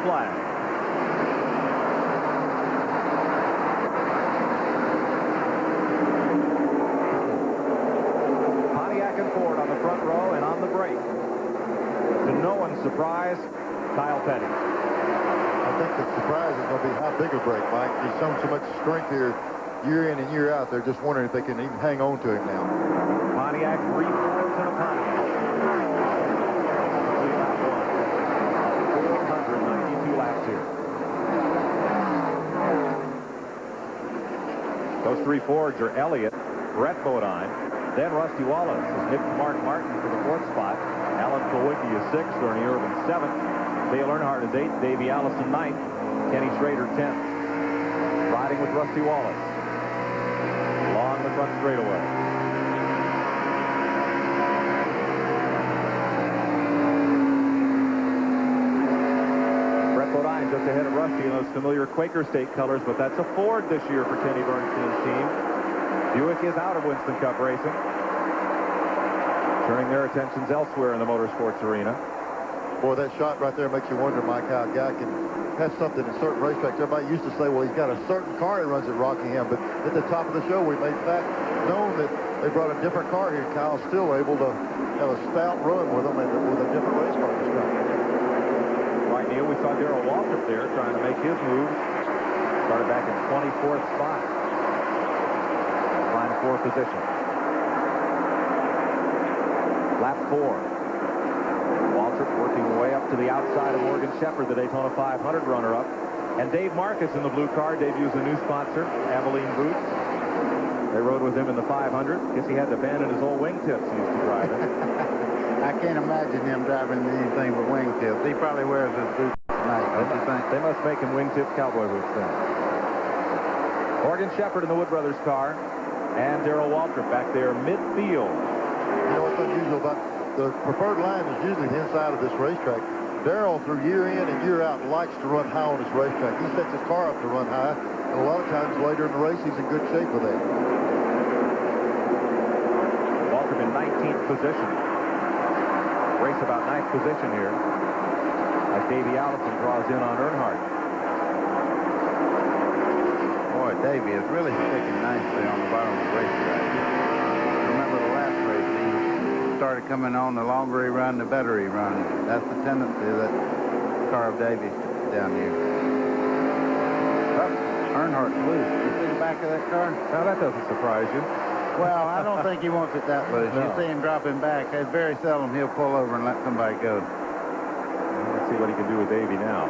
flag. Pontiac and Ford on the front row and on the brake. To no one's surprise, Kyle Petty. I think the surprise is going to be how big a break, Mike. He's shown so much strength here year in and year out. They're just wondering if they can even hang on to him now. Pontiac, 3 Fords and a Pontiac. 492 laps here. Those 3 Fords are Elliott, Brett Bodine, then Rusty Wallace has nipped Mark Martin for the 4th spot. Alan Kulwicki is 6th, Ernie Irvin 7th. Dale Earnhardt is 8th, Davey Allison 9th, Kenny Schrader 10th. Riding with Rusty Wallace along the front straightaway. Brett Bodine just ahead of Rusty in those familiar Quaker State colors, but that's a Ford this year for Kenny Bernstein's team. Buick is out of Winston Cup racing, turning their attentions elsewhere in the motorsports arena. Boy, that shot right there makes you wonder, Mike, how a guy can have something in certain racetracks. Everybody used to say, well, he's got a certain car that runs at Rockingham, but at the top of the show, we made that known that they brought a different car here. Kyle's still able to have a stout run with them and with a different race car this time. Right, Neil, we saw Darrell Waltrip there trying to make his move. Started back in 24th spot. Line 4 position. Lap 4. Waltrip working way up to the outside of Morgan Shepherd, the Daytona 500 runner-up. And Dave Marcus in the blue car debuts a new sponsor, Abilene Boots. They rode with him in the 500. Guess he had to abandon his old wingtips he used to drive in. I can't imagine him driving anything but wingtips. He probably wears his boots tonight, don't you think? They must make him wingtip cowboy boots then. Morgan Shepherd in the Wood Brothers car. And Darrell Waltrip back there midfield. You know what's unusual about the preferred line is usually the inside of this racetrack. Darrell, through year in and year out, likes to run high on his racetrack. He sets his car up to run high, and a lot of times later in the race, he's in good shape with that. Waltrip in 19th position. Race about 9th position here as Davey Allison draws in on Earnhardt. Boy, Davey is really sticking nicely on the bottom of the racetrack. Remember the last race, he started coming on, the longer he run, the better he run. That's the tendency of that car of Davies down here. Earnhardt's loose. You see the back of that car? Now that doesn't surprise you. Well, I don't think he wants it that loose. No. You see him dropping back. It's very seldom he'll pull over and let somebody go. Let's see what he can do with Davey now.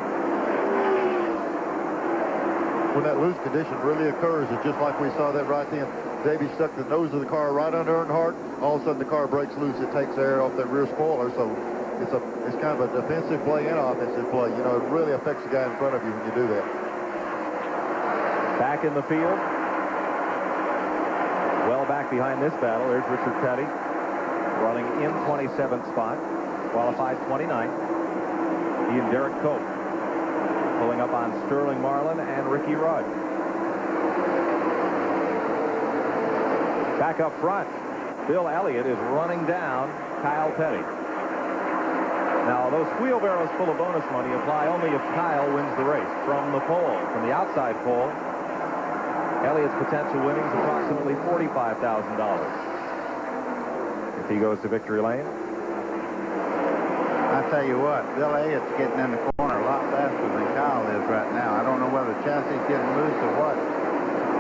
When that loose condition really occurs, it's just like we saw that right then. Davey stuck the nose of the car right under Earnhardt. All of a sudden, the car breaks loose. It takes air off that rear spoiler. So it's kind of a defensive play and offensive play. You know, it really affects the guy in front of you when you do that. Back in the field. Well back behind this battle, there's Richard Petty running in 27th spot, qualified 29th. He and Derek Cope pulling up on Sterling Marlin and Ricky Rudd. Back up front, Bill Elliott is running down Kyle Petty. Now, those wheelbarrows full of bonus money apply only if Kyle wins the race from the pole, from the outside pole. Elliott's potential winnings approximately $45,000 if he goes to victory lane. I tell you what, Bill Elliott's getting in the corner a lot faster than Kyle is right now. I don't know whether the chassis is getting loose or what.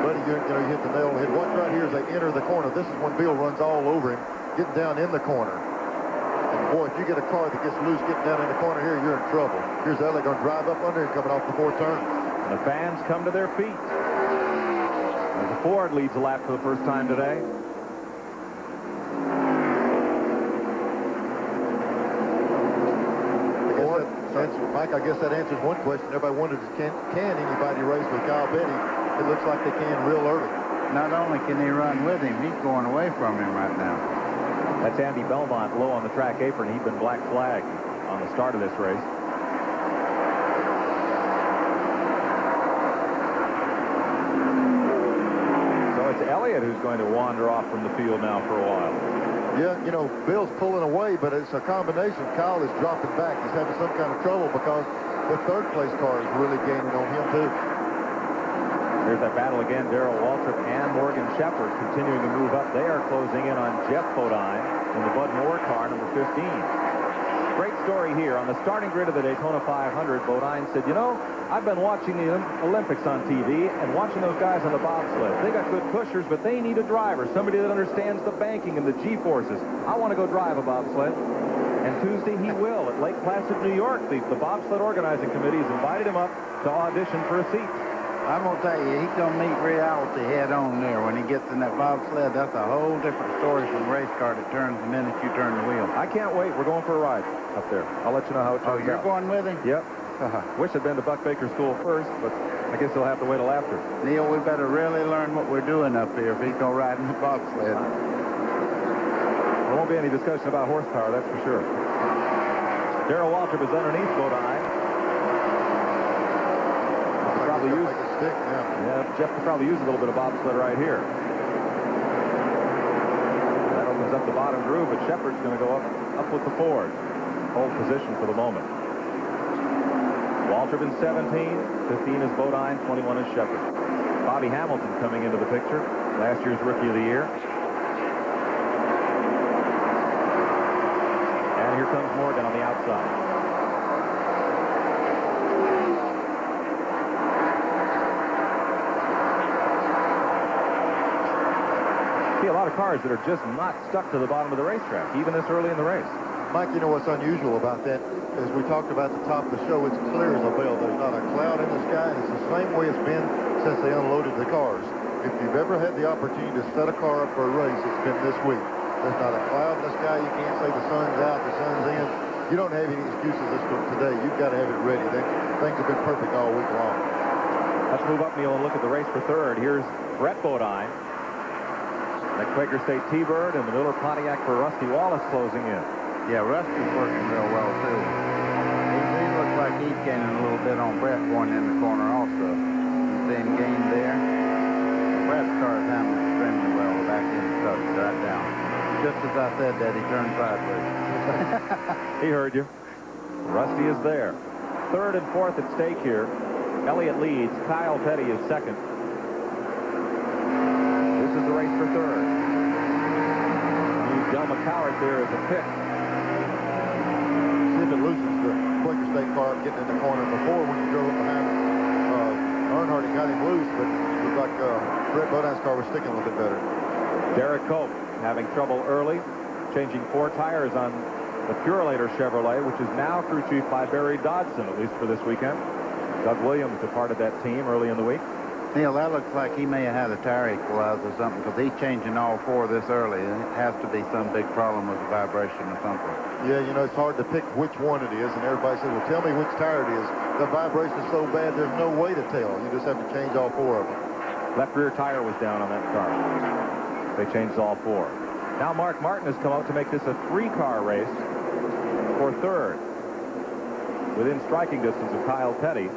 Buddy, you hit the nail on the head. Watch right here as they enter the corner. This is when Bill runs all over him, getting down in the corner. And boy, if you get a car that gets loose getting down in the corner here, you're in trouble. Here's Elliott going to drive up under him coming off the 4th turn. And the fans come to their feet as the Ford leads the lap for the first time today. Mike, I guess that answers one question. Everybody wonders, can anybody race with Kyle Petty? It looks like they can real early. Not only can he run with him, he's going away from him right now. That's Andy Belmont low on the track apron. He'd been black flagged on the start of this race. So it's Elliott who's going to wander off from the field now for a while. Yeah, you know, Bill's pulling away, but it's a combination. Kyle is dropping back. He's having some kind of trouble because the third-place car is really gaining on him, too. There's that battle again. Darrell Waltrip and Morgan Shepherd continuing to move up. They are closing in on Jeff Bodine in the Bud Moore car, number 15. Great story here. On the starting grid of the Daytona 500, Bodine said, you know, I've been watching the Olympics on TV and watching those guys on the bobsled. They got good pushers, but they need a driver, somebody that understands the banking and the G-forces. I want to go drive a bobsled. And Tuesday he will at Lake Placid, New York. The bobsled organizing committee has invited him up to audition for a seat. I'm going to tell you, he's going to meet reality head on there. When he gets in that bobsled, that's a whole different story from a race car that turns the minute you turn the wheel. I can't wait. We're going for a ride up there. I'll let you know how it turns out. Oh, you're going with him? Yep. Wish I'd been to Buck Baker School first, but I guess he'll have to wait till after. Neil, we better really learn what we're doing up here if he's going to ride in the bobsled. There won't be any discussion about horsepower, that's for sure. Darrell Waltrip is underneath Bodine. Probably use a stick, yeah, Jeff could probably use a little bit of bobsled right here. That opens up the bottom groove, but Shepherd's going to go up with the Ford. Hold position for the moment. Waltrip in 17, 15 is Bodine, 21 is Shepherd. Bobby Hamilton coming into the picture, last year's Rookie of the Year. And here comes Morgan on the outside. See a lot of cars that are just not stuck to the bottom of the racetrack, even this early in the race. Mike, you know what's unusual about that? As we talked about at the top of the show, it's clear as a bell. There's not a cloud in the sky, and it's the same way it's been since they unloaded the cars. If you've ever had the opportunity to set a car up for a race, it's been this week. There's not a cloud in the sky. You can't say the sun's out, the sun's in. You don't have any excuses today. You've got to have it ready. Things have been perfect all week long. Let's move up, Neil, and look at the race for third. Here's Brett Bodine. That Quaker State T-Bird and the Miller Pontiac for Rusty Wallace closing in. Yeah, Rusty's working real well, too. He looks like he's gaining a little bit on Brett going in the corner also. You see him gain there. Brett's car is handling extremely well. The back end stuff right down. Just as I said that, he turned sideways. He heard you. Rusty is there. Third and fourth at stake here. Elliott leads. Kyle Petty is second. This is the race for third. Del McCowart there is a pick. See if it loosens the Quaker State car getting in the corner. Before, when you drove up behind Earnhardt, he got him loose, but it looked like Brett Bodine's car was sticking a little bit better. Derek Cope having trouble early, changing 4 tires on the Purelator Chevrolet, which is now crew chief by Barry Dodson, at least for this weekend. Doug Williams departed that team early in the week. Neil, that looks like he may have had a tire equalizer or something, because he's changing all 4 this early. It has to be some big problem with the vibration or something. Yeah, you know, it's hard to pick which one it is, and everybody says, well, tell me which tire it is. The vibration's so bad, there's no way to tell. You just have to change all 4 of them. Left rear tire was down on that car. They changed all 4. Now Mark Martin has come out to make this a 3-car race for third. Within striking distance of Kyle Petty.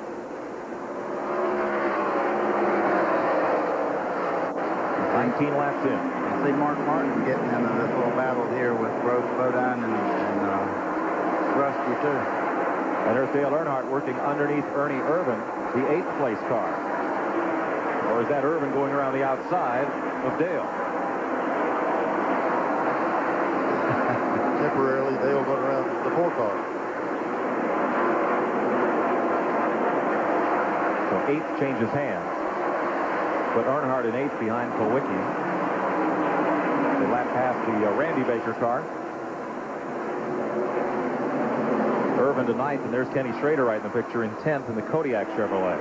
19 laps in. You see Mark Martin getting into this little battle here with Rose Bodine and Rusty, too. And there's Dale Earnhardt working underneath Ernie Irvin, the 8th place car. Or is that Irvin going around the outside of Dale? Temporarily, Dale going around the 4 car. So 8th changes hands. But Earnhardt in 8th behind Kowicki. They lap past the Randy Baker car. Irvin to 9th, and there's Kenny Schrader right in the picture in 10th in the Kodiak Chevrolet.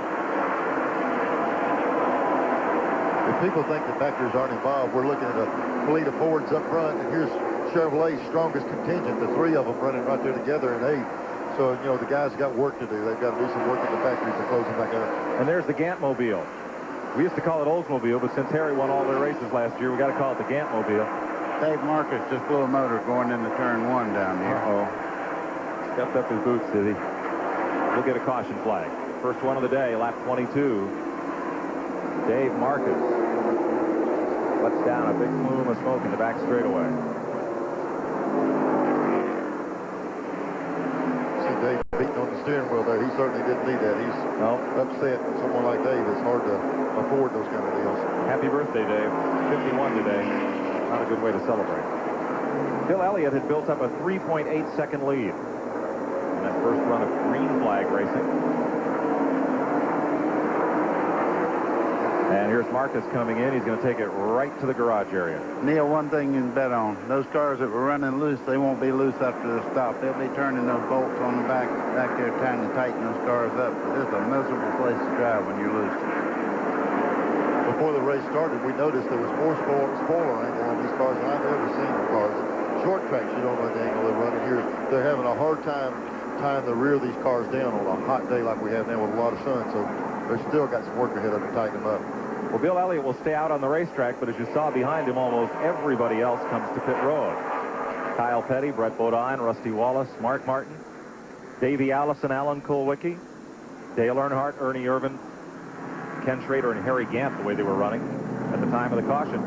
If people think the factors aren't involved, we're looking at a fleet of Fords up front, and here's Chevrolet's strongest contingent, the 3 of them running right there together in 8th. So, you know, the guys got work to do. They've got to do some work at the factory to close them back up. And there's the Gantmobile. We used to call it Oldsmobile, but since Harry won all their races last year, we got to call it the Gantmobile. Dave Marcus just blew a motor going into turn 1 down here. Uh-oh. Stepped up his boots, did he? We'll get a caution flag. First one of the day, lap 22. Dave Marcus lets down a big plume of smoke in the back straightaway. See Dave beating on the steering wheel there. He's so certainly didn't need that. He's upset. Someone like Dave, it's hard to afford those kind of deals. Happy birthday, Dave. 51 today. Not a good way to celebrate. Bill Elliott had built up a 3.8-second lead in that first run of green flag racing. And here's Marcus coming in. He's going to take it right to the garage area. Neil, one thing you can bet on. Those cars that were running loose, they won't be loose after the stop. They'll be turning those bolts on the back there trying to tighten those cars up. It's a miserable place to drive when you're loose. Before the race started, we noticed there was more spoiler angle on these cars than I've ever seen in cars. Short tracks, you don't know the angle they're running here. They're having a hard time tying the rear of these cars down on a hot day like we have now with a lot of sun. So they've still got some work ahead of them to tighten them up. Well, Bill Elliott will stay out on the racetrack, but as you saw behind him, almost everybody else comes to pit road. Kyle Petty, Brett Bodine, Rusty Wallace, Mark Martin, Davey Allison, Alan Kulwicki, Dale Earnhardt, Ernie Irvin, Ken Schrader, and Harry Gant, the way they were running at the time of the caution.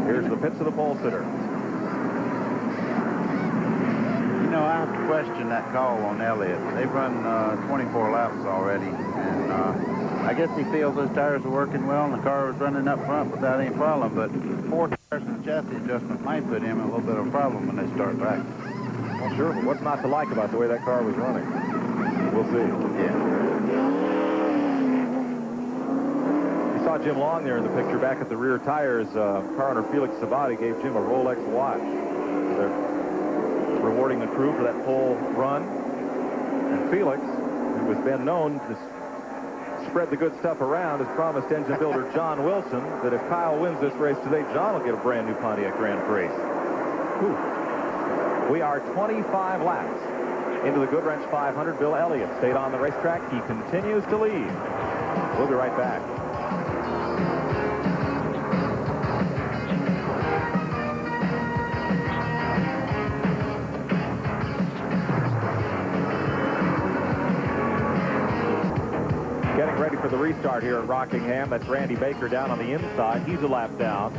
Here's the pits of the pole sitter. You know, I have to question that call on Elliott. They've run 24 laps already, and I guess he feels those tires are working well, and the car was running up front without any problem, but 4 tires and chassis adjustment might put him in a little bit of a problem when they start back. Well, sure, but what's not to like about the way that car was running? We'll see. Yeah. You saw Jim Long there in the picture back at the rear tires. Car owner Felix Savati gave Jim a Rolex watch. They're rewarding the crew for that pole run. And Felix, who has been known to spread the good stuff around, has promised engine builder John Wilson that if Kyle wins this race today, John will get a brand new Pontiac Grand Prix. Whew. We are 25 laps into the Goodwrench 500. Bill Elliott stayed on the racetrack. He continues to lead. We'll be right back. Getting ready for the restart here at Rockingham. That's Randy Baker down on the inside. He's a lap down.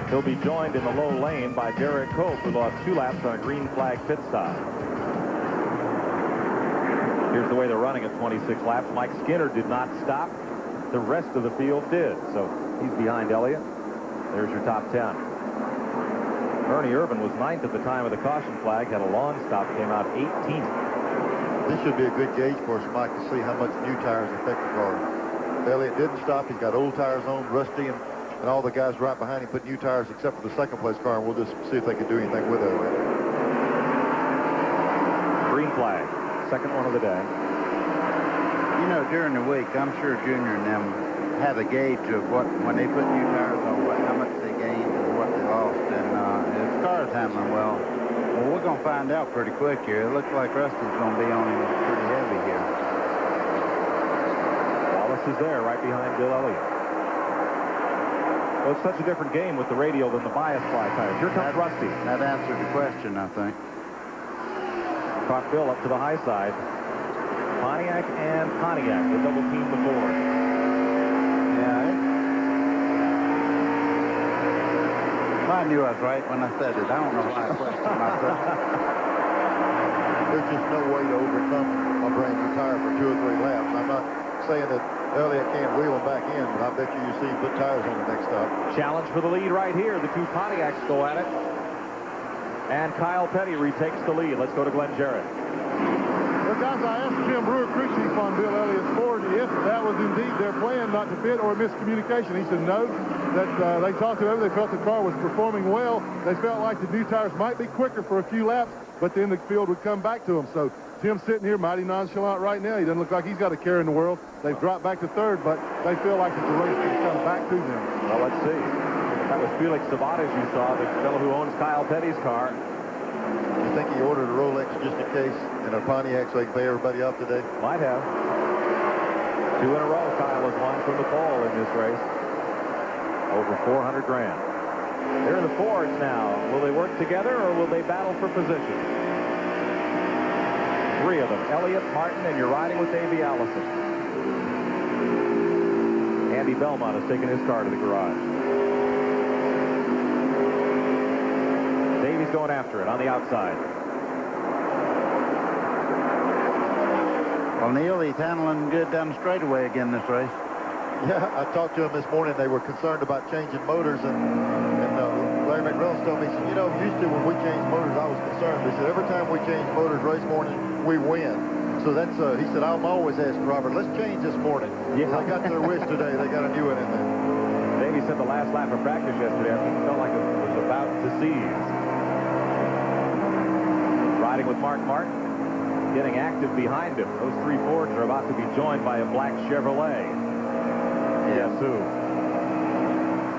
He'll be joined in the low lane by Derek Cope, who lost 2 laps on a green flag pit stop. Here's the way they're running at 26 laps. Mike Skinner did not stop. The rest of the field did. So he's behind Elliott. There's your top 10. Ernie Irvin was 9th at the time of the caution flag. Had a long stop. Came out 18th. This should be a good gauge for us, Mike, to see how much new tires affect the car. Elliott didn't stop. He's got old tires on, Rusty, and all the guys right behind him put new tires except for the second place car, and we'll just see if they can do anything with it. Green flag. Second one of the day. You know, during the week, I'm sure Junior and them had a gauge of what, when they put new tires on, how much they gained and what they lost. And if the car's handling well, we're going to find out pretty quick here. It looks like Rusty's going to be on him pretty heavy here. Wallace is there right behind Bill Elliott. Well, it's such a different game with the radial than the bias fly tires. Here comes Rusty. That answered the question, I think. Caught Bill up to the high side. Pontiac and Pontiac. They double team the Ford. Yeah. I knew I was right when I said it. I don't know why I questioned myself. There's just no way to overcome a brand new tire for 2 or 3 laps. I'm not saying that Elliott can't wheel them back in, but I bet you see him put tires on the next stop. Challenge for the lead right here. The 2 Pontiacs go at it. And Kyle Petty retakes the lead. Let's go to Glenn Jarrett. Well, guys, I asked Jim Brewer crew chief on Bill Elliott's Ford if that was indeed their plan, not to pit or miscommunication. He said no, that they talked to him. They felt the car was performing well. They felt like the new tires might be quicker for a few laps, but then the field would come back to them. So Tim's sitting here mighty nonchalant right now. He doesn't look like he's got a care in the world. They've dropped back to 3rd, but they feel like it's a race to come back to them. Well, let's see. That was Felix Sabates, you saw, the fellow who owns Kyle Petty's car. You think he ordered a Rolex just in case in a Pontiac so he can pay everybody off today? Might have. 2 in a row Kyle has won from the pole in this race. Over 400 grand. They're in the Fords now. Will they work together or will they battle for position? 3 of them. Elliott, Martin, and you're riding with Davey Allison. Andy Belmont has taken his car to the garage. Davey's going after it on the outside. Well, Neil, he's handling good down the straightaway again this race. Yeah, I talked to them this morning. They were concerned about changing motors, and Larry McReynolds told me, he said, you know, used to when we changed motors, I was concerned. He said, every time we change motors race morning, we win. So that's, he said, I'm always asking Robert, let's change this morning. Yeah. They got their wish today. They got a new one in there. Davey said the last lap of practice yesterday, I think it felt like it was about to seize. Riding with Mark Martin, getting active behind him. Those three Fords are about to be joined by a black Chevrolet. Yes, who?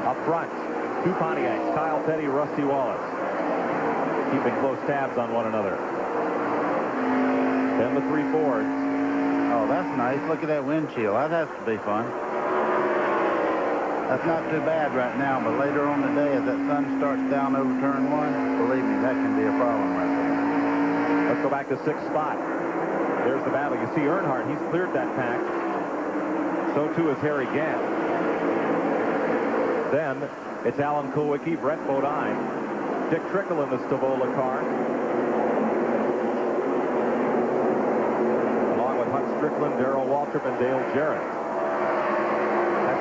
Up front, two Pontiacs, Kyle Petty, Rusty Wallace, keeping close tabs on one another. Then the three Fords. Oh, that's nice. Look at that windshield. That has to be fun. That's not too bad right now, but later on the day, as that sun starts down over turn one, believe me, that can be a problem right there. Let's go back to sixth spot. There's the battle. You see Earnhardt, he's cleared that pack. So too is Harry Gant. Then it's Alan Kulwicki, Brett Bodine, Dick Trickle in the Stavola car, along with Huck Strickland, Darrell Waltrip, and Dale Jarrett.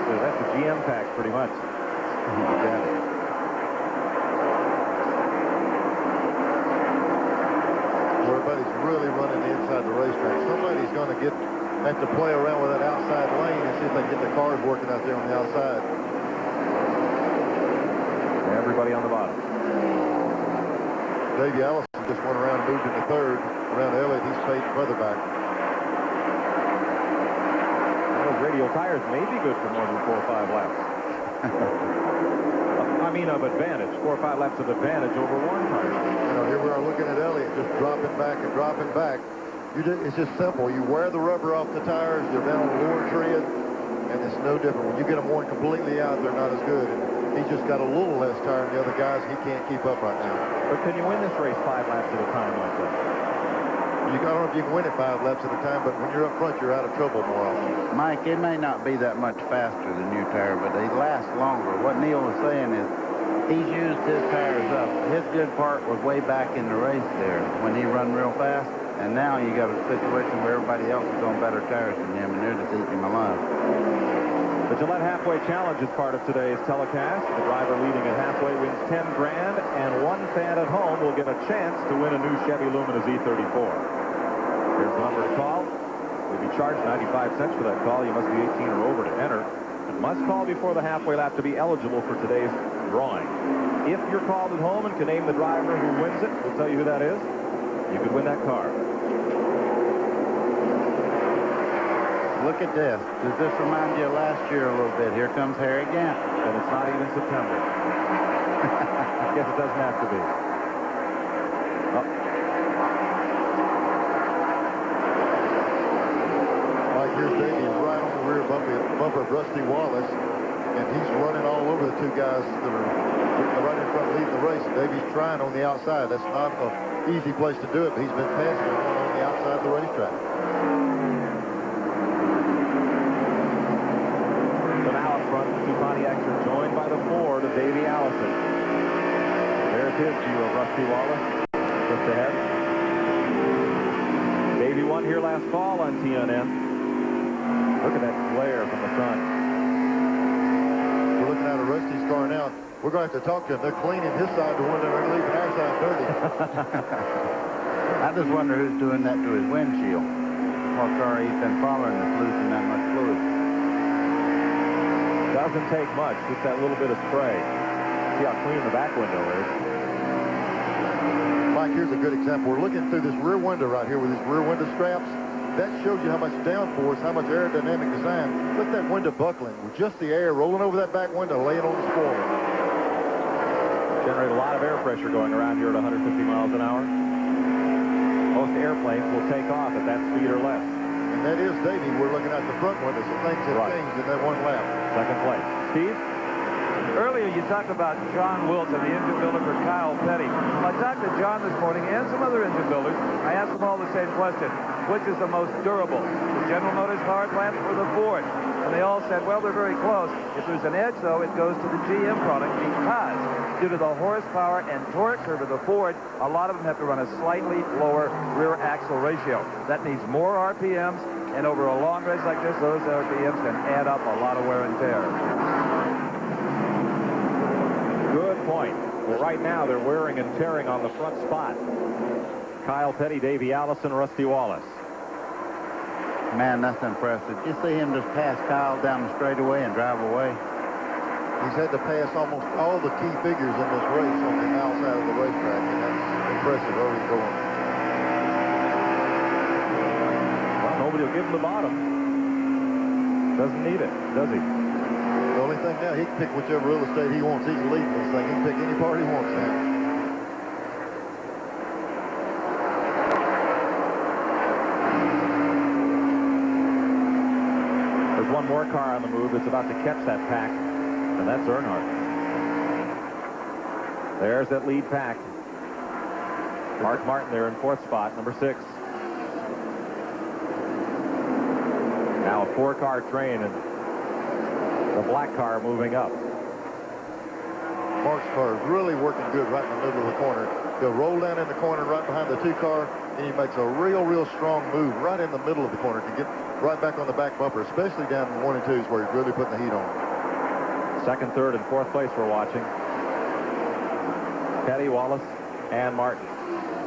That's the GM pack, pretty much. Everybody's really running the inside the racetrack. Somebody's going to have to play around with that outside lane and see if they can get the cars working out there on the outside. Everybody on the bottom. Davey Allison just went around and moved into third. Around Elliott, he's fading further back. Those radial tires may be good for more than 4 or 5 laps. I mean, of advantage. 4 or 5 laps of advantage over one tire. You know, here we are looking at Elliott just dropping back and dropping back. It's just simple. You wear the rubber off the tires, they're down on the lower tread, and it's no different. When you get them worn completely out, they're not as good. And he's just got a little less tire than the other guys. He can't keep up right now. But can you win this race 5 laps at a time like that? I don't know if you can win it 5 laps at a time, but when you're up front, you're out of trouble more often. Mike, it may not be that much faster than new tire, but they last longer. What Neil was saying is he's used his tires up. His good part was way back in the race there when he run real fast. And now you got a situation where everybody else is on better tires than him, and they're just eating him alive. The Gillette Halfway Challenge is part of today's telecast. The driver leading at halfway wins 10 grand, and one fan at home will get a chance to win a new Chevy Lumina Z34. Here's the number to call. You'll be charged 95 cents for that call. You must be 18 or over to enter. And must call before the halfway lap to be eligible for today's drawing. If you're called at home and can name the driver who wins it, we'll tell you who that is. You could win that car. Look at this. Does this remind you of last year a little bit? Here comes Harry Gant. And it's not even September. I guess it doesn't have to be. Oh. Mike, here's Davey right on the rear bumper of Rusty Wallace, and he's running all over the two guys that are right in front leading the race. Davey's trying on the outside. That's not an easy place to do it, but he's been passing on the outside of the racetrack. So now up front, the two Pontiacs are joined by the Ford of Davey Allison. There's his view of Rusty Wallace just ahead. Davey won here last fall on TNN. Look at that glare from the front. We're looking at a Rusty's car now. We're going to have to talk to him. They're cleaning his side to window and leaving our side dirty. I just wonder who's doing that to his windshield. What car he's been following that's losing that much fluid. Doesn't take much, just that little bit of spray. See how clean the back window is. Mike, here's a good example. We're looking through this rear window right here with these rear window straps. That shows you how much downforce, how much aerodynamic design. Look at that window buckling with just the air rolling over that back window, laying on the spoiler. Generate a lot of air pressure going around here at 150 miles an hour. Most airplanes will take off at that speed or less. And that is Davey. We're looking at the front window, so things have changed in that one lap. Second place. Steve? Earlier, you talked about John Wilson, the engine builder for Kyle Petty. Well, I talked to John this morning and some other engine builders. I asked them all the same question. Which is the most durable, the General Motors hard lap or the Ford? And they all said, well, they're very close. If there's an edge, though, it goes to the GM product because due to the horsepower and torque curve of the Ford, a lot of them have to run a slightly lower rear axle ratio. That means more RPMs, and over a long race like this, those RPMs can add up a lot of wear and tear. Good point. Well, right now, they're wearing and tearing on the front spot. Kyle Petty, Davey Allison, Rusty Wallace. Man, that's impressive. You see him just pass Kyle down the straightaway and drive away. He's had to pass almost all the key figures in this race on the outside of the racetrack, and that's impressive early going. Well, nobody will give him the bottom. Doesn't need it, does he? The only thing now, he can pick whichever real estate he wants. He's leading this thing. He can pick any part he wants now. There's one more car on the move that's about to catch that pack, and that's Earnhardt. There's that lead pack. Mark Martin there in fourth spot, number 6. Now a 4-car train, and the black car moving up. Mark's car is really working good right in the middle of the corner. He'll roll down in the corner right behind the 2-car, and he makes a real strong move right in the middle of the corner to get right back on the back bumper, especially down in 1 and 2s where he's really putting the heat on. Second, third, and fourth place we're watching. Petty, Wallace, and Martin.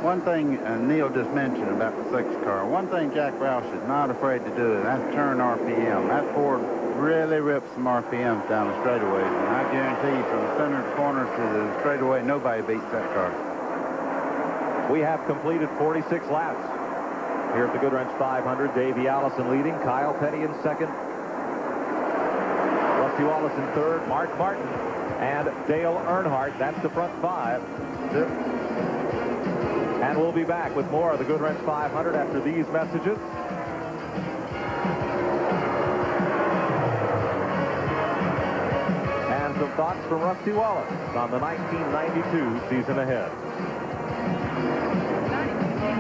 One thing Neil just mentioned about the 6 car, one thing Jack Roush is not afraid to do, and that's turn RPM. That Ford really rips some RPMs down the straightaways, and I guarantee you from the center of the corner to the straightaway, nobody beats that car. We have completed 46 laps here at the Goodwrench 500. Davey Allison leading, Kyle Petty in second, Rusty Wallace in third, Mark Martin, and Dale Earnhardt. That's the front 5. Yep. And we'll be back with more of the Goodwrench 500 after these messages. And some thoughts from Rusty Wallace on the 1992 season ahead.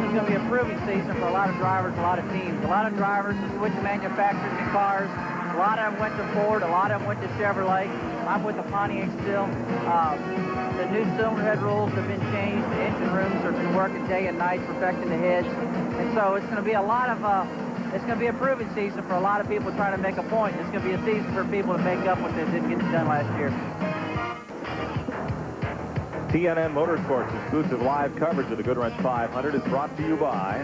It's going to be a proving season for a lot of drivers, a lot of teams. A lot of drivers are switching manufacturers and cars. A lot of them went to Ford. A lot of them went to Chevrolet. I'm with the Pontiac still. The new cylinder head rules have been changed. The engine rooms have been working day and night, perfecting the heads. And so it's going to be a lot of, it's going to be a proving season for a lot of people trying to make a point. It's going to be a season for people to make up what they didn't get done last year. TNN Motorsports exclusive live coverage of the Goodwrench 500 is brought to you by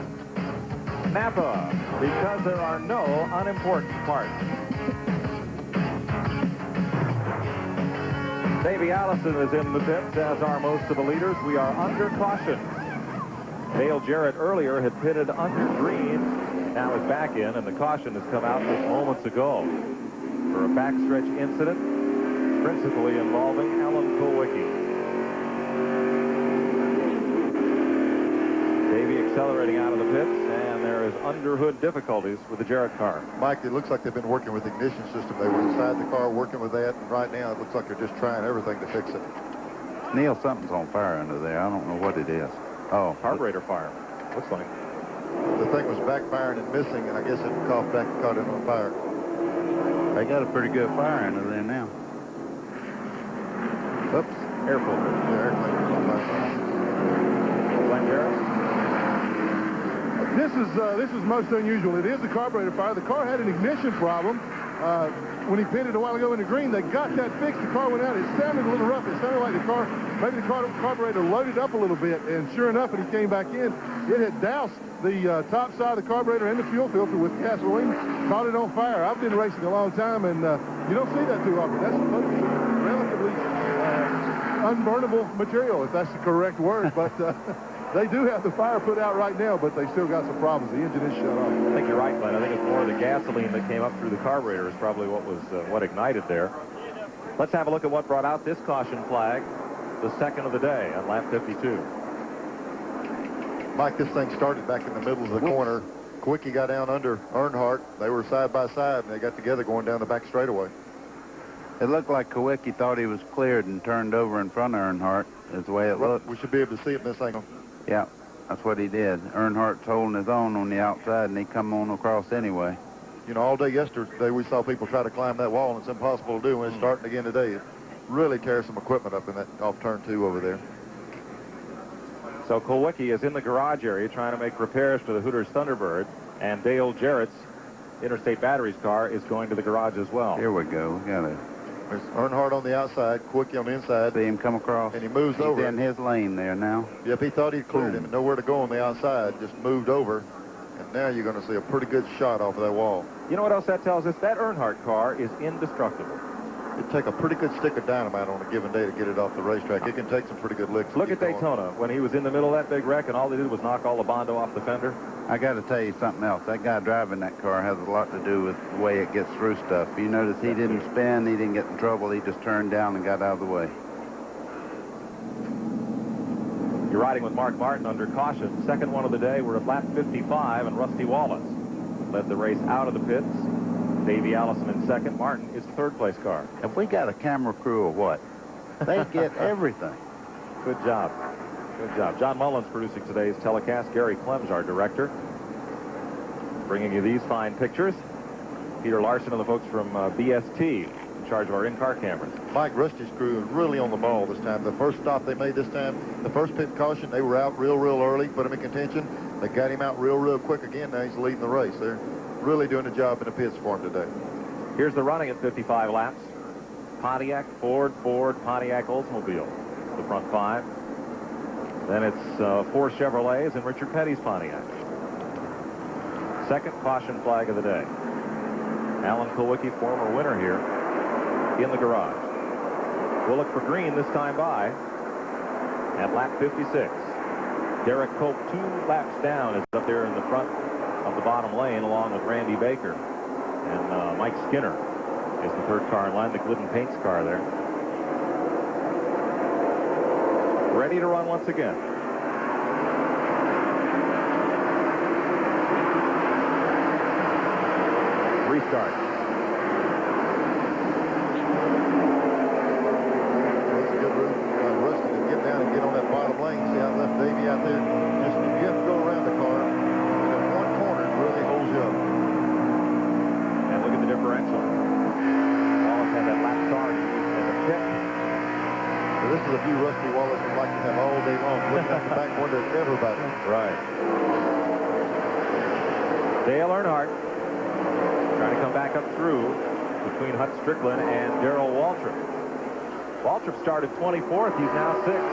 Napa, because there are no unimportant parts. Davey Allison is in the pits, as are most of the leaders. We are under caution. Dale Jarrett earlier had pitted under green, now is back in, and the caution has come out just moments ago for a backstretch incident, principally involving Alan Kulwicki. Davey accelerating out of the pits, and there is underhood difficulties with the Jarrett car. Mike, it looks like they've been working with the ignition system. They were inside the car working with that, and right now it looks like they're just trying everything to fix it. Neil, something's on fire under there. I don't know what it is. Oh, Carburetor fire, looks like. The thing was backfiring and missing, and I guess it coughed back and caught it on fire. they got a pretty good fire under there now. Oops. Air filter. Yeah, air cleaner's on fire. Glenn Jarrett. This is most unusual. It is a carburetor fire. The car had an ignition problem. When he pitted a while ago in the green, they got that fixed. The car went out. It sounded a little rough. It sounded like maybe the carburetor loaded up a little bit. And sure enough, when he came back in, it had doused the top side of the carburetor and the fuel filter with gasoline, caught it on fire. I've been racing a long time, and you don't see that too often. That's supposed to be relatively unburnable material, if that's the correct word. But they do have the fire put out right now, but they still got some problems. The engine is shut off. I think you're right, Glenn. I think it's more the gasoline that came up through the carburetor is probably what ignited there. Let's have a look at what brought out this caution flag, the second of the day on lap 52. Mike, this thing started back in the middle of the corner. Quickie got down under Earnhardt. They were side by side, and they got together going down the back straightaway. It looked like Kowicki thought he was cleared and turned over in front of Earnhardt, is the way it looked. We should be able to see it in this angle. Yeah, that's what he did. Earnhardt's holding his own on the outside, and he come on across anyway. You know, all day yesterday we saw people try to climb that wall, and it's impossible to do. And it's starting again today. It really tears some equipment up in that off turn 2 over there. So Kulwicki is in the garage area trying to make repairs to the Hooters Thunderbird, and Dale Jarrett's Interstate Batteries car is going to the garage as well. Here we go. We got it. There's Earnhardt on the outside, Kulwicki on the inside. See him come across. And he moves over. He's in his lane there now. Yep, he thought he'd cleared him and nowhere to go on the outside. Just moved over. And now you're going to see a pretty good shot off of that wall. You know what else that tells us? That Earnhardt car is indestructible. It'd take a pretty good stick of dynamite on a given day to get it off the racetrack. It can take some pretty good licks. Look at Daytona when he was in the middle of that big wreck and all they did was knock all the Bondo off the fender. I got to tell you something else. That guy driving that car has a lot to do with the way it gets through stuff. You notice he didn't spin, he didn't get in trouble. He just turned down and got out of the way. You're riding with Mark Martin under caution. Second one of the day. We're at lap 55, and Rusty Wallace led the race out of the pits. Davey Allison in second. Martin is the third-place car. Have we got a camera crew or what? They get everything. Good job. Good job. John Mullins producing today's telecast. Gary Clem's our director. Bringing you these fine pictures. Peter Larson and the folks from BST in charge of our in-car cameras. Mike Rusty's crew is really on the ball this time. The first stop they made this time, the first pit caution, they were out real early, put him in contention. They got him out real quick again. Now he's leading the race. They're really doing a job in the pits for him today. Here's the running at 55 laps. Pontiac, Ford, Pontiac, Oldsmobile. The front 5. Then it's 4 Chevrolets and Richard Petty's Pontiac. Second caution flag of the day. Alan Kulwicki, former winner here, in the garage. We'll look for green this time by at lap 56. Derek Cope, 2 laps down, is up there in the front of the bottom lane along with Randy Baker. And Mike Skinner is the third car in line, the Glidden Paints car there. Ready to run once again. Restart. That's a good route. Rusty to get down and get on that bottom lane. See how I left Davey out there? Just you have to go around the car. And in one corner, it really holds you up. And look at the differential. Wallace had that lap car in the pit. So this is a view Rusty Wallace would like to have all day long, looking out the back window at everybody. Right. Dale Earnhardt trying to come back up through between Hut Strickland and Darrell Waltrip. Waltrip started 24th. He's now 6th.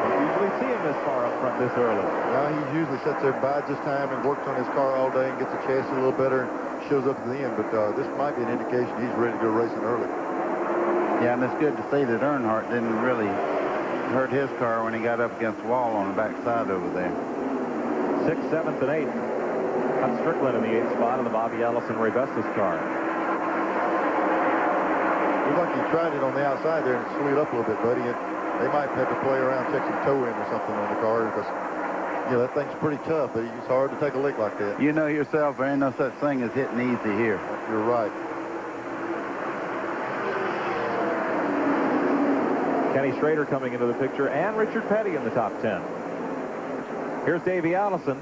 Don't usually see him this far up front this early. Now he usually sits there, bides his time, and works on his car all day and gets the chassis a little better, shows up at the end. But this might be an indication he's ready to go racing early. Yeah, and it's good to see that Earnhardt didn't really hurt his car when he got up against the wall on the backside over there. 6th, 7th, and 8th. Hut Strickland in the 8th spot in the Bobby Allison Ray Vestas car. Looks like he tried it on the outside there and slid up a little bit, buddy. They might have to play around, check some toe in or something on the car because, you know, that thing's pretty tough, but it's hard to take a lick like that. You know yourself, there ain't no such thing as hitting easy here. You're right. Kenny Schrader coming into the picture, and Richard Petty in the top 10. Here's Davey Allison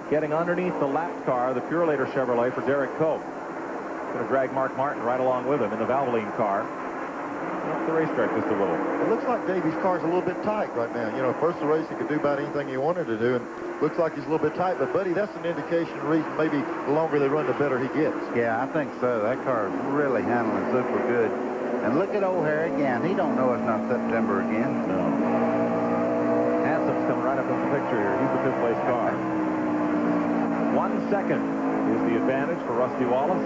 getting underneath the lap car, the Purelator Chevrolet for Derek Cope. Going to drag Mark Martin right along with him in the Valvoline car. Off the racetrack just a little. It looks like Davey's car's a little bit tight right now. You know, first of the race he could do about anything he wanted to do, and looks like he's a little bit tight. But, buddy, that's an indication, reason maybe the longer they run, the better he gets. Yeah, I think so. That car is really handling super good. And look at O'Hare again. He don't know it's not September again. No. Hansom's coming right up in the picture here. He's the 5th place car. 1 second is the advantage for Rusty Wallace.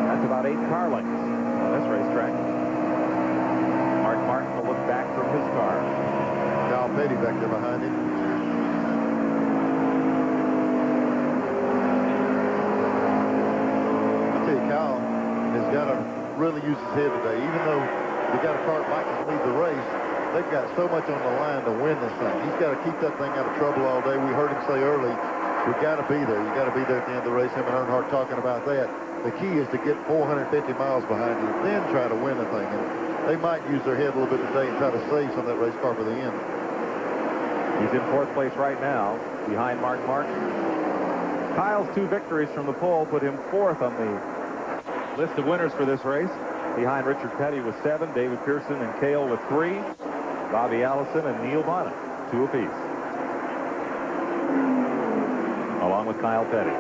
That's about 8 car lengths on this racetrack. Mark Martin will look back from his car. Kyle Petty back there behind him. I tell you, Kyle has got to really use his head today. Even though they got a car that might just lead the race, they've got so much on the line to win this thing. He's got to keep that thing out of trouble all day. We heard him say early, we got to be there. You got to be there at the end of the race. Him and Earnhardt talking about that. The key is to get 450 miles behind you, then try to win the thing. And they might use their head a little bit today and try to save some of that race car for the end. He's in 4th place right now, behind Mark Martin. Kyle's 2 victories from the pole put him 4th on the list of winners for this race. Behind Richard Petty with 7, David Pearson and Cale with 3, Bobby Allison and Neil Bonnet, 2 apiece, along with Kyle Petty.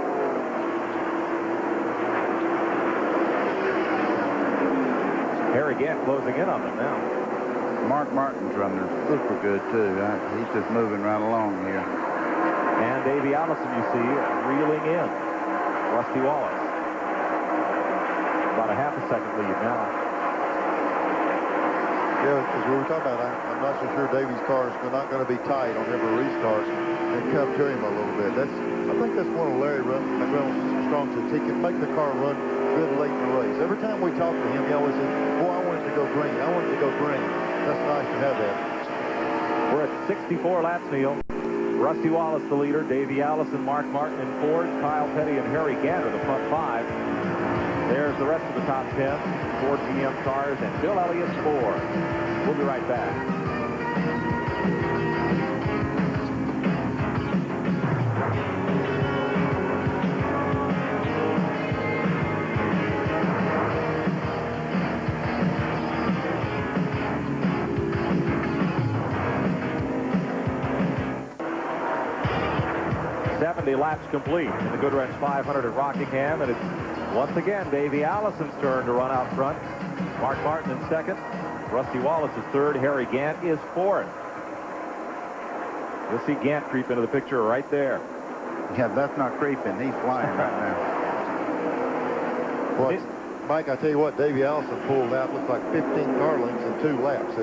Harry Gant closing in on them now. Mark Martin's running super good, too. He's just moving right along here. And Davey Allison, you see, reeling in. Rusty Wallace. About a half a second lead now. Yeah, as we were talking about, I'm not so sure Davey's car is not going to be tight on every race car and come to him a little bit. I think that's one of Larry Reynolds' strong suits. He can make the car run good late in the race. Every time we talk to him, he always says, boy, I want it to go green. I want it to go green. That's nice to have that. We're at 64 laps, Neil. Rusty Wallace, the leader. Davey Allison, Mark Martin in 4, Kyle Petty and Harry Gant are the front 5. There's the rest of the top 10. 4 GM cars and Bill Elliott's 4. We'll be right back. Laps complete in the Goodwrench 500 at Rockingham, and it's once again Davey Allison's turn to run out front. Mark Martin in 2nd, Rusty Wallace is 3rd, Harry Gant is 4th. You'll see Gant creep into the picture right there. Yeah, that's not creeping. He's flying right now. Well, Mike, I tell you what, Davey Allison pulled out, looks like 15 car lengths in 2 laps.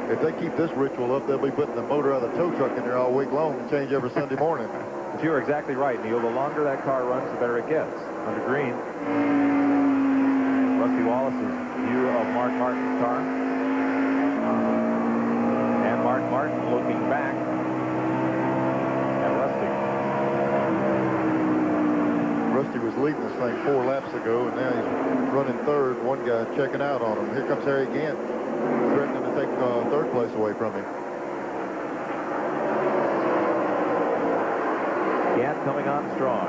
If they keep this ritual up, they'll be putting the motor out of the tow truck in there all week long and change every Sunday morning. But you're exactly right, Neil. The longer that car runs, the better it gets. Under green, Rusty Wallace's view of Mark Martin's car. And Mark Martin looking back at Rusty. Rusty was leading this thing 4 laps ago, and now he's running 3rd. One guy checking out on him. Here comes Harry Gant, threatening to take 3rd place away from him. Gant coming on strong.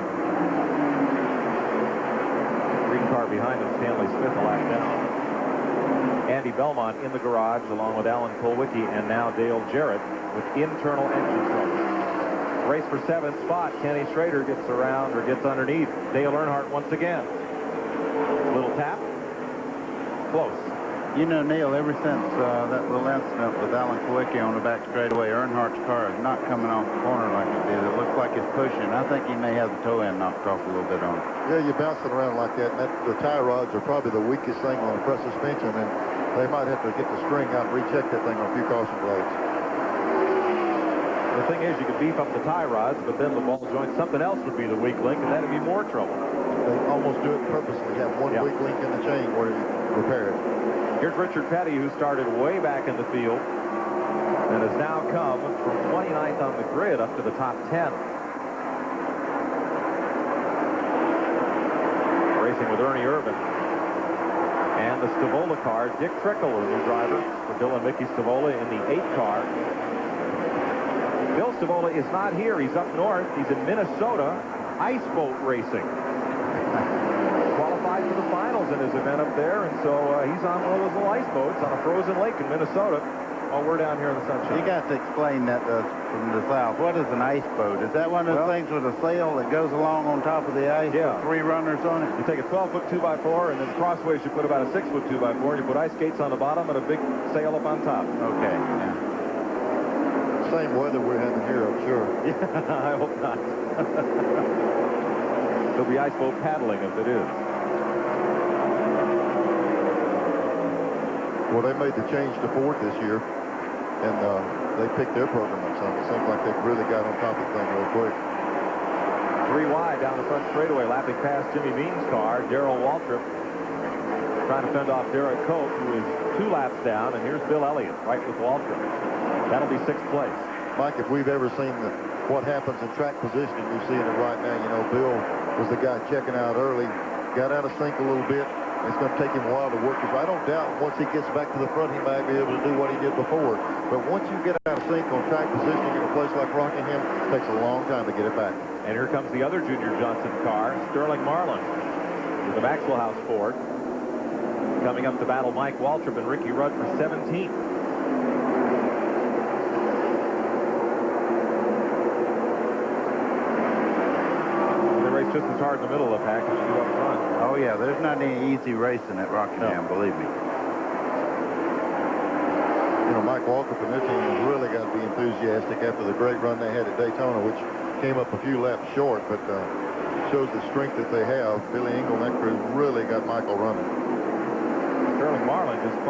Green car behind him, Stanley Smith a lap down. Andy Belmont in the garage along with Alan Kulwicki and now Dale Jarrett with internal engine trouble. Race for 7th spot. Kenny Schrader gets around or gets underneath Dale Earnhardt once again. Little tap. Close. You know, Neil, ever since that little incident with Alan Kulwicki on the back straightaway, Earnhardt's car is not coming off the corner like it did. It looks like it's pushing. I think he may have the toe end knocked off a little bit on it. Yeah, you're bouncing around like that, and the tie rods are probably the weakest thing on the front suspension, and they might have to get the string out and recheck that thing on a few caution blades. The thing is, you could beef up the tie rods, but then the ball joint, something else would be the weak link, and that'd be more trouble. They almost do it purposely, have one weak link in the chain where you repair it. Here's Richard Petty, who started way back in the field and has now come from 29th on the grid up to the top 10. Racing with Ernie Irvin. And the Stavola car, Dick Trickle, the new driver for Bill and Mickey Stavola in the 8 car. Bill Stavola is not here. He's up north. He's in Minnesota, ice boat racing. Qualified for the finals in his event up there, and so he's on one of those little ice boats on a frozen lake in Minnesota while we're down here in the sunshine. You got to explain that to us from the south. What is an ice boat? Is that one of those things with a sail that goes along on top of the ice with 3 runners on it? You take a 12-foot 2x4, and then crossways you put about a 6-foot 2x4, and you put ice skates on the bottom and a big sail up on top. Okay, yeah. Same weather we're having here, I'm sure. Yeah, I hope not. There'll be ice boat paddling if it is. Well, they made the change to Ford this year, and they picked their program up some. It seems like they've really got on top of the thing real quick. 3 wide down the front straightaway, lapping past Jimmy Bean's car. Darrell Waltrip trying to fend off Derek Cope, who is 2 laps down, and here's Bill Elliott right with Waltrip. That'll be 6th place. Mike, if we've ever seen what happens in track positioning, you're seeing it right now. You know, Bill was the guy checking out early, got out of sync a little bit. It's going to take him a while to work his. I don't doubt once he gets back to the front, he might be able to do what he did before. But once you get out of sync on track positioning in a place like Rockingham, it takes a long time to get it back. And here comes the other Junior Johnson car, Sterling Marlin, with the Maxwell House Ford. Coming up to battle Mike Waltrip and Ricky Rudd for 17th. They race just as hard in the middle of the pack as you do up front. Oh, yeah, there's not any easy racing at Rockingham, believe me. You know, Mike Waltrip and their team has really got to be enthusiastic after the great run they had at Daytona, which came up a few laps short, but shows the strength that they have. Billy Engel and that crew really got Michael running. Sterling Marlin just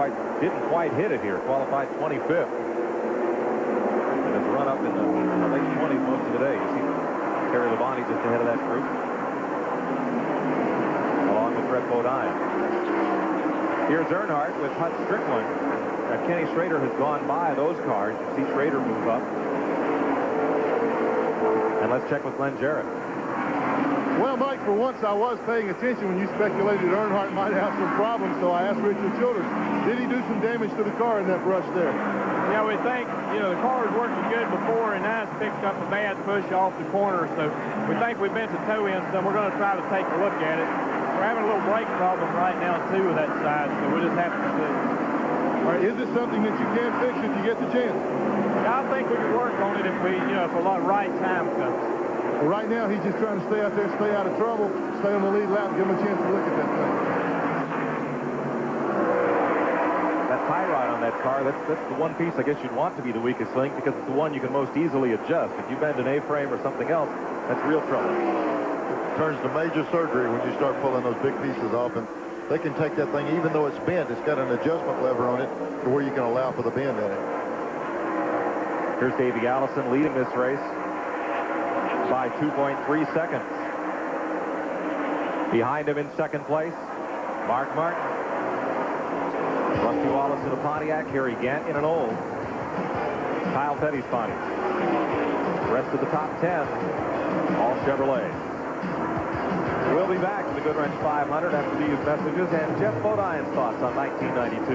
didn't quite hit it here. Qualified 25th. And has run up in the late 20s most of the day. You see Terry Labonte just ahead of that group, along with Brett Bodine. Here's Earnhardt with Hut Strickland. Kenny Schrader has gone by those cars. You see Schrader move up. And let's check with Glenn Jarrett. Well, Mike, for once I was paying attention when you speculated Earnhardt might have some problems, so I asked Richard Childers, did he do some damage to the car in that brush there? Yeah, we think, the car was working good before, and now it's picked up a bad push off the corner, so we think we've been to toe in some. We're going to try to take a look at it. We're having a little brake problem right now, too, with that side, so we'll just have to see. All right, is this something that you can fix if you get the chance? I think we can work on it if if a lot of right time comes. Well, right now, he's just trying to stay out there, stay out of trouble, stay on the lead lap, give him a chance to look at that thing. That tie rod on that car, that's the one piece I guess you'd want to be the weakest link because it's the one you can most easily adjust. If you bend an A-frame or something else, that's real trouble. It turns to major surgery when you start pulling those big pieces off, and they can take that thing, even though it's bent, it's got an adjustment lever on it to where you can allow for the bend in it. Here's Davey Allison leading this race by 2.3 seconds. Behind him in second place, Mark Martin. Rusty Wallace in a Pontiac, Harry Gant in an old. Kyle Petty's Pontiac. The rest of the top 10, all Chevrolet. We'll be back to the Goodwrench 500 after these messages and Jeff Bodine's thoughts on 1992.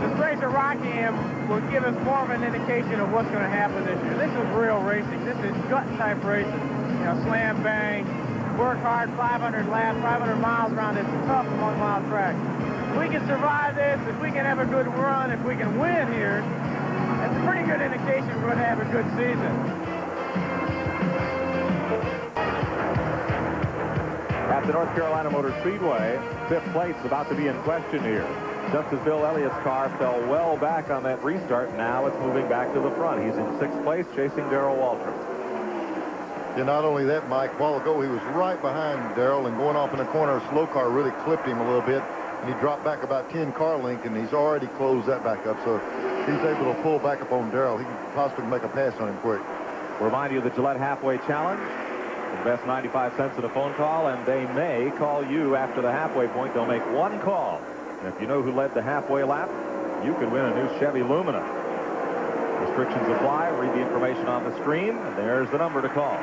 This race at Rockingham will give us more of an indication of what's going to happen this year. This is real racing. This is gut-type racing. Slam, bang, work hard, 500 laps, 500 miles around this tough 1-mile track. If we can survive this, if we can have a good run, if we can win here, that's a pretty good indication we're going to have a good season. At the North Carolina Motor Speedway, 5th place about to be in question here. Just as Bill Elliott's car fell well back on that restart, now it's moving back to the front. He's in 6th place, chasing Darrell Waltrip. And not only that, Mike, a while ago he was right behind Darrell and going off in the corner. A slow car really clipped him a little bit, and he dropped back about 10 car length, and he's already closed that back up. So he's able to pull back up on Darrell. He can possibly make a pass on him quick. We'll remind you of the Gillette Halfway Challenge. Invest 95 cents in a phone call, and they may call you after the halfway point. They'll make one call. And if you know who led the halfway lap, you could win a new Chevy Lumina. Restrictions apply. Read the information on the screen, and there's the number to call.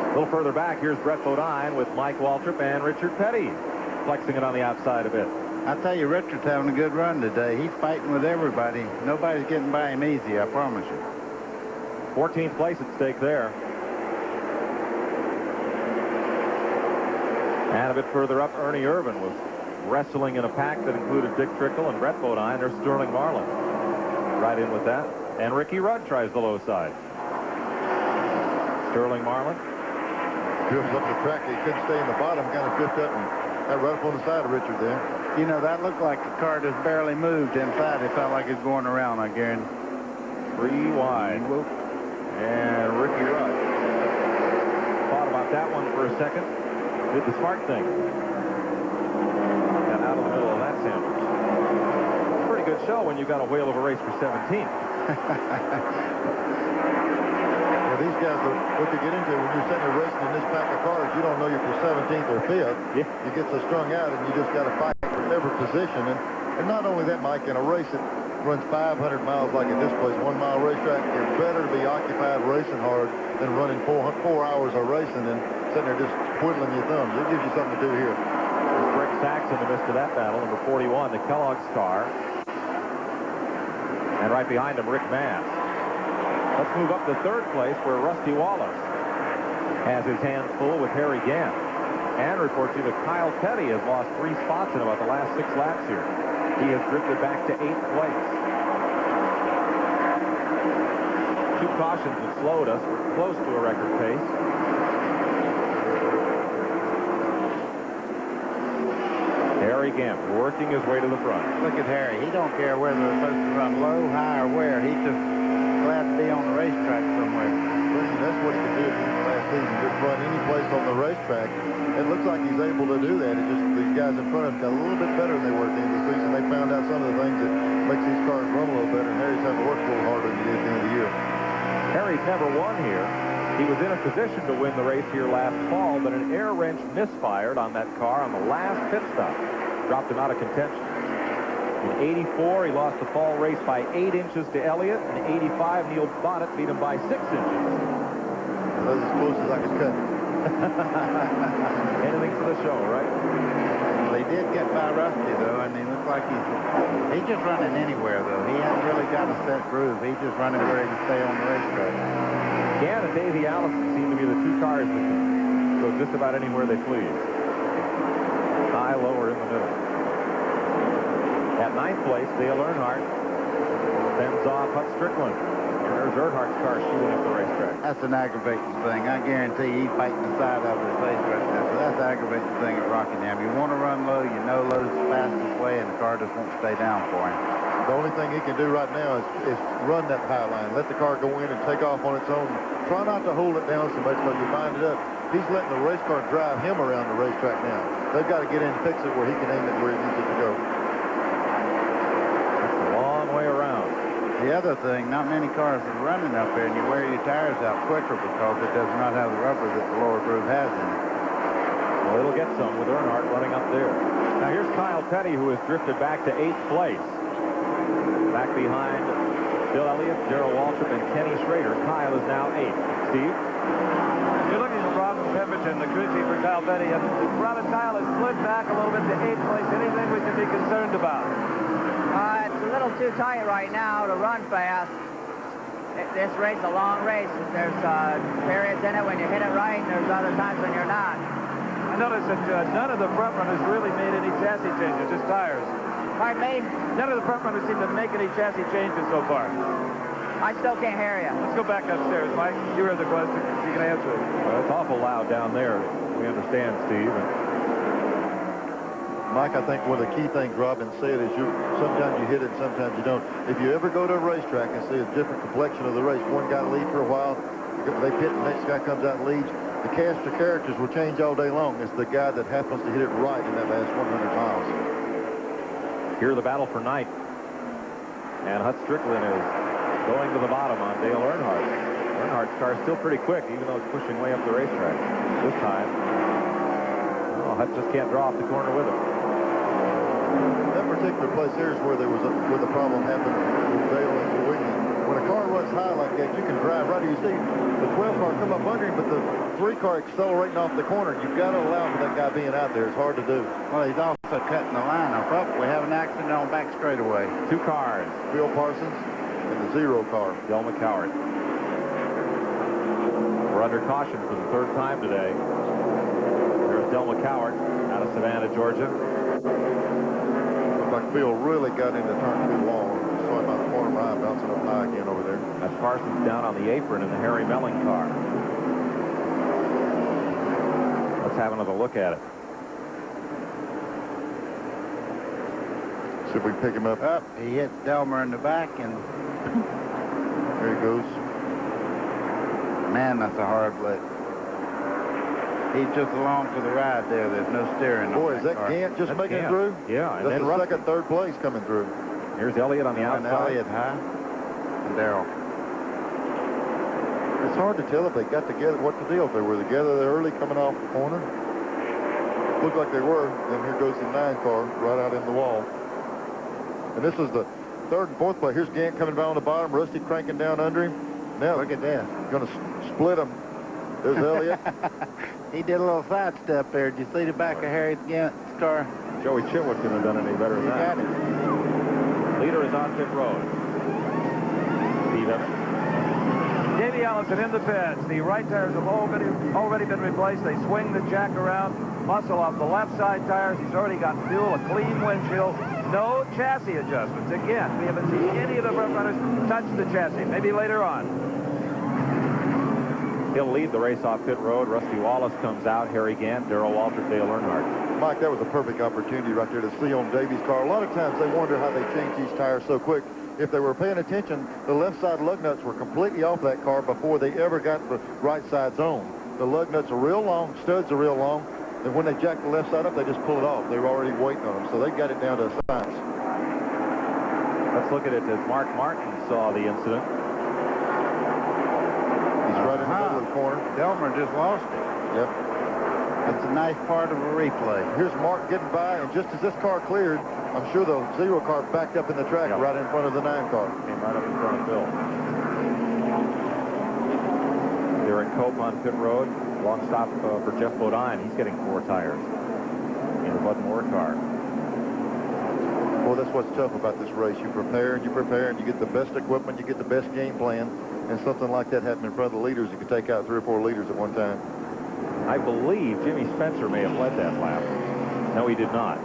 A little further back, here's Brett Bodine with Mike Waltrip and Richard Petty, flexing it on the outside a bit. I tell you, Richard's having a good run today. He's fighting with everybody. Nobody's getting by him easy, I promise you. 14th place at stake there. And a bit further up, Ernie Irvin was wrestling in a pack that included Dick Trickle and Brett Bodine. There's Sterling Marlin right in with that. And Ricky Rudd tries the low side. Sterling Marlin. Drifts up the track. He couldn't stay in the bottom. Kind of drifted up and got right up on the side of Richard there. That looked like the car just barely moved inside. It felt like it's going around, I guarantee. 3 wide. And Ricky Rudd thought about that one for a second. Did the smart thing. Got out of the middle of that sandwich. Pretty good show when you got a whale of a race for 17th. These guys, what they get into when you're sitting there racing in this pack of cars, you don't know you're for 17th or 5th. Yeah. You get so strung out, and you just got to fight for every position. And not only that, Mike, in a race, runs 500 miles like at this place, 1 mile racetrack, you're better to be occupied racing hard than running 4 hours of racing and sitting there just twiddling your thumbs. It gives you something to do here. Rick Sachs in the midst of that battle, number 41, the Kellogg's car. And right behind him, Rick Mass. Let's move up to third place where Rusty Wallace has his hands full with Harry Gant. And report you that Kyle Petty has lost 3 spots in about the last 6 laps here. He has drifted back to 8th place. 2 cautions have slowed us. We're close to a record pace. Harry Gant working his way to the front. Look at Harry. He don't care whether they're supposed to run low, high, or where. He's just glad to be on the racetrack somewhere. That's what he could do last season, just run any place on the racetrack. It looks like he's able to do that. It's just these guys in front of him got a little bit better than they were at the end of the season. They found out some of the things that makes these cars run a little better, and Harry's having to work a little harder than he did at the end of the year. Harry's never won here. He was in a position to win the race here last fall, but an air wrench misfired on that car on the last pit stop. Dropped him out of contention. In '84, he lost the fall race by 8 inches to Elliott. In '85, Neil Bonnet beat him by 6 inches. That's as close as I could cut. Anything for the show, right? Well, he did get by Rusty, though, and he looks like he's just running anywhere, though. He hasn't really got a set groove. He's just running where he can stay on the racetrack. Gant and Davey Allison seem to be the 2 cars that can go just about anywhere they please. High, low, or in the middle. At 9th place, Dale Earnhardt fends off Hut Strickland. There's Earnhardt's car shooting up the racetrack. That's an aggravating thing. I guarantee he's fighting the side of his face right now. So that's the aggravating thing at Rockingham. You want to run low, you know low's the fastest way, and the car just won't stay down for him. The only thing he can do right now is run that high line. Let the car go in and take off on its own. Try not to hold it down so much because you bind it up. He's letting the race car drive him around the racetrack now. They've got to get in and fix it where he can aim it where he needs it to go. That's a long way around. The other thing, not many cars are running up there, and you wear your tires out quicker because it does not have the rubber that the lower groove has in it. Well, it'll get some with Earnhardt running up there. Now here's Kyle Petty, who has drifted back to 8th place. Back behind Bill Elliott, Darrell Waltrip, and Kenny Schrader. Kyle is now 8th. Steve? You're looking at Robin Pemberton, the crew chief for Kyle Petty, and Robin, Kyle has slid back a little bit to 8th place. Anything we should be concerned about? It's a little too tight right now to run fast. This race is a long race. There's periods in it when you hit it right, and there's other times when you're not. I noticed that none of the front runners really made any chassis changes, just tires. Pardon me? None of the front runners seem to make any chassis changes so far. I still can't hear you. Let's go back upstairs, Mike. You heard the question. You can answer it. Well, it's awful loud down there. We understand, Steve. Mike, I think one of the key things Robin said is sometimes you hit it, sometimes you don't. If you ever go to a racetrack and see a different complexion of the race, one guy lead for a while, they pit, the next guy comes out and leads. The cast of characters will change all day long. It's the guy that happens to hit it right in that last 100 miles. Here the battle for ninth. And Hut Strickland is going to the bottom on Dale Earnhardt. Earnhardt's car is still pretty quick, even though it's pushing way up the racetrack. This time, Hut just can't draw off the corner with him. That particular place here is where there was where the problem happened with Dale and Wiggins. When a car runs high like that, you can drive right. You see the 12 car come up under him, but the 3 car accelerating off the corner. You've got to allow for that guy being out there. It's hard to do. Well, he's also cutting the line off. Oh, we have an accident on back straightaway. 2 cars. Bill Parsons and the 0 car. Del McCoward. We're under caution for the 3rd time today. There's Del McCoward out of Savannah, Georgia. Looks like Bill really got into turn too long. Saw him out the corner right, bouncing up high again over there. That's Parsons down on the apron in the Harry Melling car. Let's have another look at it. See if we can pick him up. Up, he hits Delmer in the back, and There he goes. man, that's a hard lick. He's just along for the ride there. There's no steering. Boy, on is that car. Gant just That's making Gant. it through? Yeah, and That's then the Rusty. second, third place coming through. Here's Elliott on the And outside. Elliott high, and Darrell. It's hard to tell if they got together, what the deal. If they were together early coming off the corner. Looked like they were. Then here goes the 9 car right out in the wall. And this is the third and fourth play. Here's Gant coming down on the bottom. Rusty cranking down under him. Now Look at that. Going to split him. There's Elliott. He did a little sidestep there. Did you see the back of Harry Gant's car? Joey Chitwood couldn't have done any better than He that. got it. Leader is on pit road. Steve Evans. Davey Allison in the pits. The right tires have already been replaced. They swing the jack around, muscle off the left side tires. He's already got fuel, a clean windshield, no chassis adjustments. Again, we haven't seen any of the front runners touch the chassis. Maybe later on. He'll lead the race off pit road. Rusty Wallace comes out. Harry Gant, Darrell Waltrip, Dale Earnhardt. Mike, that was a perfect opportunity right there to see on Davy's car. A lot of times they wonder how they change these tires so quick. If they were paying attention, the left side lug nuts were completely off that car before they ever got the right sides on. The lug nuts are real long, studs are real long, and when they jack the left side up, they just pull it off. They were already waiting on them, so they got it down to a science. Let's look at it as Mark Martin saw the incident. He's right in the middle of the corner. Delmer just lost it. Yep. That's a nice part of a replay. Here's Mark getting by, and just as this car cleared, I'm sure the 0 car backed up in the track right in front of the 9 car. Came right up in front of Bill. Derek Cope on pit road. Long stop for Jeff Bodine. He's getting 4 tires in the Bud Moore car. Well, that's what's tough about this race. You prepare and you prepare and you get the best equipment, you get the best game plan, and something like that happened in front of the leaders. You can take out 3 or 4 leaders at one time. I believe Jimmy Spencer may have led that lap. No, he did not.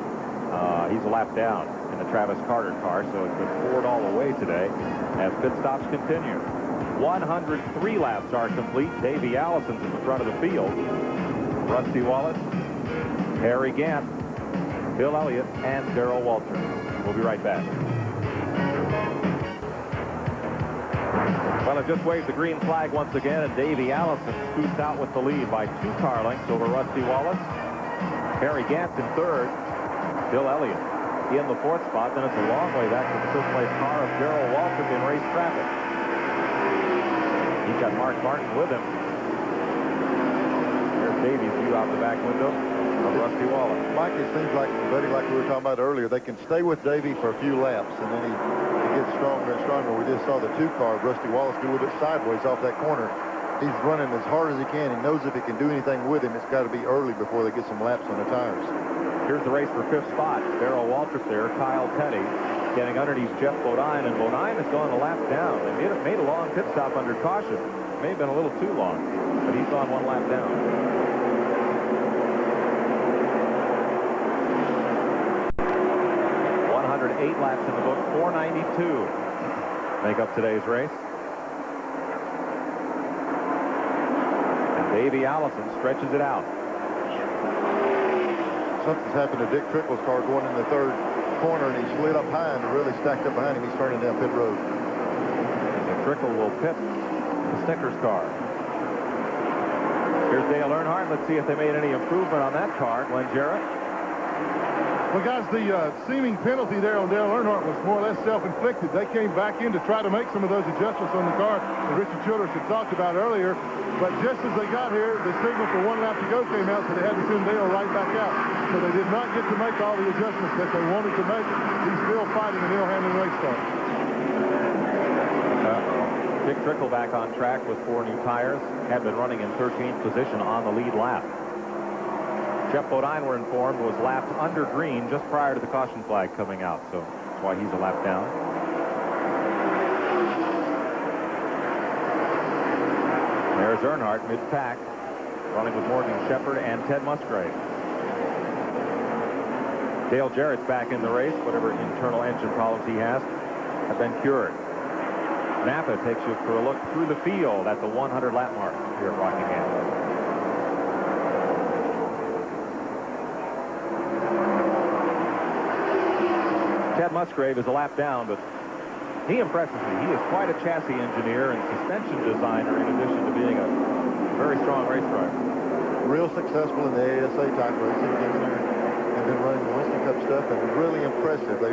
He's a lap down in the Travis Carter car, so it's been Ford all the way today as pit stops continue. 103 laps are complete. Davey Allison's in the front of the field. Rusty Wallace, Harry Gant, Bill Elliott, and Darrell Waltrip. We'll be right back. Well, it just waved the green flag once again, and Davey Allison scoots out with the lead by 2 car lengths over Rusty Wallace. Harry Gant in third. Bill Elliott in the 4th spot. Then it's a long way back to the 5th place car of Darrell Waltrip in race traffic. He's got Mark Martin with him. There's Davey's view out the back window of Rusty Wallace. Mike, it seems like, Buddy, like we were talking about earlier, they can stay with Davey for a few laps, and then he gets stronger and stronger. We just saw the 2 car, Rusty Wallace, do a little bit sideways off that corner. He's running as hard as he can. He knows if he can do anything with him, it's got to be early before they get some laps on the tires. Here's the race for 5th spot. Darrell Waltrip there, Kyle Petty getting underneath Jeff Bodine, and Bodine has gone a lap down. They made a long pit stop under caution. May have been a little too long, but he's gone 1 lap down. Eight laps in the book, 492 make up today's race. And Davey Allison stretches it out. Something's happened to Dick Trickle's car going in the 3rd corner, and he slid up high and really stacked up behind him. He's turning down pit road. So Trickle will pit the Snickers car. Here's Dale Earnhardt. Let's see if they made any improvement on that car. Glenn Jarrett. Well, guys, the seeming penalty there on Dale Earnhardt was more or less self-inflicted. They came back in to try to make some of those adjustments on the car that Richard Childress had talked about earlier. But just as they got here, the signal for 1 lap to go came out, so they had to send Dale right back out. So they did not get to make all the adjustments that they wanted to make. He's still fighting an ill-handling race car. Dick Trickle back on track with 4 new tires. Had been running in 13th position on the lead lap. Jeff Bodine, we're informed, was lapped under green just prior to the caution flag coming out, so that's why he's a lap down. There's Earnhardt mid-pack, running with Morgan Shepherd and Ted Musgrave. Dale Jarrett's back in the race. Whatever internal engine problems he has have been cured. Napa takes you for a look through the field at the 100 lap mark here at Rockingham. Ted Musgrave is a lap down, but he impresses me. He is quite a chassis engineer and suspension designer in addition to being a very strong race driver. Real successful in the ASA type racing. Came in there and been running the Winston Cup stuff, and really impressive. They,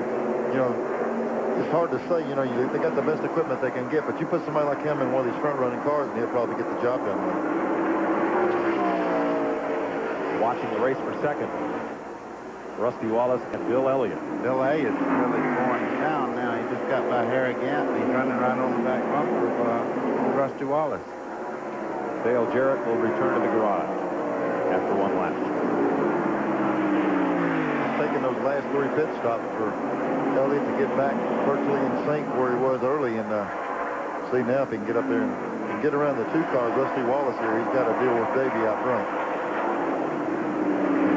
you know, it's hard to say, you know, they got the best equipment they can get, but you put somebody like him in one of these front-running cars, and he'll probably get the job done. Watching the race for second. Rusty Wallace and Bill Elliott. Bill Elliott's really going down now. He just got by Harry Gant, and he's running right on the back bumper of Rusty Wallace. Dale Jarrett will return to the garage after one lap. Taking those last 3 pit stops for Elliott to get back virtually in sync where he was early, and see now if he can get up there and get around the 2 cars. Rusty Wallace here, he's got to deal with Davey out front.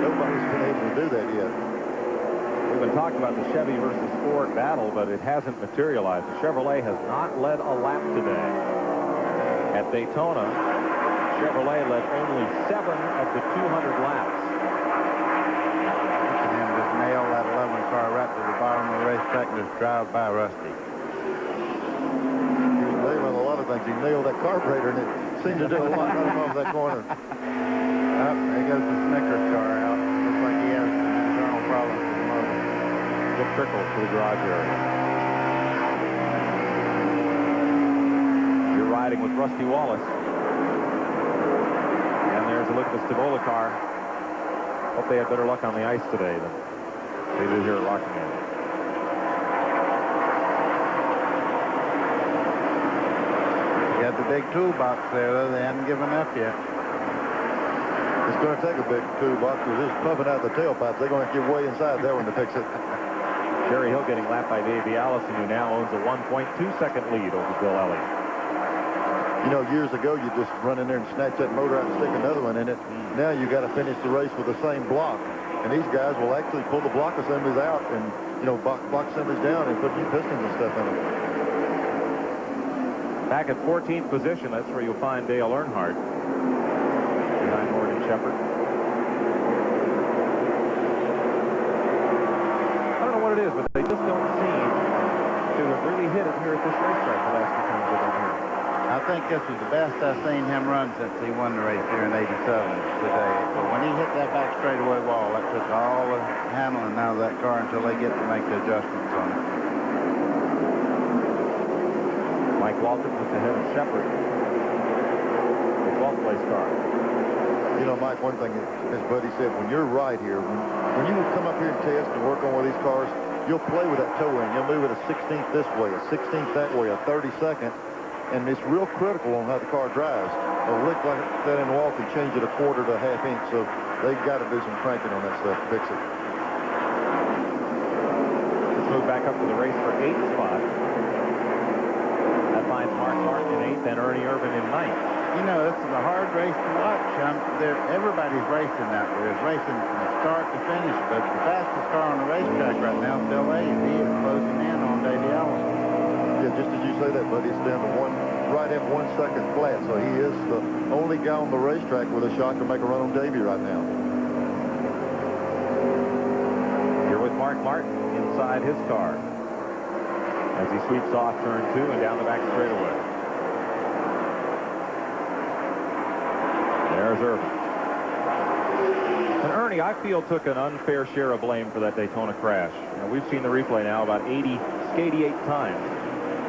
Nobody's been able to do that yet. We've been talking about the Chevy versus Ford battle, but it hasn't materialized. The Chevrolet has not led a lap today. At Daytona, Chevrolet led only 7 of the 200 laps. And just nail that 11 car right to the bottom of the racetrack and just drive by Rusty. He was nailing a lot of things. He nailed that carburetor, and it seemed to do a lot of that corner. Oh, there goes the Snickers car out. Looks like he has some internal problems with the motor. Good trickle to the garage area. You're riding with Rusty Wallace. And there's a look at the Stavola car. Hope they had better luck on the ice today than they did here at Rockingham. You got the big toolbox there, though. They haven't given up yet. It's going to take a big toolbox because it's pumping out the tailpipes. They're going to get way inside there when they fix it. Jerry Hill getting lapped by Davey Allison, who now owns a 1.2-second lead over Bill Elliott. You know, years ago, you just run in there and snatch that motor out and stick another one in it. Now you got to finish the race with the same block. And these guys will actually pull the block assemblies out and, you know, block assemblies down and put new pistons and stuff in them. Back at 14th position, that's where you'll find Dale Earnhardt behind Morgan Shepherd. I don't know what it is, but they just don't seem to have really hit it here at this racetrack the last 2 times they've been here. I think this is the best I've seen him run since he won the race here in '87 today. But when he hit that back straightaway wall, that took all the handling out of that car until they get to make the adjustments on it. Mike Walton was ahead of Shepherd. The 12th place car. You know, Mike, one thing, as Buddy said, when you're right here, when you come up here and test and work on one of these cars, you'll play with that toe ring. You'll move it a 16th this way, a 16th that way, a 32nd. And it's real critical on how the car drives. A lick like that in the wall can change it a quarter to a half inch, so they've got to do some cranking on that stuff to fix it. Let's move back up to the race for 8th spot. That finds Mark Martin in 8th and Ernie Irvin in 9th. You know, this is a hard race to watch. Everybody's racing out there. It's racing from start to finish, but the fastest car on the racetrack right now is Bill Elliott. He is closing in on Davey Allison. Yeah, just as you say that, buddy, it's down to right at 1 second flat. So he is the only guy on the racetrack with a shot to make a run on Davey right now. You're with Mark Martin inside his car as he sweeps off turn 2 and down the back straightaway. There's Irvin. And Ernie, I feel, took an unfair share of blame for that Daytona crash. You know, we've seen the replay now about 88 times.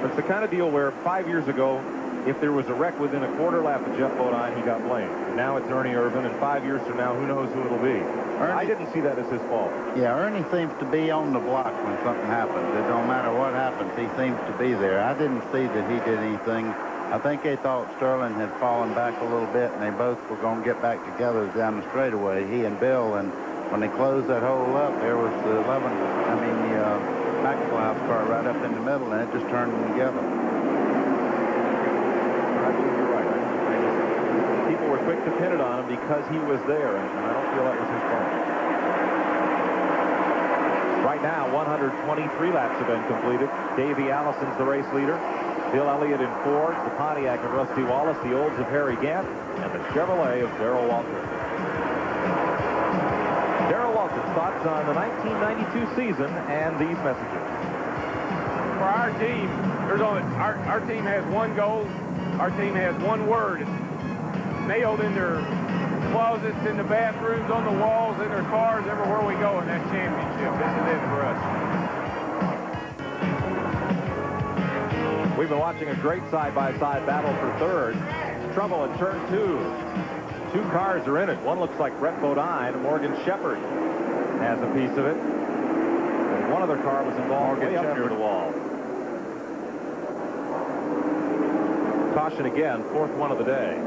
But it's the kind of deal where 5 years ago, if there was a wreck within a quarter lap of Jeff Bodine, he got blamed. Now it's Ernie Irvin, and 5 years from now, who knows who it'll be. I didn't see that as his fault. Yeah, Ernie seems to be on the block when something happens. It don't matter what happens, he seems to be there. I didn't see that he did anything. I think they thought Sterling had fallen back a little bit, and they both were going to get back together down the straightaway, he and Bill. And when they closed that hole up, there was the McAuliffe car right up in the middle, and it just turned them together. I believe you're right. People were quick to pin it on him because he was there, and I don't feel that was his fault. Right now, 123 laps have been completed. Davey Allison's the race leader. Bill Elliott in Fords, the Pontiac of Rusty Wallace, the Olds of Harry Gant, and the Chevrolet of Darrell Walton. Darrell Walton's thoughts on the 1992 season and these messages. For our team, our team has one goal. Our team has one word. It's nailed in their closets, in the bathrooms, on the walls, in their cars, everywhere we go in that championship. This is it for us. We've been watching a great side-by-side battle for third. Trouble in turn 2. 2 cars are in it. One looks like Brett Bodine, Morgan Shepherd. has a piece of it. And one other car was involved way up near the wall. Caution again, fourth one of the day.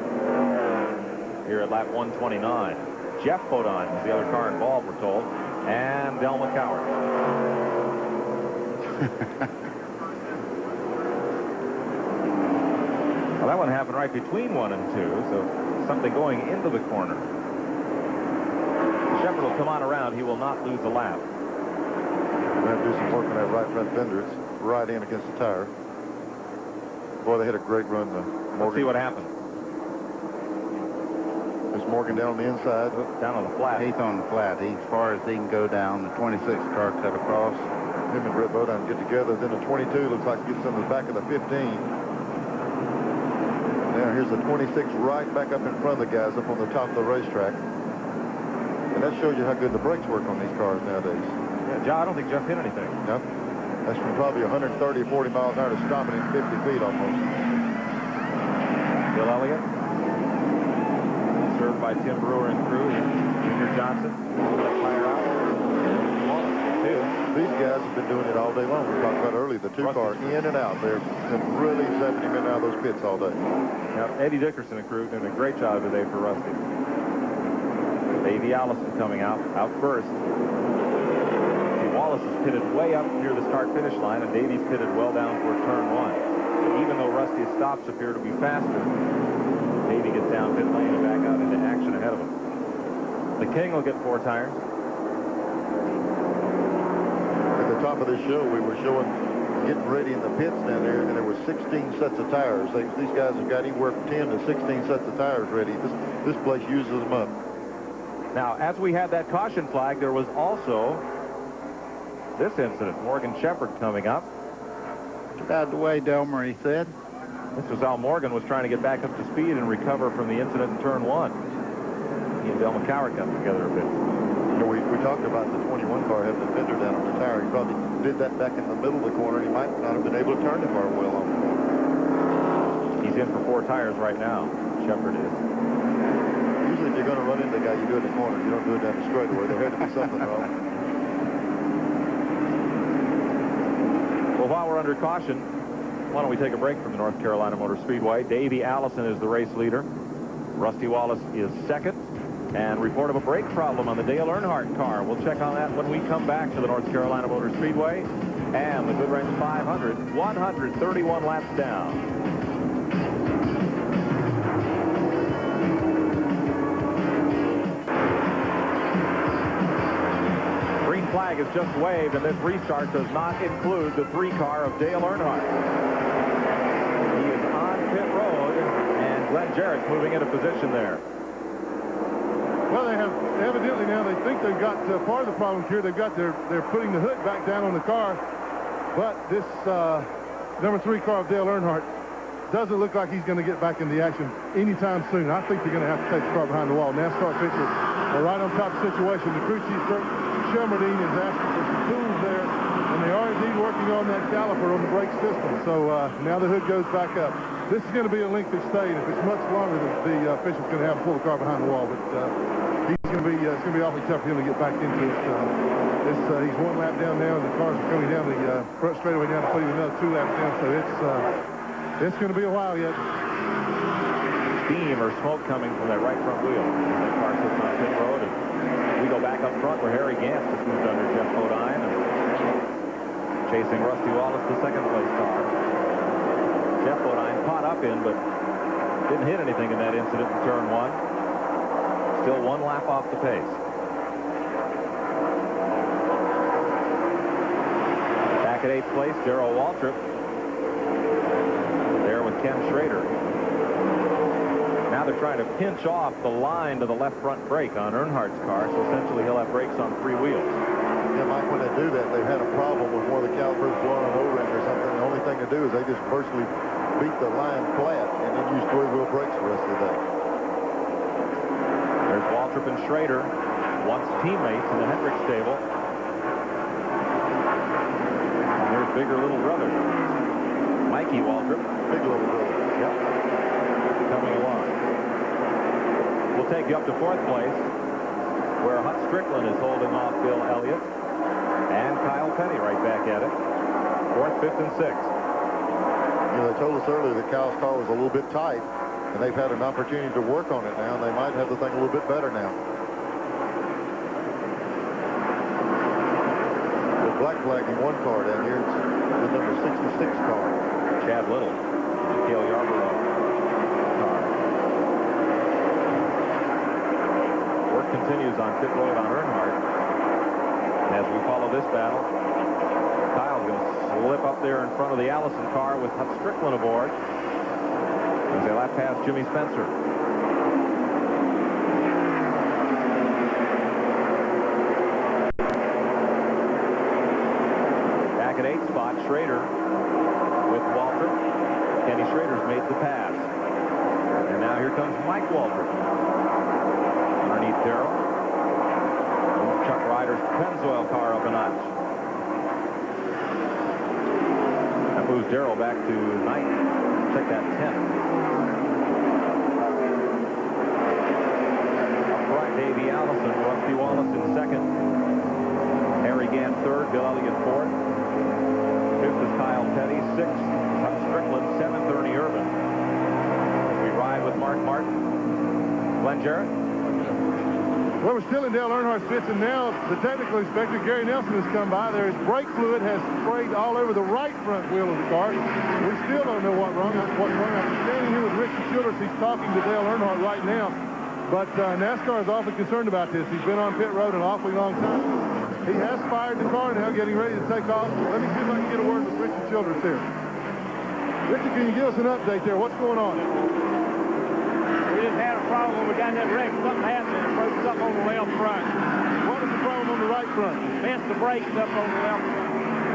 Here at lap 129. Jeff Bodine was the other car involved, we're told. And Del McCoward. Well, that one happened right between 1 and 2, so something going into the corner. Shepard will come on around. He will not lose a lap. We're going to do some work on that right front fender. It's right in against the tire. Boy, they had a great run. Morgan. Let's see what happened. There's Morgan down on the inside. Down on the flat. He's on the flat. He's as far as he can go down. The 26 car cut across. Him and Brett Bodine get together. Then the 22 looks like he gets on the back of the 15. Now here's the 26 right back up in front of the guys up on the top of the racetrack. And that shows you how good the brakes work on these cars nowadays. Yeah, John, I don't think Jeff hit anything. No. That's from probably 130 or 40 miles an hour to stopping in 50 feet almost. Bill Elliott. Served by Tim Brewer and crew. Junior Johnson. Fire out. These guys have been doing it all day long. We talked about earlier, the two-car in and out. They're really zapping him in and out of those pits all day. Now, Eddie Dickerson and crew doing a great job today for Rusty. Davey Allison coming out first. Wallace is pitted way up near the start-finish line, and Davey's pitted well down toward turn 1. But even though Rusty's stops appear to be faster, Davey gets down pit lane and back out into action ahead of him. The King will get 4 tires. Top of this show, we were showing getting ready in the pits down there, and there were 16 sets of tires. These guys have got anywhere from 10 to 16 sets of tires ready. This place uses them up. Now, as we had that caution flag, there was also this incident. Morgan Shepard coming up. Get out of the way, Delmer, he said. This was how Morgan was trying to get back up to speed and recover from the incident in turn 1. He and Del McCoward got together a bit. You know, we talked about the 21 car having a fender down on the tire. He probably did that back in the middle of the corner. He might not have been able to turn the car well on the corner. He's in for 4 tires right now. Shepard is. Usually if you're going to run into the guy, you do it in the corner. You don't do it down the straightaway. There had to be something wrong. Well, while we're under caution, why don't we take a break from the North Carolina Motor Speedway. Davey Allison is the race leader. Rusty Wallace is second. And report of a brake problem on the Dale Earnhardt car. We'll check on that when we come back to the North Carolina Motor Speedway. And the Goodwrench 500, 131 laps down. Green flag is just waved, and this restart does not include the 3-car of Dale Earnhardt. He is on pit road, and Glenn Jarrett's moving into position there. Well, they have evidently now they think they've got part of the problem here. They're putting the hood back down on the car, but this number 3 car of Dale Earnhardt doesn't look like he's going to get back in the action anytime soon. I think they're going to have to take the car behind the wall. NASCAR officials are right on top of the situation. The crew chief, Shelmerdine, is asking for some tools there, and they are indeed working on that caliper on the brake system. So now the hood goes back up. This is going to be a lengthy stay, and if it's much longer, the official's going to have to pull the car behind the wall. But it's going to be awfully tough for him to get back into it. He's 1 lap down now, and the cars are coming down the front straightaway down to put him another 2 laps down. So it's going to be a while yet. Steam or smoke coming from that right front wheel. The car sits on pit road, and we go back up front where Harry Gantz just moved under Jeff Bodine, and chasing Rusty Wallace, the second-place car. Jeff Bodine caught up in, but didn't hit anything in that incident in turn 1. Still 1 lap off the pace. Back at 8th place, Darrell Waltrip. There with Ken Schrader. Now they're trying to pinch off the line to the left front brake on Earnhardt's car, so essentially he'll have brakes on 3 wheels. Yeah, Mike, when they do that, they've had a problem with one of the calipers blowing an O-ring or something. The only thing to do is they just virtually beat the line flat and then use 3-wheel brakes the rest of the day. There's Waltrip and Schrader, once teammates in the Hendrick stable. And there's bigger little brother, Mikey Waltrip. Big little brother. Yep. Coming along. We'll take you up to 4th place. where Hut Strickland is holding off Bill Elliott. And Kyle Petty right back at it. 4th, 5th, and 6th. You know, they told us earlier that Kyle's car was a little bit tight, and they've had an opportunity to work on it now, and they might have the thing a little bit better now. The black flagging one car down here. It's the number 66 car. Chad Little, Cale Yarborough car. Work continues on pit road on Earnhardt. And as we follow this battle, Kyle's going to slip up there in front of the Allison car with Hut Strickland aboard as they lap past Jimmy Spencer. Back at 8th spot, Schrader with Walter. Kenny Schrader's made the pass. And now here comes Mike Walter. Underneath Darrell. Chuck Ryder's Pennzoil car up a notch. That moves Darrell back to 9th. Check that 10th. Upright, Davey Allison, Rusty Wallace in 2nd. Harry Gant 3rd, Bill Elliott 4th. 5th is Kyle Petty, 6th, Hut Strickland, 7th, Ernie Irvin. We ride with Mark Martin. Glenn Jarrett. Well, we're still in Dale Earnhardt's pits, and now the technical inspector, Gary Nelson, has come by. There is brake fluid has sprayed all over the right front wheel of the car. We still don't know what's wrong. I'm standing here with Richard Childress. He's talking to Dale Earnhardt right now. But NASCAR is awfully concerned about this. He's been on pit road an awfully long time. He has fired the car now, getting ready to take off. Let me see if I can get a word with Richard Childress here. Richard, can you give us an update there? What's going on? We just had a problem when we got in that wreck. Something happened and it broke something on the left front. What was the problem on the right front? Messed the brakes up on the left front.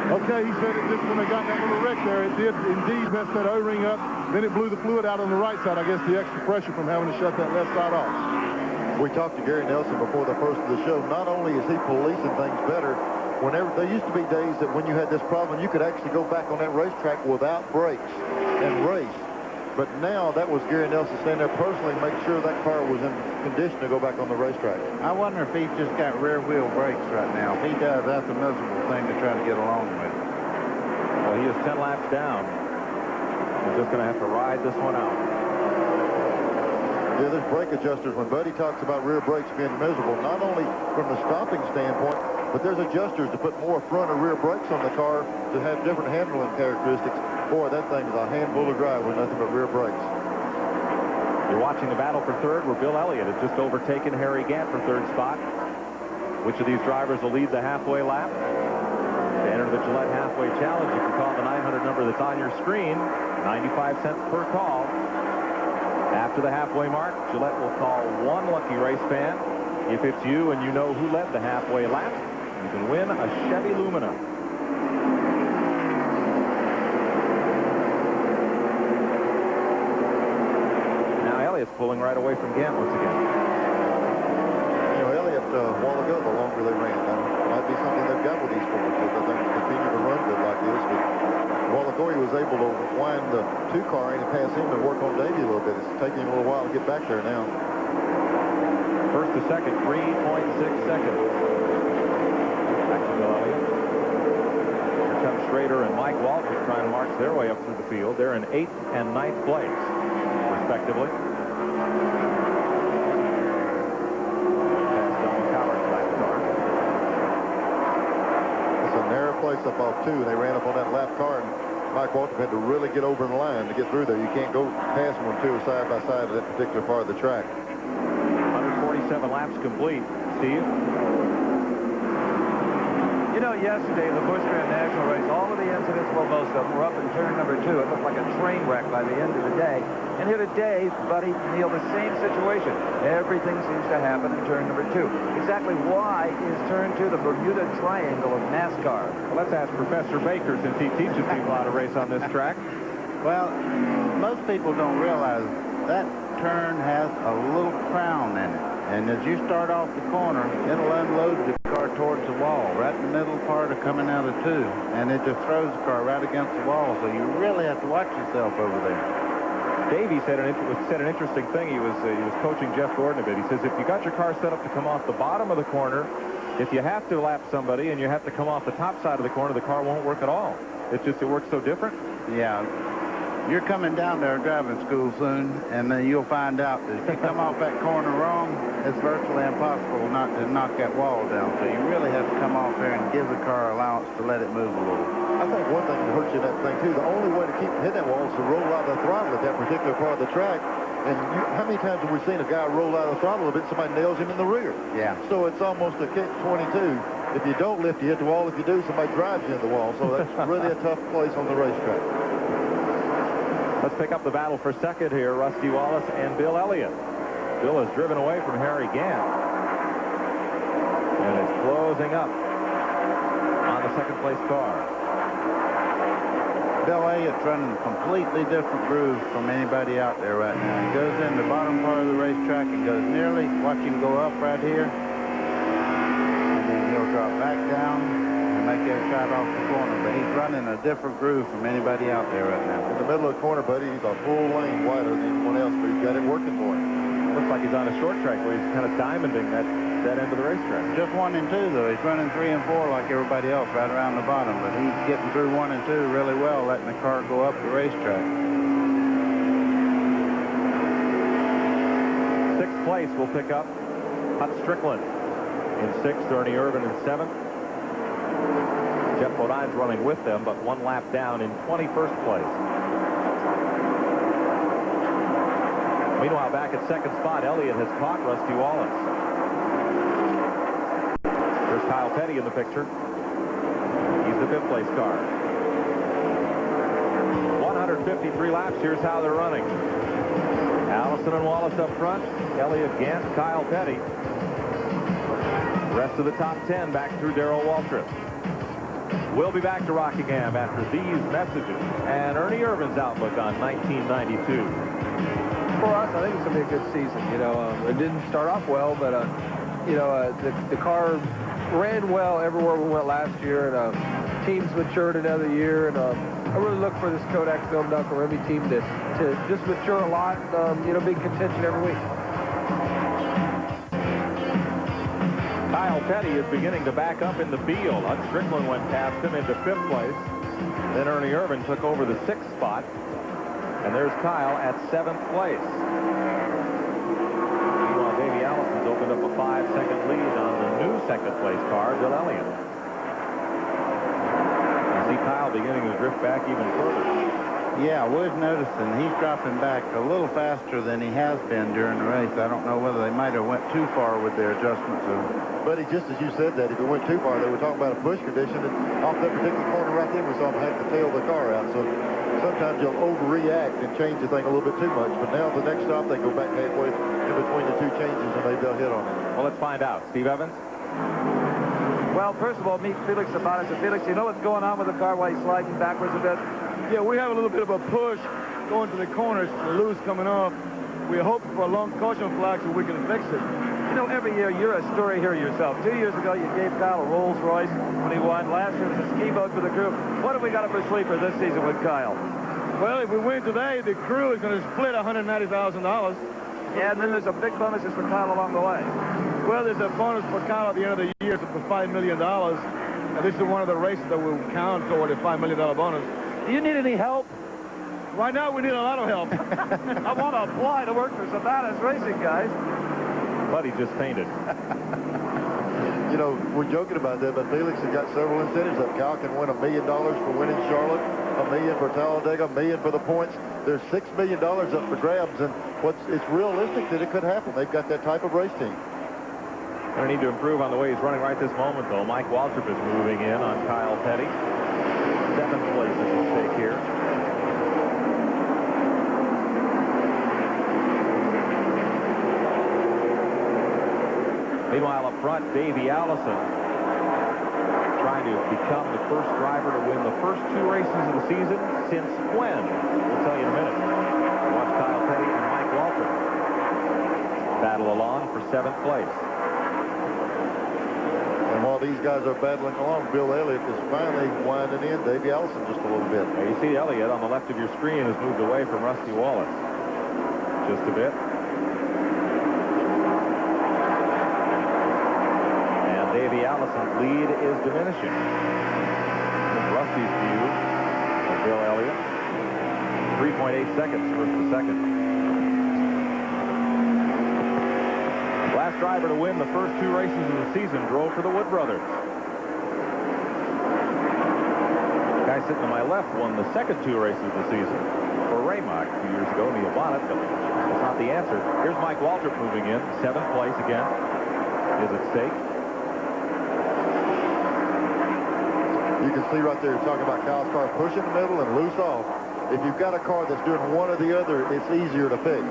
Okay, he said it just when they got that little wreck there, it did indeed mess that O-ring up. Then it blew the fluid out on the right side. I guess the extra pressure from having to shut that left side off. We talked to Gary Nelson before the first of the show. Not only is he policing things better, whenever there used to be days that when you had this problem, you could actually go back on that racetrack without brakes and race. But now that was Gary Nelson standing there personally to make sure that car was in condition to go back on the racetrack. I wonder if he's just got rear wheel brakes right now. If he does, that's a miserable thing to try to get along with. Well, he is 10 laps down. He's just going to have to ride this one out. Yeah, there's brake adjusters. When Buddy talks about rear brakes being miserable, not only from the stopping standpoint, but there's adjusters to put more front or rear brakes on the car to have different handling characteristics. Boy, that thing is a handful to drive with nothing but rear brakes. You're watching the battle for 3rd, where Bill Elliott has just overtaken Harry Gant for 3rd spot. Which of these drivers will lead the halfway lap? To enter the Gillette Halfway Challenge, you can call the 900 number that's on your screen. 95 cents per call. After the halfway mark, Gillette will call one lucky race fan. If it's you and you know who led the halfway lap, you can win a Chevy Lumina. Now Elliott's pulling right away from Gant once again. You know, Elliott, a while ago, the longer they ran, that might be something they've got with these cars. If they continue to run good like this. But a while ago, he was able to wind the 2-car in and pass him and work on Davey a little bit. It's taking him a little while to get back there now. First to second, 3.6 seconds. Back to Bill Elliott. Here comes Schrader and Mike Walter trying to march their way up through the field. They're in 8th and 9th place, respectively. It's a narrow place up off 2. They ran up on that lap car, and Mike Walter had to really get over in the line to get through there. You can't go past them when 2 are side by side at that particular part of the track. 147 laps complete. Steve? You know, yesterday, the Busch Grand National race, all of the incidents, well, most of them were up in turn number 2. It looked like a train wreck by the end of the day. And here today, Buddy, Neil, the same situation. Everything seems to happen in turn number 2. Exactly why is turn 2 the Bermuda Triangle of NASCAR? Well, let's ask Professor Baker, since he teaches people how to race on this track. Well, most people don't realize that turn has a little crown in it. And as you start off the corner, it'll unload the car towards the wall, right in the middle part of coming out of 2. And it just throws the car right against the wall, so you really have to watch yourself over there. Davey said an interesting thing. He was coaching Jeff Gordon a bit. He says, if you got your car set up to come off the bottom of the corner, if you have to lap somebody and you have to come off the top side of the corner, the car won't work at all. It works so different. Yeah. You're coming down there driving school soon, and then you'll find out that if you come off that corner wrong, it's virtually impossible not to knock that wall down. So you really have to come off there and give the car allowance to let it move a little. I think one thing that hurts you in that thing, too, the only way to keep hitting that wall is to roll out the throttle at that particular part of the track. And how many times have we seen a guy roll out of the throttle a bit, somebody nails him in the rear? Yeah. So it's almost a catch-22. If you don't lift, you hit the wall. If you do, somebody drives you into the wall. So that's really a tough place on the racetrack. Let's pick up the battle for second here. Rusty Wallace and Bill Elliott. Bill is driven away from Harry Gant. And is closing up on the second place car. Bill Elliott's running a completely different groove from anybody out there right now. He goes in the bottom part of the racetrack and goes nearly, watch him go up right here. And then he'll drop back down and make that shot off the corner. But he's running a different groove from anybody out there right now. In the middle of the corner, buddy, he's a full lane wider than anyone else, but he's got it working for him. Looks like he's on a short track where he's kind of diamonding that end of the racetrack. Just 1 and 2, though. He's running 3 and 4 like everybody else right around the bottom. But he's getting through 1 and 2 really well, letting the car go up the racetrack. Sixth place will pick up Hut Strickland. In 6th, Ernie Irvin in 7th. Jeff Bodine's running with them, but 1 lap down in 21st place. Meanwhile, back at second spot, Elliott has caught Rusty Wallace. There's Kyle Petty in the picture. He's the 5th place car. 153 laps. Here's how they're running. Allison and Wallace up front. Elliott, Gant, Kyle Petty. Rest of the top 10 back through Darrell Waltrip. We'll be back to Rockingham after these messages and Ernie Irvin's outlook on 1992. For us, I think it's going to be a good season. You know, it didn't start off well, but, the car ran well everywhere we went last year, and teams matured another year, and I really look for this Kodak Film Knuckle Remy team to just mature a lot, be in contention every week. Kyle Petty is beginning to back up in the field. Hut Strickland went past him into 5th place. Then Ernie Irvin took over the 6th spot. And there's Kyle at 7th place. Meanwhile, Davey Allison's opened up a 5-second lead on the new 2nd place car, Bill Elliott. You see Kyle beginning to drift back even further. Yeah, Wood's noticing he's dropping back a little faster than he has been during the race. I don't know whether they might have went too far with their adjustments. Buddy, just as you said that, if it went too far, they were talking about a push condition, and off that particular corner right there, we saw him have to tail the car out. So sometimes you'll overreact and change the thing a little bit too much. But now the next stop, they go back halfway in between the 2 changes, and maybe they'll hit on it. Well, let's find out. Steve Evans? Well, first of all, meet Felix Sabates. And Felix, you know what's going on with the car while he's sliding backwards a bit? Yeah, we have a little bit of a push going to the corners, the loose coming off. We're hoping for a long caution flag so we can fix it. You know, every year you're a story here yourself. 2 years ago, you gave Kyle a Rolls Royce when he won. Last year it was a ski boat for the crew. What have we got up for sleeper this season with Kyle? Well, if we win today, the crew is going to split $190,000. Yeah, and then there's a big bonuses for Kyle along the way. Well, there's a bonus for Kyle at the end of the year for $5 million. And this is one of the races that will count toward a $5 million bonus. Do you need any help? Right now, we need a lot of help. I want to apply to work for Sabates Racing, guys. Buddy just fainted. You know, we're joking about that, but Felix has got several incentives up. Kyle can win $1 million for winning Charlotte, $1 million for Talladega, $1 million for the points. There's $6 million up for grabs, and it's realistic that it could happen. They've got that type of race team. Going to need to improve on the way he's running right this moment, though. Mike Waltrip is moving in on Kyle Petty. 7th place is at stake here. Meanwhile, up front, Davey Allison trying to become the first driver to win the first 2 races of the season since when? We'll tell you in a minute. Watch Kyle Petty and Mike Waltrip battle along for 7th place. And while these guys are battling along, Bill Elliott is finally winding in Davey Allison just a little bit. Now you see Elliott on the left of your screen has moved away from Rusty Wallace. just a bit. And Davey Allison's lead is diminishing. Rusty's view of Bill Elliott. 3.8 seconds first to second. Last driver to win the first 2 races of the season drove for the Wood brothers. Guy sitting to my left won the second 2 races of the season for Raymark a few years ago, Neil Bonnet, but that's not the answer. Here's Mike Waltrip moving in. 7th place again is at stake. You can see right there, you're talking about Kyle's car pushing the middle and loose off. If you've got a car that's doing one or the other, it's easier to fix.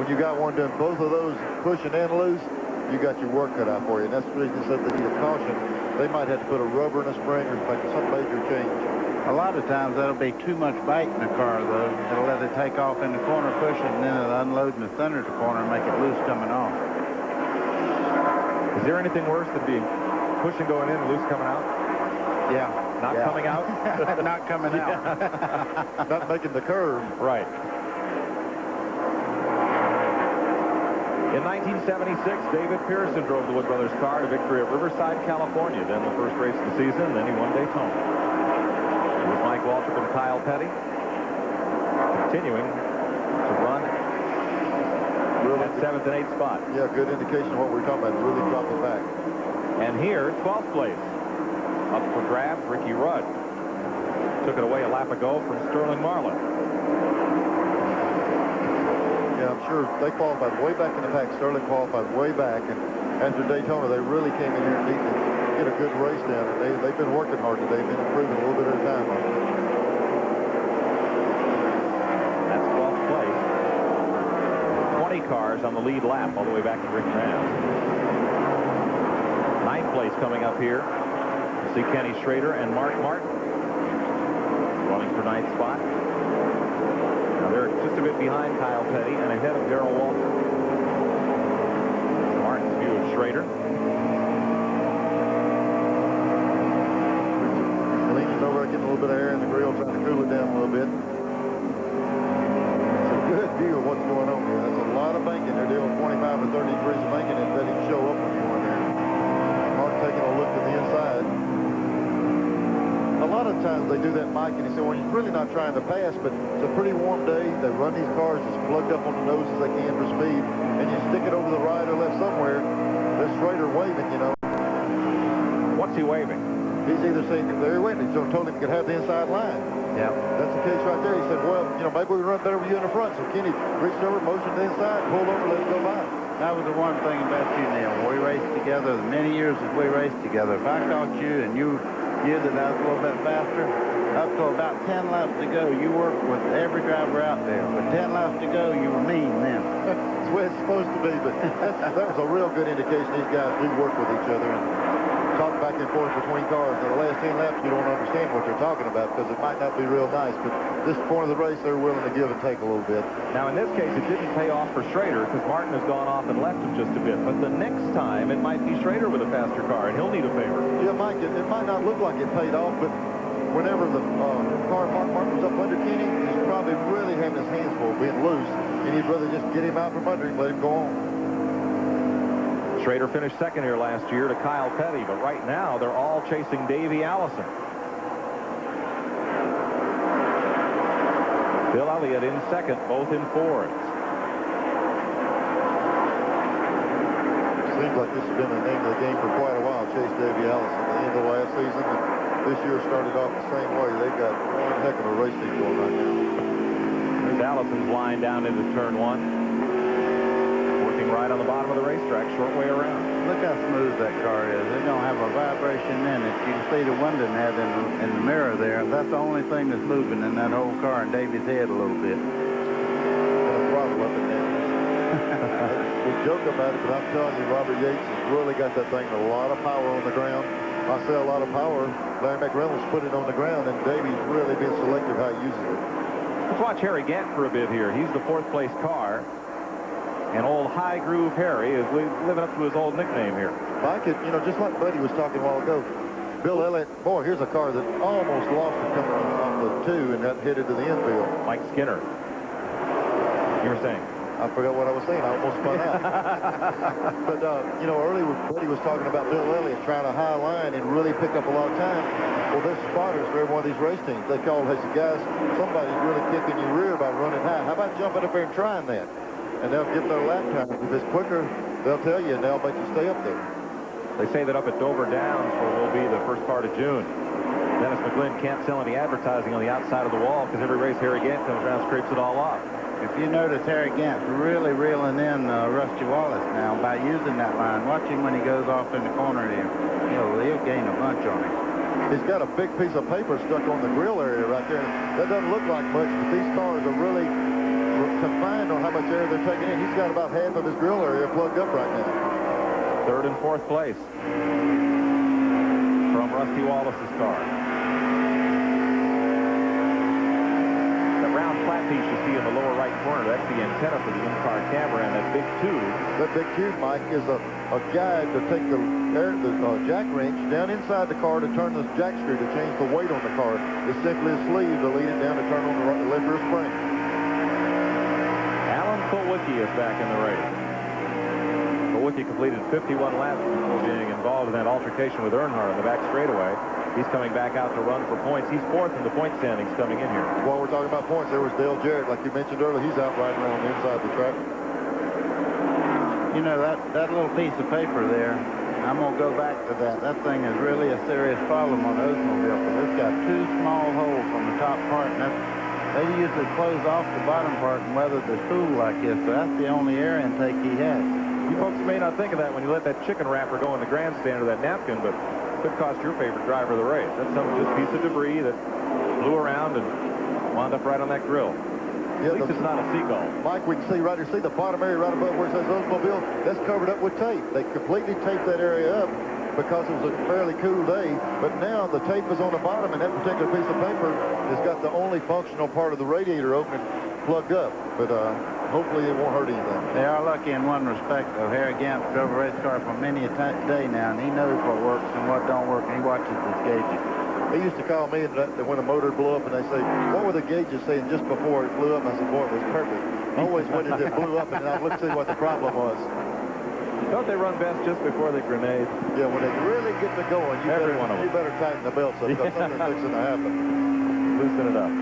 When you got one doing both of those, pushing and loose, you got your work cut out for you. And that's the reason they said they need a caution. They might have to put a rubber in a spring or make some major change. A lot of times that'll be too much bite in the car, though. It'll let it take off in the corner, push it, and then it'll unload in the center of the corner and make it loose coming off. Is there anything worse than being pushing going in and loose coming out? Yeah. Not coming out? Not coming out. Not making the curve. Right. In 1976, David Pearson drove the Wood Brothers car to victory at Riverside, California, then the first race of the season, then he won Daytona. It was Mike Waltrip and Kyle Petty continuing to run at 7th and 8th spot. Yeah, good indication of what we're talking about. Really dropped it back. And here, 12th place. Up for grabs, Ricky Rudd. Took it away a lap ago from Sterling Marlin. Yeah, I'm sure they qualified way back in the pack. Sterling qualified way back, and after Daytona, they really came in here and needed to get a good race down. And they've been working hard today. They've been improving a little bit at a time. That's 12th place. 20 cars on the lead lap all the way back to Rick Graham. 9th place coming up here. See Kenny Schrader and Mark Martin running for 9th spot. Now they're just a bit behind Kyle Petty and ahead of Darrell Walter. Martin's view of Schrader. Leaning over, getting a little bit of air in the grill, trying to cool it down a little bit. It's a good view of what's going on here. That's a lot of banking. They're doing 25 or 30 degrees of banking and letting him show up when you want there. Mark taking a look to the inside. A lot of times they do that, Mike, and he said, well, he's really not trying to pass, but it's a pretty warm day. They run these cars as plugged up on the nose as they can for speed, and you stick it over the right or left somewhere. There's Schrader waving, you know. What's he waving? He's either saying that they're waiting. He told him he could have the inside line. Yeah. That's the case right there. He said, well, you know, maybe we run better with you in the front. So Kenny reached over, motioned to the inside, pulled over, let it go by. That was the one thing about you, Neil. When we raced together, the many years that we raced together, if I caught you and you that I was a little bit faster, up to about 10 laps to go, you worked with every driver out there. But 10 laps to go, you were mean then. That's the way it's supposed to be, but that was a real good indication these guys do work with each other and talk back and forth between cars. Now, the last 10 laps, you don't understand what they're talking about because it might not be real nice, but this point of the race, they're willing to give and take a little bit. Now, in this case, it didn't pay off for Schrader because Martin has gone off and left him just a bit. But the next time, it might be Schrader with a faster car, and he'll need a favor. Yeah, Mike, it might not look like it paid off, but whenever the car Mark Martin was up under Kenny, he's probably really having his hands full, being loose, and he'd rather just get him out from under him, let him go on. Schrader finished second here last year to Kyle Petty, but right now they're all chasing Davey Allison. Bill Elliott in second, both in Fords. Seems like this has been the name of the game for quite a while, chase Davey Allison. At the end of last season, and this year started off the same way. They've got one heck of a race team going right now. There's Allison's line down into turn 1. Right on the bottom of the racetrack, short way around. Look how smooth that car is. They don't have a vibration in it. You can see the wind in that in the mirror there. That's the only thing that's moving in that whole car in Davy's head a little bit. And a throttle up and down. We joke about it, but I'm telling you, Robert Yates has really got that thing a lot of power on the ground. I say a lot of power. Larry McReynolds put it on the ground, and Davy's really been selective how he uses it. Let's watch Harry Gant for a bit here. He's the 4th place car. And old High Groove Harry is living up to his old nickname here. Mike, you know, just like Buddy was talking a while ago, Bill Elliott, boy, here's a car that almost lost it coming off the 2 and got headed to the infield. Mike Skinner. You were saying? I forgot what I was saying. I almost spun out. But, you know, earlier Buddy was talking about Bill Elliott trying to high line and really pick up a lot of time. Well, there's spotters for every one of these race teams. They call, they say, guys, somebody's really kicking your rear by running high. How about jumping up there and trying that? And they'll get their lap time. If it's quicker, they'll tell you, and they'll make you stay up there. They say that up at Dover Downs, where we'll be the first part of June, Dennis McGlynn can't sell any advertising on the outside of the wall because every race Harry Gant comes around and scrapes it all off. If you notice, Harry Gant's really reeling in Rusty Wallace now by using that line. Watch him when he goes off in the corner there. He'll gain a bunch on him. He's got a big piece of paper stuck on the grill area right there. That doesn't look like much, but these cars are really confined on how much air they're taking in. He's got about half of his grill area plugged up right now. Third and fourth place from Rusty Wallace's car. That round flat piece you see in the lower right corner, that's the antenna for the in-car camera, and that big tube. That big tube, Mike, is a guide to take the jack wrench down inside the car to turn the jack screw to change the weight on the car. It's simply a sleeve to lead it down to turn on the left rear spring. Alan Kulwicki is back in the race. Kulwicki completed 51 laps before being involved in that altercation with Earnhardt on the back straightaway. He's coming back out to run for points. He's fourth in the point standings coming in here. While we're talking about points, there was Dale Jarrett, like you mentioned earlier. He's out riding around the inside of the track. You know, that little piece of paper there, I'm going to go back to that. That thing is really a serious problem on the Oldsmobile, because it's got two small holes on the top part, and they usually close off the bottom part and weather the spool like this, so that's the only air intake he has. You folks may not think of that when you let that chicken wrapper go in the grandstand or that napkin, but it could cost your favorite driver the race. That's some just piece of debris that flew around and wound up right on that grill. Yeah, At least it's not a seagull. Mike, we can see right here, see the bottom area right above where it says Oldsmobile? That's covered up with tape. They completely taped that area up because it was a fairly cool day, but now the tape is on the bottom, and that particular piece of paper has got the only functional part of the radiator opening plugged up, but hopefully it won't hurt anything. They are lucky in one respect, though. Harry Gant drove a race car for many a day now, and he knows what works and what don't work, and he watches his gauges. They used to call me when a motor blew up, and they say, what were the gauges saying just before it blew up? I said, boy, it was perfect. I always wondered if it blew up, and then I'd look to see what the problem was. Don't they run best just before the grenade? Yeah, when they really get to going, you better tighten the belts up, because something's fixing to happen. Loosen it up.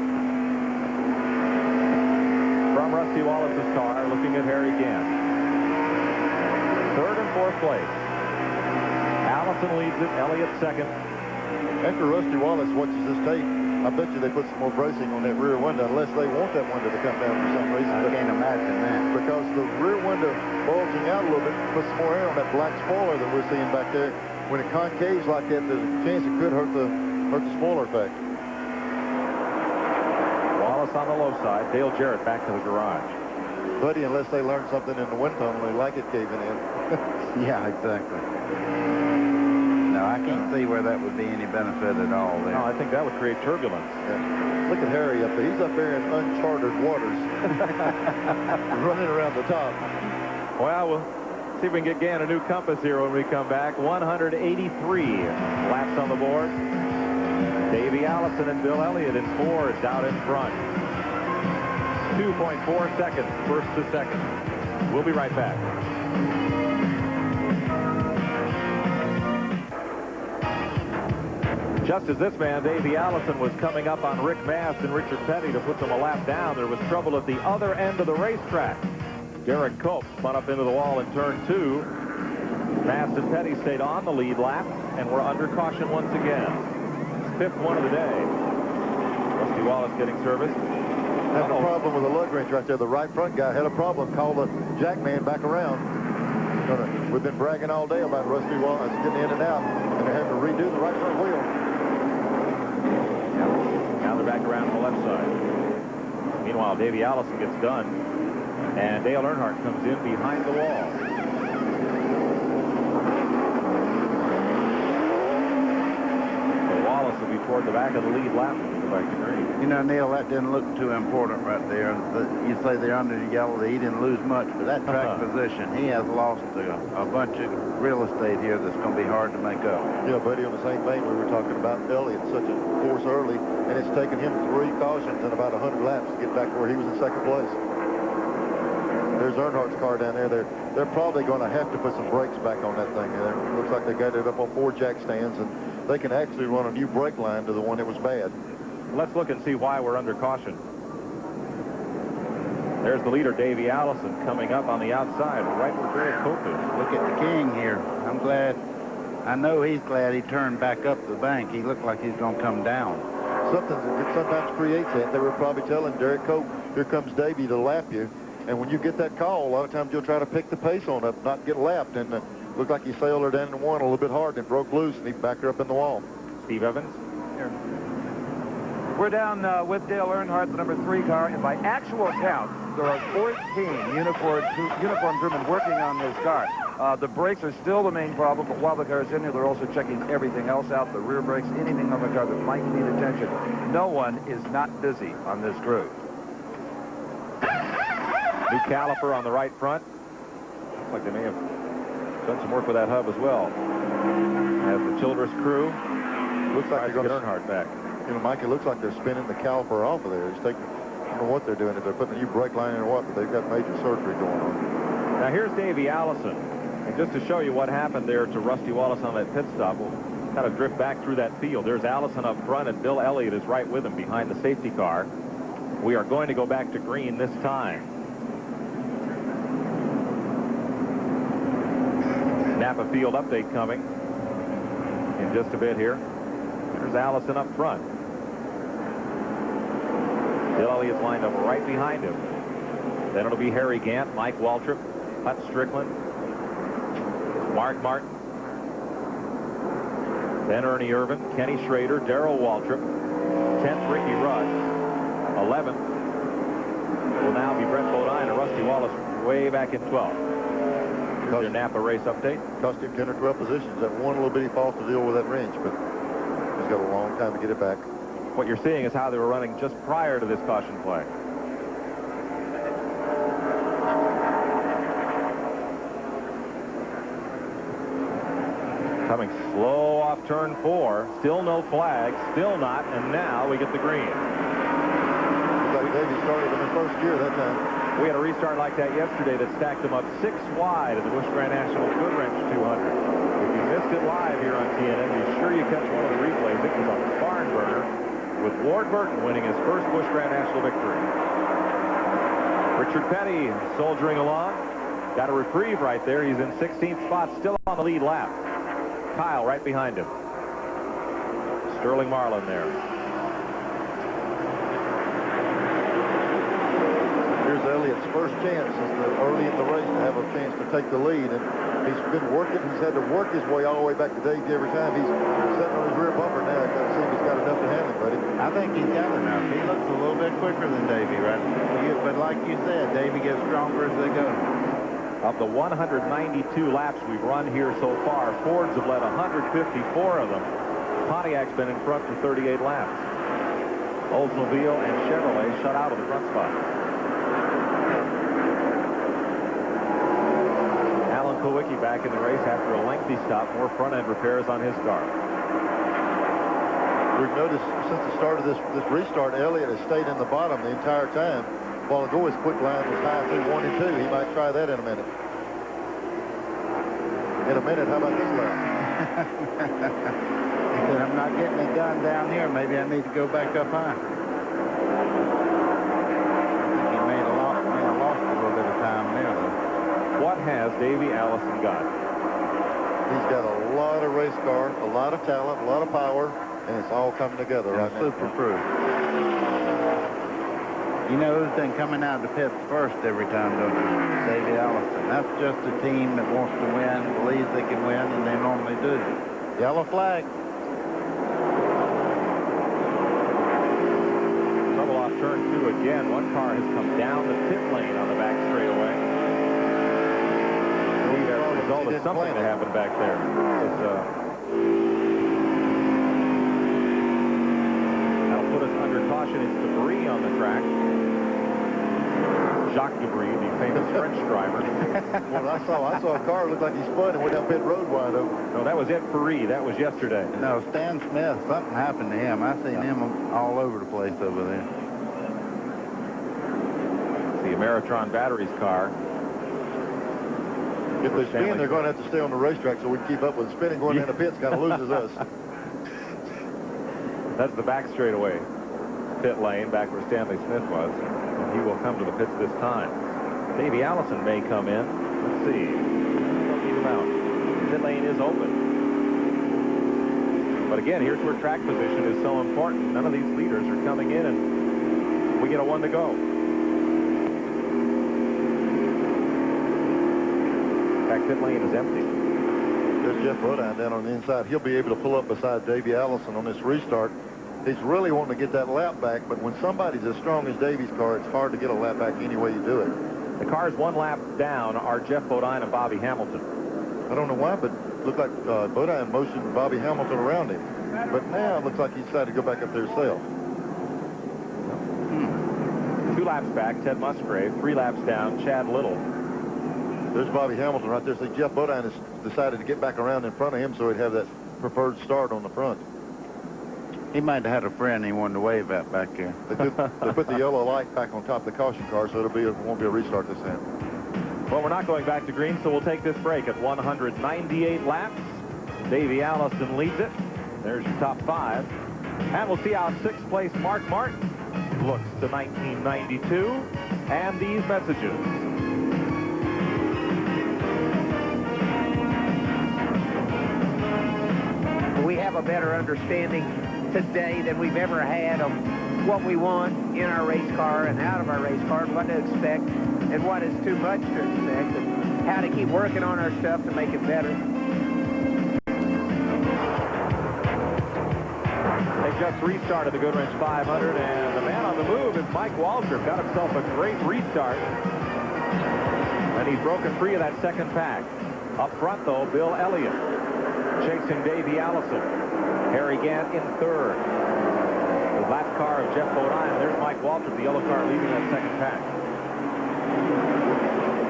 From Rusty Wallace's car, looking at Harry Gant. Third and fourth place. Allison leads it, Elliott second. After Rusty Wallace watches this tape, I bet you they put some more bracing on that rear window, unless they want that window to come down for some reason. I can't imagine that. Because the rear window bulging out a little bit puts some more air on that black spoiler that we're seeing back there. When it concaves like that, there's a chance it could hurt the spoiler effect. Wallace on the low side. Dale Jarrett back to the garage. Buddy, unless they learn something in the wind tunnel, they like it caving in. Yeah, exactly. No, I can't see where that would be any benefit at all there. No, I think that would create turbulence. Yeah. Look at Harry up there. He's up there in uncharted waters. Running around the top. Well, we'll see if we can get Gann a new compass here when we come back. 183 laps on the board. Davey Allison and Bill Elliott in Fords out in front. 2.4 seconds, first to second. We'll be right back. Just as this man, Davey Allison, was coming up on Rick Mast and Richard Petty to put them a lap down, there was trouble at the other end of the racetrack. Derek Cope spun up into the wall in turn 2. Mast and Petty stayed on the lead lap and were under caution once again. Fifth one of the day. Rusty Wallace getting service. Having a problem with the lug wrench right there. The right front guy had a problem. Called the jack man back around. We've been bragging all day about Rusty Wallace getting in and out, and they're having to redo the right front wheel. Now they're back around on the left side. Meanwhile, Davey Allison gets done, and Dale Earnhardt comes in behind the wall. Wallace will be toward the back of the lead lap when we go back to green. You know, Neil, that didn't look too important right there. You say they're under the yellow. He didn't lose much, but that track position, he has lost a bunch of real estate here that's going to be hard to make up. Yeah, buddy, on the same vein, we were talking about Elliott, such a force early, and it's taken him 3 cautions and about 100 laps to get back where he was in second place. There's Earnhardt's car down there. They're probably going to have to put some brakes back on that thing. It looks like they got it up on 4 jack stands, and they can actually run a new brake line to the one that was bad. Let's look and see why we're under caution. There's the leader, Davey Allison, coming up on the outside, right where Derek Cope is. Look at the king here. I'm glad. I know he's glad he turned back up the bank. He looked like he's going to come down. Something that sometimes creates that. They were probably telling Derek Cope, here comes Davey to lap you. And when you get that call, a lot of times you'll try to pick the pace on up, not get lapped. And looked like he sailed her down in one a little bit hard and broke loose, and he backed her up in the wall. Steve Evans. Here. We're down with Dale Earnhardt, the number 3 car, and by actual count, there are 14 uniform crewmen working on this car. The brakes are still the main problem, but while the car is in here, they're also checking everything else out, the rear brakes, anything on the car that might need attention. No one is not busy on this crew. New caliper on the right front. Looks like they may have done some work with that hub as well. As the Childress crew Looks like tries they're to going get Earnhardt back. You know, Mike, it looks like they're spinning the caliper off of there. It's taking, I don't know what they're doing, if they're putting a new brake line in or what, but they've got major surgery going on. Now here's Davey Allison. And just to show you what happened there to Rusty Wallace on that pit stop, we'll kind of drift back through that field. There's Allison up front, and Bill Elliott is right with him behind the safety car. We are going to go back to green this time. Napa Field update coming in just a bit here. There's Allison up front. Bill Elliott's lined up right behind him. Then it'll be Harry Gant, Mike Waltrip, Hut Strickland, Mark Martin, then Ernie Irvin, Kenny Schrader, Darrell Waltrip, 10th Ricky Rudd, 11th will now be Brett Bodine and Rusty Wallace way back in 12th. Here's your Napa race update. Cost him 10 or 12 positions. That one little bitty fault to deal with that wrench, but he's got a long time to get it back. What you're seeing is how they were running just prior to this caution play. Coming slow off turn 4. Still no flag. Still not. And now we get the green. Looks like Davey started in the first gear that time. We had a restart like that yesterday that stacked them up 6 wide in the Busch Grand National Goodwrench 200. If you missed it live here on TNN, be sure you catch one of the replays. It was a barn burner with Ward Burton winning his first Busch Grand National victory. Richard Petty soldiering along. Got a reprieve right there. He's in 16th spot, still on the lead lap. Kyle right behind him. Sterling Marlin there. Here's Elliott's first chance early in the race to have a chance to take the lead, and he's been working. He's had to work his way all the way back to Davey every time. He's sitting on his rear bumper now. It doesn't seem he's got enough to handle, buddy. I think he's got enough. He looks a little bit quicker than Davey, right? But like you said, Davey gets stronger as they go. Of the 192 laps we've run here so far, Fords have led 154 of them. Pontiac's been in front for 38 laps. Oldsmobile and Chevrolet shut out of the front spot. Alan Kulwicki back in the race after a lengthy stop. More front-end repairs on his car. We've noticed since the start of this restart, Elliott has stayed in the bottom the entire time. While ago his quick line was high through 1 and 2. He might try that in a minute. In a minute, how about this lap? He said, I'm not getting it done down here. Maybe I need to go back up high. I think he may have lost a little bit of time there, though. What has Davey Allison got? He's got a lot of race car, a lot of talent, a lot of power, and it's all coming together right now. Super proof. You know who's been coming out of the pits first every time, don't you? Davey Allison. That's just a team that wants to win, believes they can win, and they normally do. Yellow flag. Trouble off turn 2 again. One car has come down the pit lane on the back straightaway. Maybe that's the result of something that happened back there. That'll put us under caution. It's debris on the track. Jacques Debris, the famous French driver. Well, I saw a car look like he spun and went down pit road wide open. No, that was Ed Ferree. That was yesterday. No, Stan Smith, something happened to him. I seen him all over the place over there. the Ameritron Batteries car. If they spin, they're going to have to stay on the racetrack so we can keep up with spinning. Going down the pits kind of loses us. That's the back straightaway pit lane, back where Stanley Smith was. And he will come to the pits this time. Davey Allison may come in. Let's see. Don't leave him out. Pit lane is open. But again, here's where track position is so important. None of these leaders are coming in, and we get a 1 to go. In fact, pit lane is empty. There's Jeff Bodine down on the inside. He'll be able to pull up beside Davey Allison on this restart. He's really wanting to get that lap back, but when somebody's as strong as Davey's car, it's hard to get a lap back any way you do it. The cars 1 lap down are Jeff Bodine and Bobby Hamilton. I don't know why, but it looked like Bodine motioned Bobby Hamilton around him. But now it looks like he decided to go back up there himself. 2 laps back, Ted Musgrave. 3 laps down, Chad Little. There's Bobby Hamilton right there. See, Jeff Bodine has decided to get back around in front of him so he'd have that preferred start on the front. He might have had a friend he wanted to wave at back there. They put the yellow light back on top of the caution car, so it won't be a restart this time. Well, we're not going back to green, so we'll take this break at 198 laps. Davey Allison leads it. There's your top 5. And we'll see how 6th place Mark Martin looks to 1992. And these messages. We have a better understanding today than we've ever had of what we want in our race car and out of our race car, and what to expect and what is too much to expect, and how to keep working on our stuff to make it better. They just restarted the Goodwrench 500, and the man on the move is Mike Waltrip. Got himself a great restart, and he's broken free of that second pack. Up front, though, Bill Elliott chasing Davey Allison. Harry Gant in 3rd. The lap car of Jeff Bodine. There's Mike Waltrip, the yellow car, leaving that second pack.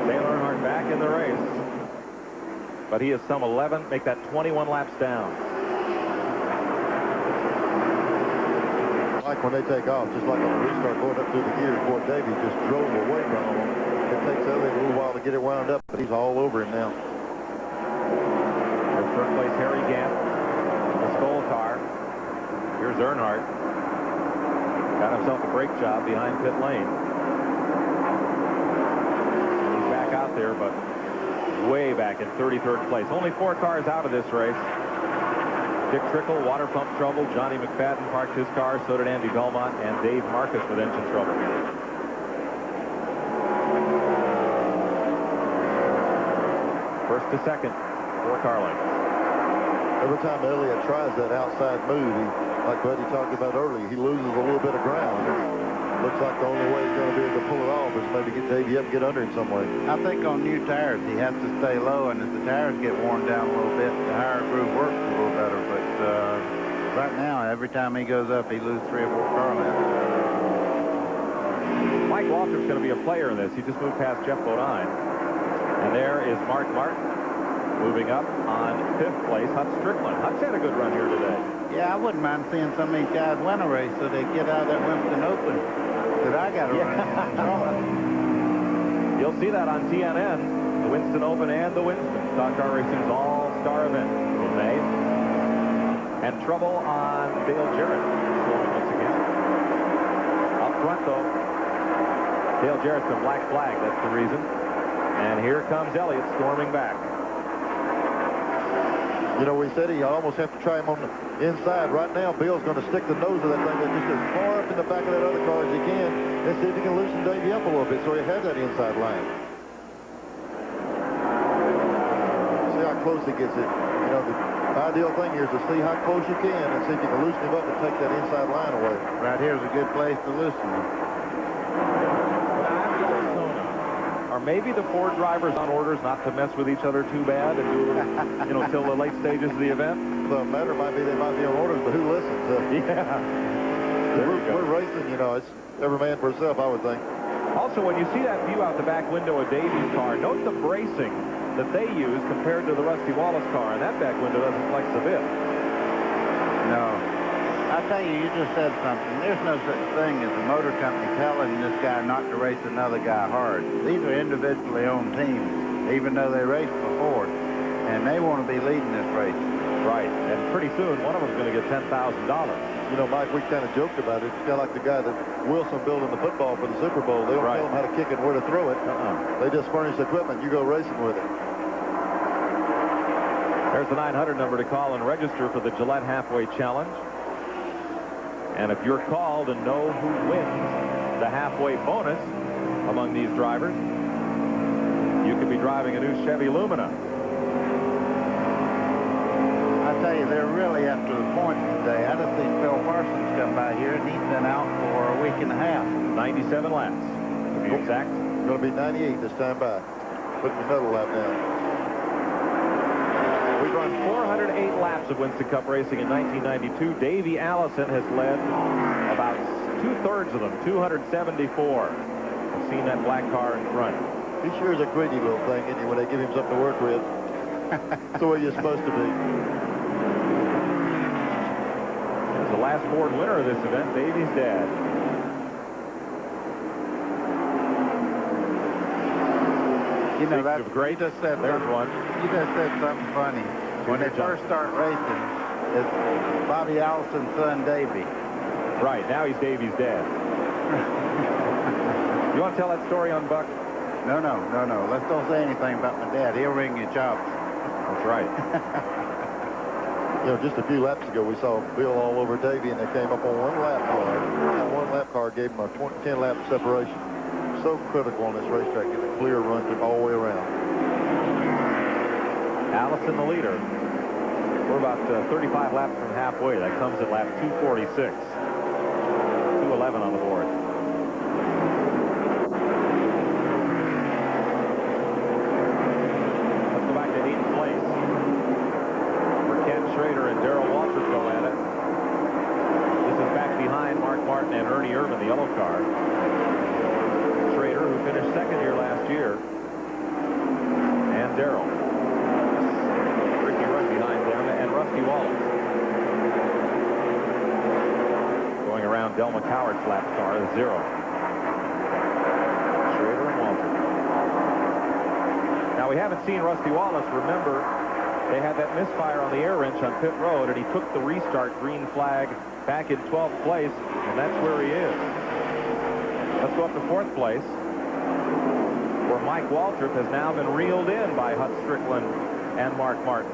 Dale Earnhardt back in the race. But he is some 11, make that 21 laps down. Like when they take off, just like on the restart going up through the gears, boy, Davey just drove away from him. It takes Elliott a little while to get it wound up, but he's all over him now. There's 3rd place Harry Gant. The Skoll car. Here's Earnhardt. Got himself a brake job behind pit lane. And he's back out there, but way back in 33rd place. Only 4 cars out of this race. Dick Trickle, water pump trouble. Johnny McFadden parked his car. So did Andy Belmont and Dave Marcus with engine trouble. First to second for car lengths. Every time Elliott tries that outside move, like Buddy talked about earlier, he loses a little bit of ground. Looks like the only way he's going to be able to pull it off is maybe get Davey up and get under him some way. I think on new tires, he has to stay low, and as the tires get worn down a little bit, the higher groove works a little better. But right now, every time he goes up, he loses 3 or 4 car lengths. Mike Waltrip's going to be a player in this. He just moved past Jeff Bodine. And there is Mark Martin moving up on 5th place, Hutch Strickland. Hutch had a good run here today. Yeah, I wouldn't mind seeing some of these guys win a race so they get out of that Winston Open that I got to run in. You'll see that on TNN, the Winston Open and the Winston. Stock Car Racing's all-star event in May. And trouble on Dale Jarrett once again. Up front, though, Dale Jarrett's been black flagged. That's the reason. And here comes Elliott storming back. You know, we said he almost have to try him on the inside. Right now, Bill's going to stick the nose of that thing just as far up in the back of that other car as he can and see if he can loosen Davey up a little bit so he has that inside line. See how close he gets it. You know, the ideal thing here is to see how close you can and see if you can loosen him up and take that inside line away. Right here's a good place to loosen him. Are maybe the Ford drivers on orders not to mess with each other too bad and do it, you know, till the late stages of the event? The matter might be they might be on orders, but who listens? Yeah. We're racing, you know, it's every man for himself, I would think. Also, when you see that view out the back window of Davey's car, note the bracing that they use compared to the Rusty Wallace car, and that back window doesn't flex a bit. No. I tell you, you just said something. There's no such thing as a motor company telling this guy not to race another guy hard. These are individually owned teams, even though they raced before, and they want to be leading this race. Right, and pretty soon one of them's going to get $10,000. You know, Mike, we kind of joked about it. It's kind of like the guy that Wilson built in the football for the Super Bowl. They don't tell him how to kick it and where to throw it. They just furnish equipment. You go racing with it. There's the 900 number to call and register for the Gillette Halfway Challenge. And if you're called and know who wins the halfway bonus among these drivers, you could be driving a new Chevy Lumina. I tell you, they're really up to the point today. I just seen Phil Parsons come by here, and he's been out for a week and a half. 97 laps, to be exact. Going to be 98 this time by. Putting another lap down. We've run 408 laps of Winston Cup racing in 1992. Davey Allison has led about two-thirds of them, 274. I've seen that black car in front. He sure is a gritty little thing, isn't he, when they give him something to work with. That's the way you're supposed to be. As the last Ford winner of this event, Davey's dad. You know, that's great. You just said There's one. You just said something funny. When they first start racing, it's Bobby Allison's son, Davey. Right, now he's Davey's dad. You want to tell that story on Buck? No. Let's don't say anything about my dad. He'll ring your chops. That's right. You know, just a few laps ago, we saw Bill all over Davey, and they came up on one lap car. That one lap car gave him a 10-lap separation. So critical on this racetrack, getting a clear run all the way around. Allison, the leader. We're about 35 laps from halfway. That comes at lap 246. 211 on the board. Let's go back to 8th place. Where Ken Schrader and Darrell Waltrip go at it. This is back behind Mark Martin and Ernie Irvin, the yellow car. Schrader, who finished second here last year, and Darrell. Ricky Rudd behind them, and Rusty Wallace. Going around Del McCowart's lap car, 0. Schrader and Waltrip. Now, we haven't seen Rusty Wallace. Remember, they had that misfire on the air wrench on pit road, and he took the restart green flag back in 12th place, and that's where he is. Let's go up to 4th place, where Mike Waltrip has now been reeled in by Hut Strickland and Mark Martin.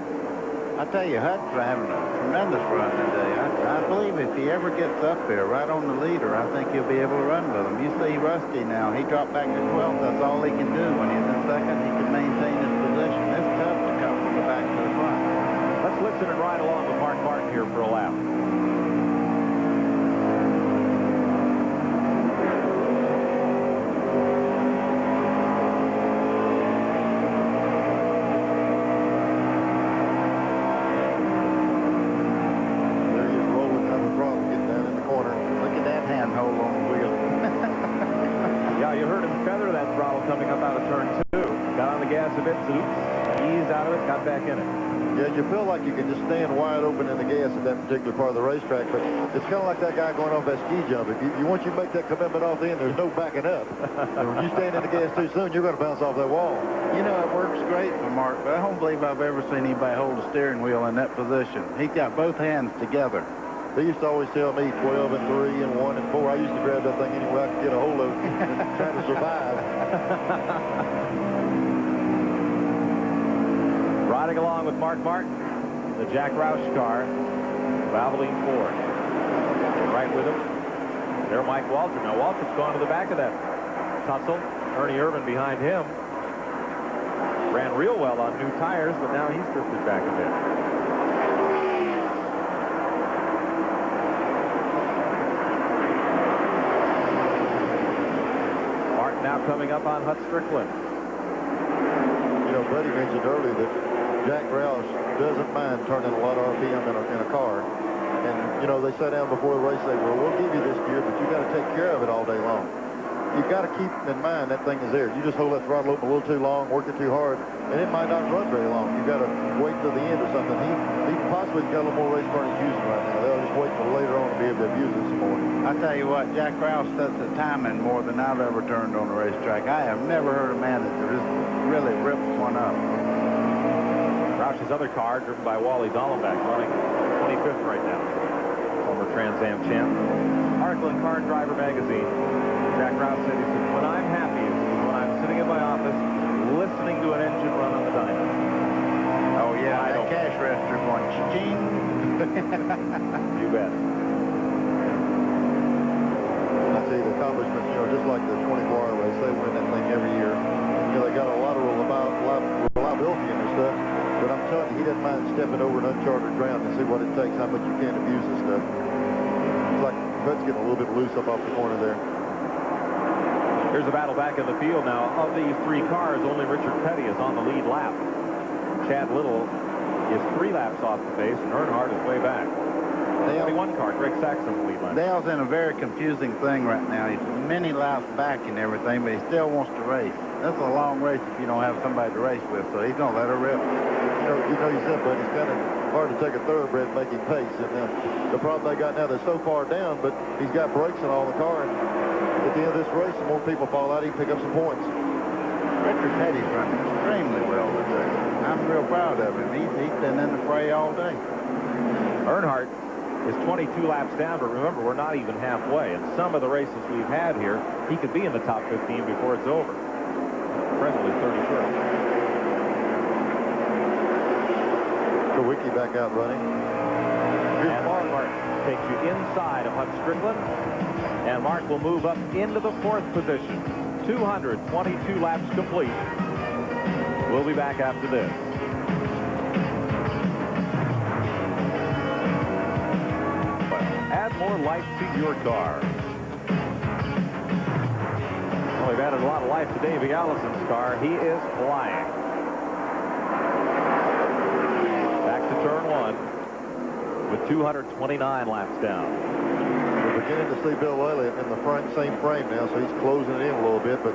I tell you, Hut's having a tremendous run today. I believe if he ever gets up there right on the leader, I think he'll be able to run with him. You see Rusty now. He dropped back to 12th. That's all he can do. When he's in second, he can maintain his position. It's tough to come from the back to the front. Let's listen and ride along with Mark Martin here for a lap. Coming up out of turn 2. Got on the gas a bit, eased out of it, got back in it. Yeah, you feel like you can just stand wide open in the gas at that particular part of the racetrack, but it's kind of like that guy going off that ski jump. If you once you make that commitment off the end, there's no backing up. And when you stand in the gas too soon, you're going to bounce off that wall. You know, it works great for Mark, but I don't believe I've ever seen anybody hold a steering wheel in that position. He's got both hands together. They used to always tell me 12 and 3 and 1 and 4. I used to grab that thing anywhere I could get a hold of and try to survive. Riding along with Mark Martin, the Jack Roush car, Valvoline Ford. Right with him. There, Mike Waltrip. Now Waltrip's gone to the back of that tussle. Ernie Irvin behind him. Ran real well on new tires, but now he's drifted back a bit. Now coming up on Hut Strickland. You know, Buddy mentioned earlier that Jack Roush doesn't mind turning a lot of RPM in a car. And, you know, they sat down before the race, they say, well, we'll give you this gear, but you got to take care of it all day long. you've got to keep in mind that thing is there. You just hold that throttle open a little too long, work it too hard, and it might not run very long. You've got to wait till the end or something. He possibly got a little more race car he's using right now. They'll just wait till later on to be able to abuse it some more. I tell you what, Jack Rouse sets the timing more than I've ever turned on a racetrack. I have never heard a man that just really rips one up. Roush's other car, driven by Wally Dallenbach, running 25th right now. Former Trans Am champ. Article in Car and Driver magazine. Jack Rouse said, he said, when I'm happy is when I'm sitting in my office listening to an engine run on the dyno. Oh, yeah, the cash register going ching. You bet. I tell you, the accomplishments, just like the 24-hour race, they win that thing every year. They got a lot of reliability in their stuff, but I'm telling you, he doesn't mind stepping over an uncharted ground and see what it takes, how much you can abuse this stuff. It's like Hutt's getting a little bit loose up off the corner there. Here's a battle back in the field now. Of these three cars, only Richard Petty is on the lead lap. Chad Little is 3 laps off the pace, and Earnhardt is way back. Only one car, Greg Saxon, the lead lap. Dale's in a very confusing thing right now. He's many laps back and everything, but he still wants to race. That's a long race if you don't have somebody to race with, so he's going to let her rip. You said, but it's kind of hard to take a thoroughbred and make him pace. And the problem they got now, they're so far down, but he's got brakes on all the car. And at the end of this race, the more people fall out, he can pick up some points. Richard Petty's running extremely well today. I'm real proud of him. He's been in the fray all day. Earnhardt is 22 laps down, but remember, we're not even halfway. In some of the races we've had here, he could be in the top 15 before it's over. Presently 31st. Kowicki back out running. And Mark takes you inside of Hutt Strickland, and Mark will move up into the 4th position. 222 laps complete. We'll be back after this. Add more life to your car. Well, we've added a lot of life to Davey Allison's car. He is flying. Back to turn 1 with 229 laps down. We're beginning to see Bill Elliott in the same frame now, so he's closing it in a little bit, but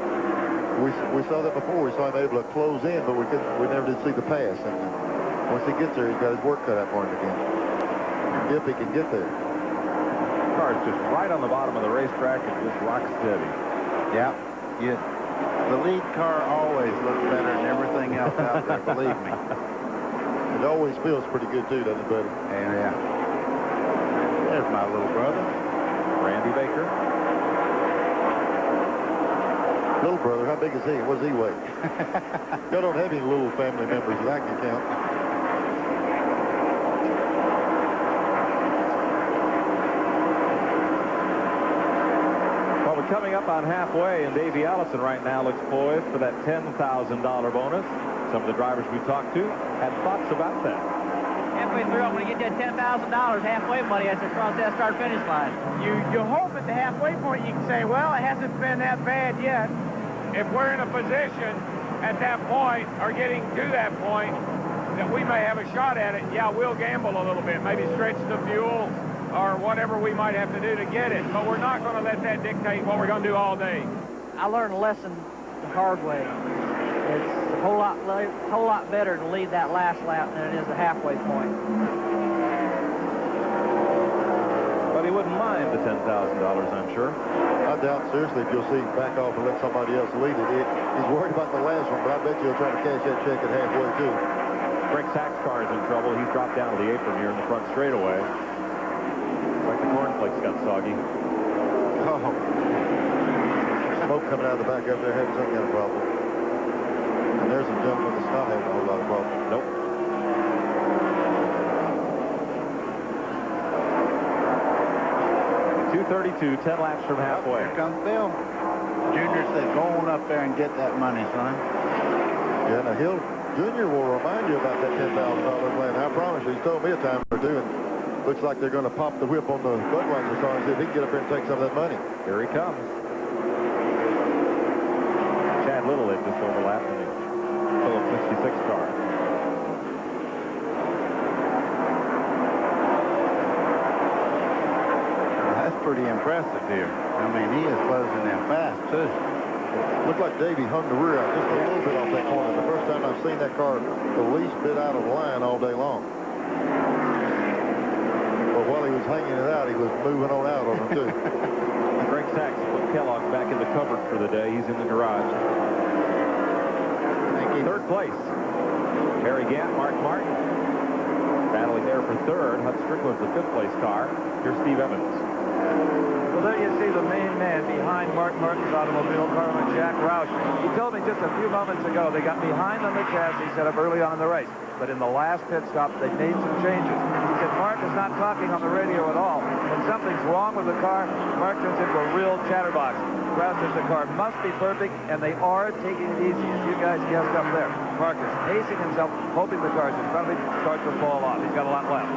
we saw that before. We saw him able to close in, but we never did see the pass. And once he gets there, he's got his work cut out for him again. If he can get there. The car is just right on the bottom of the racetrack and just rock steady. Yeah. The lead car always looks better than everything else out there, believe me. It always feels pretty good, too, doesn't it, buddy? Yeah. There's my little brother. Randy Baker. Little brother, how big is he? What does he weigh? Y'all don't have any little family members that I can count. Well, we're coming up on halfway, and Davey Allison right now looks poised for that $10,000 bonus. Some of the drivers we talked to had thoughts about that. Halfway through, I'm going to get that $10,000 halfway money as I cross that start-finish line. You hope at the halfway point you can say, well, it hasn't been that bad yet. If we're in a position at that point or getting to that point that we may have a shot at it, yeah, we'll gamble a little bit, maybe stretch the fuel or whatever we might have to do to get it. But we're not going to let that dictate what we're going to do all day. I learned a lesson the hard way. It's a whole lot better to lead that last lap than it is the halfway point. But he wouldn't mind the $10,000, I'm sure. I doubt seriously if you'll see him back off and let somebody else lead it. He's worried about the last one, but I bet you'll try to cash that check at halfway, too. Greg Sack's car is in trouble. He's dropped down to the apron here in the front straightaway. Looks like the cornflakes got soggy. Oh. Smoke coming out of the back up there having some kind of problem. And there's a gentleman that's not having a whole lot of problems. Nope. .232, 10 laps from halfway. Here comes Bill. Junior said, go on up there and get that money, son. Yeah, now Junior will remind you about that $10,000 plan. I promise you, he's told me a time or two, and looks like they're going to pop the whip on the Budweiser car and see if he can get up there and take some of that money. Here he comes. Chad Little had just overlapped in the Phillips 66 car. pretty impressive here. I mean, he is closing in fast, too. Looked like Davey hung the rear out just a little bit off that corner. The first time I've seen that car the least bit out of the line all day long. But while he was hanging it out, he was moving on out on them, too. Greg Sachs put Kellogg back in the cupboard for the day. He's in the garage. Third place. Harry Gant, Mark Martin. Battling there for third. Hut Strickland's the fifth place car. Here's Steve Evans. Well, there you see the main man behind Mark Martin's automobile, Carlin Jack Roush. He told me just a few moments ago they got behind on the chassis set up early on in the race. But in the last pit stop, they made some changes. He said Mark is not talking on the radio at all. When something's wrong with the car, Mark turns into a real chatterbox. Roush says the car must be perfect, and they are taking it easy, as you guys guessed up there. Mark is pacing himself, hoping the cars in front of him start to fall off. He's got a lot left.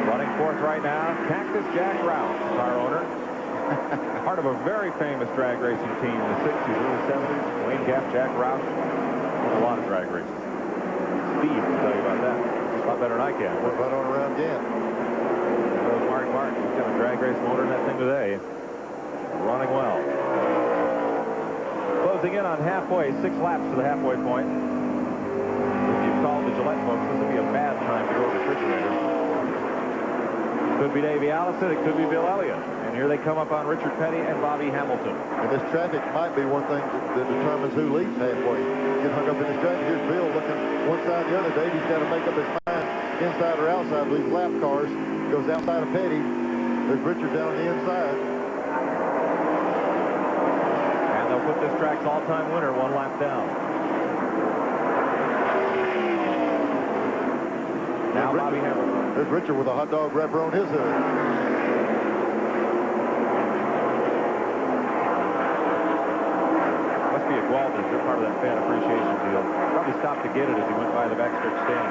Running fourth right now, Cactus Jack Roush, car owner. Part of a very famous drag racing team in the 60s, early 70s. Wayne Gap, Jack Roush. A lot of drag races. Steve can tell you about that. A lot better than I can. Went right on around again. There's Mark Martin. He's got a drag race motor in that thing today. Running well. Closing in on halfway, 6 laps to the halfway point. If you called the Gillette folks, this would be a bad time to go to the refrigerator. Could be Davey Allison, it could be Bill Elliott. And here they come up on Richard Petty and Bobby Hamilton. And this traffic might be one thing that determines who leads halfway. Get hung up in this traffic. Here's Bill looking one side or the other. Davey's got to make up his mind inside or outside of these lap cars. Goes outside of Petty. There's Richard down on the inside. And they'll put this track's all-time winner 1 lap down. Now Bobby Hamilton. There's Richard with a hot dog wrapper on his hood. Must be a Gwalders. They're part of that fan appreciation deal. Probably stopped to get it as he went by the backstretch stand.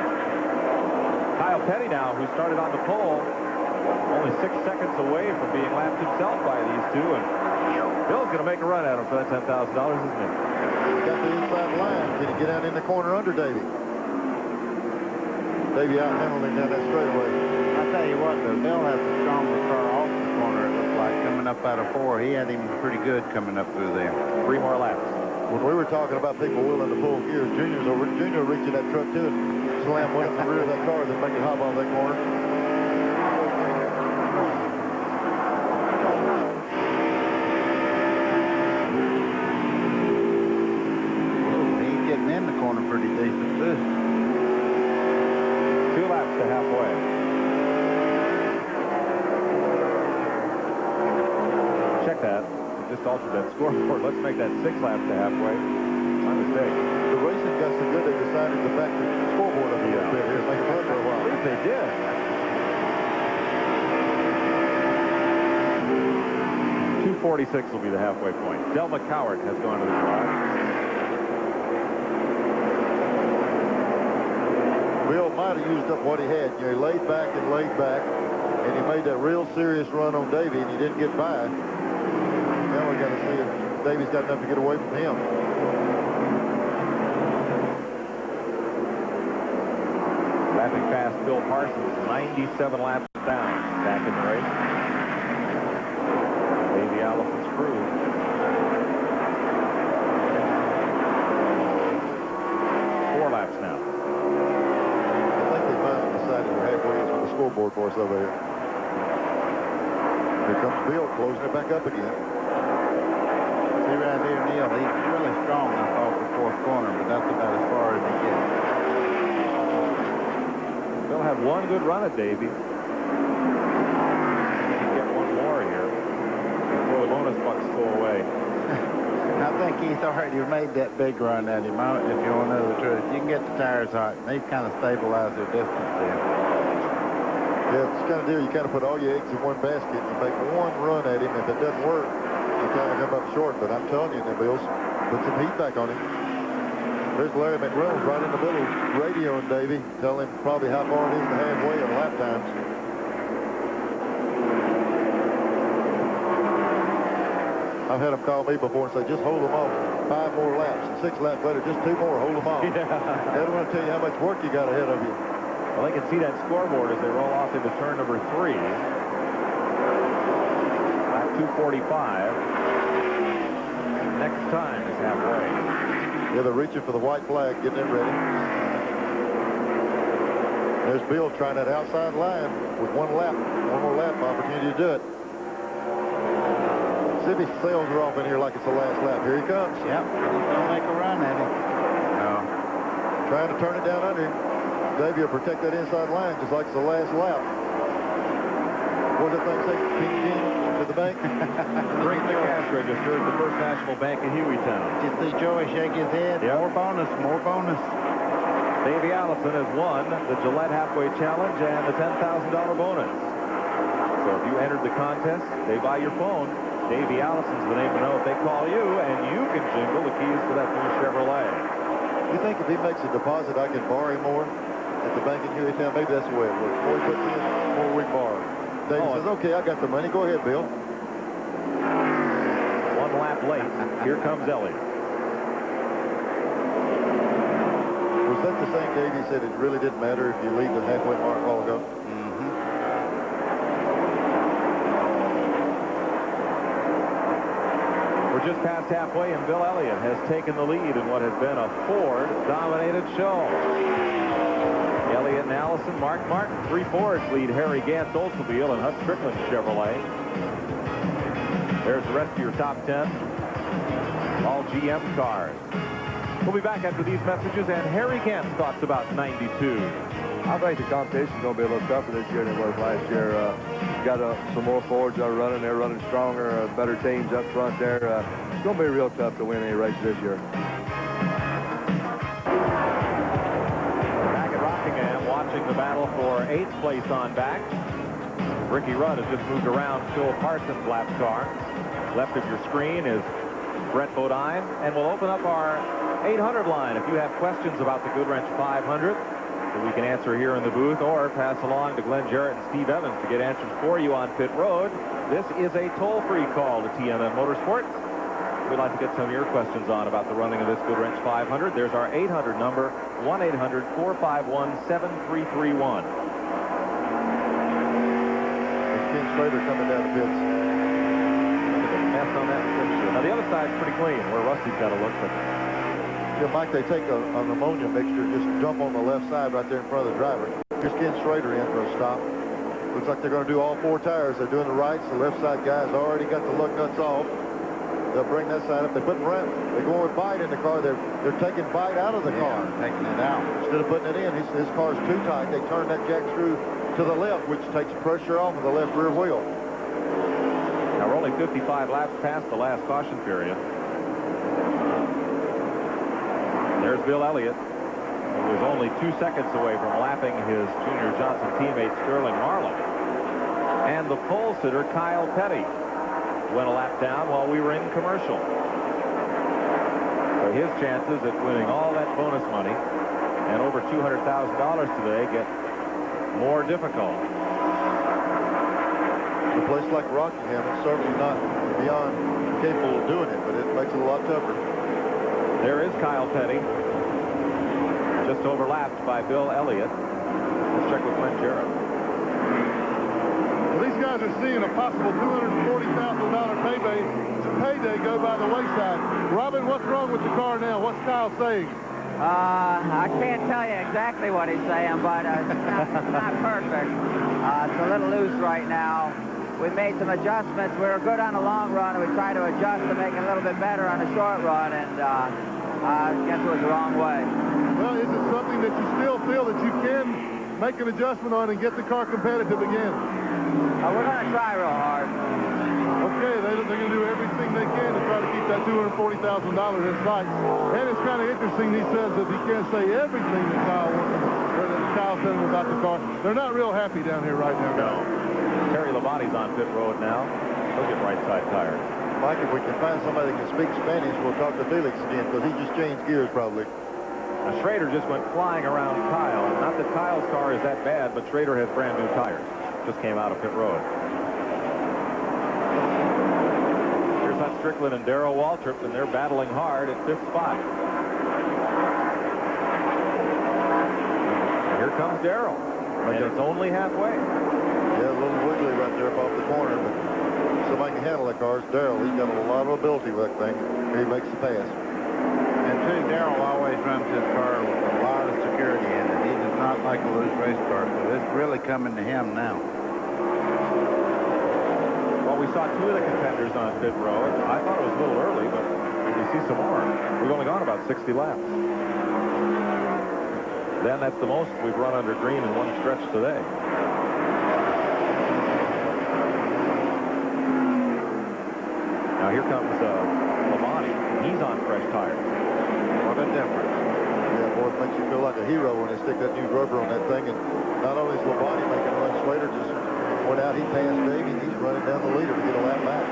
Kyle Petty now, who started on the pole, only 6 seconds away from being lapped himself by these two. And Bill's going to make a run at him for that $10,000, isn't he? He's got the inside line. Can he get out in the corner under Davey? Davey out handling down that straightaway. I tell you what, though, Bill has a stronger car off the corner, it looks like, coming up out of 4. He had him pretty good coming up through there. 3 more laps. When we were talking about people willing to pull gears, Junior reaching that truck too and slam one in the rear of that car, then make it hop off that corner. He's getting in the corner pretty decent, too. 2 laps to halfway. Check that. We just altered that scoreboard. Let's make that 6 laps to halfway. My mistake. The racing got so good they decided to back the scoreboard up a little bit here. Make it run for a while. I believe they did. .246 will be the halfway point. Del McCowart has gone to the garage. Bill might have used up what he had. You know, he laid back, and he made that real serious run on Davey, and he didn't get by. Now we got to see if Davey's got enough to get away from him. Lapping past Bill Parsons, 97 laps down, back in the race. Davey Allison's crew. Four laps now. I think they finally decided we're halfway into the scoreboard for us over here. Here comes Bill closing it back up again. See right here, Neil, he's really strong up off the 4th corner, but that's about as far as he gets. Bill had one good run at Davey. He can get one more here before the bonus bucks go away. I think he's already made that big run at him, if you want to know the truth. You can get the tires hot, and they've kind of stabilized their distance there. Yeah, it's kind of deal. You kind of put all your eggs in one basket. You make one run at him. If it doesn't work, you kind of come up short. But I'm telling you, the Bills put some heat back on him. There's Larry McReynolds right in the middle, radioing Davey, telling him probably how far it is to halfway on lap times. I've had them call me before and say, just hold them off 5 more laps. And 6 laps later, just 2 more, hold them off. Yeah. They don't want to tell you how much work you got ahead of you. Well, they can see that scoreboard as they roll off into turn number 3. 2:45. Next time is halfway. Yeah, they're reaching for the white flag, getting it ready. There's Bill trying that outside line with one more lap opportunity to do it. See if his sails are off in here like it's the last lap. Here he comes. Yep, he's going to make a run at it. No. Trying to turn it down under him. Davey will protect that inside line just like it's the last lap. What does that thing say? Ping, ping, to the bank. Bring the cash register at the First National Bank in Hueytown. Just see Joey shake his head. Yep. More bonus, more bonus. Davey Allison has won the Gillette Halfway Challenge and the $10,000 bonus. So if you entered the contest, they buy your phone. Davey Allison's the name to know if they call you, and you can jingle the keys to that new Chevrolet. You think if he makes a deposit, I can borrow him more at the bank in Hueytown? Maybe that's the way it works. More he puts in, more we borrow. Davey says, okay, I got the money. Go ahead, Bill. One lap late. Here comes Elliott. Was that the same Davey said it really didn't matter if you leave the halfway mark a while ago? We're just past halfway, and Bill Elliott has taken the lead in what has been a Ford-dominated show. Elliott and Allison, Mark Martin, 3 Fords lead Harry Gant's Oldsmobile and Hutch Strickland's Chevrolet. There's the rest of your top 10. All GM cars. We'll be back after these messages and Harry Gant's thoughts about 92. I think the competition's going to be a little tougher this year than it was last year. Got some more Fords that are running. They're running stronger, better teams up front there. It's going to be real tough to win any race this year. Back at Rockingham, watching the battle for 8th place on back. Ricky Rudd has just moved around Phil Parsons' lap car. Left of your screen is Brett Bodine, and we'll open up our 800 line if you have questions about the Goodwrench 500 that we can answer here in the booth, or pass along to Glenn Jarrett and Steve Evans to get answers for you on pit road. This is a toll-free call to TMN Motorsports. We'd like to get some of your questions on about the running of this Goodwrench 500. There's our 800 number, 1-800-451-7331. Ken Schrader coming down the pits. Look at the mess on that picture. Now, the other side's pretty clean, where Rusty's got to look. But Yeah, Mike, they take an ammonia mixture, just dump on the left side right there in front of the driver. Here's Ken Schrader in for a stop. Looks like they're going to do all 4 tires. They're doing the rights. The left side guy's already got the lug nuts off. They'll bring that side up. They're putting they're going with bite in the car. They're taking bite out of the car. Taking it out. Instead of putting it in, his car's too tight. They turn that jack screw to the left, which takes pressure off of the left rear wheel. now we're only 55 laps past the last caution period. There's Bill Elliott, who was only 2 seconds away from lapping his Junior Johnson teammate Sterling Marlin. And the pole sitter Kyle Petty went a lap down while we were in commercial. So his chances at winning all that bonus money and over $200,000 today get more difficult. A place like Rockingham is certainly not beyond capable of doing it, but it makes it a lot tougher. There is Kyle Petty, just overlapped by Bill Elliott. Let's check with Glenn Jarrett. Well, these guys are seeing a possible $240,000 payday go by the wayside. Robin, what's wrong with the car now? What's Kyle saying? I can't tell you exactly what he's saying, but it's not perfect. It's a little loose right now. We made some adjustments. We were good on the long run, and we tried to adjust to make it a little bit better on the short run, and I guess it was the wrong way. Well, is it something that you still feel that you can make an adjustment on and get the car competitive again? We're going to try real hard. Okay, they're going to do everything they can to try to keep that $240,000 in sight. And it's kind of interesting, he says that he can't say everything that Kyle's telling him about the car. They're not real happy down here right now. No. Terry Labonte's on pit road now. He'll get right side tires. Mike, if we can find somebody that can speak Spanish, we'll talk to Felix again, because he just changed gears probably. Now, Schrader just went flying around Kyle. Not that Kyle's car is that bad, but Schrader has brand new tires. Just came out of pit road. Here's Hutch Strickland and Darrell Waltrip, and they're battling hard at 5th spot. And here comes Darrell. And it's only halfway. Yeah, a little wiggly right there above the corner, but somebody can handle that car is Darrell. He's got a lot of ability with that thing. He makes the pass. And too, Darrell always runs his car with a lot of security in it. He does not like a loose race car, so it's really coming to him now. Well, we saw two of the contenders on pit road. I thought it was a little early, but we see some more. We've only gone about 60 laps. Then that's the most we've run under green in one stretch today. Now here comes Labonte. He's on fresh tires. What a difference. Yeah, boy, it makes you feel like a hero when they stick that new rubber on that thing. And not only is Labonte making a run, Slater just went out. He passed Davey, and he's running down the leader to get a lap back.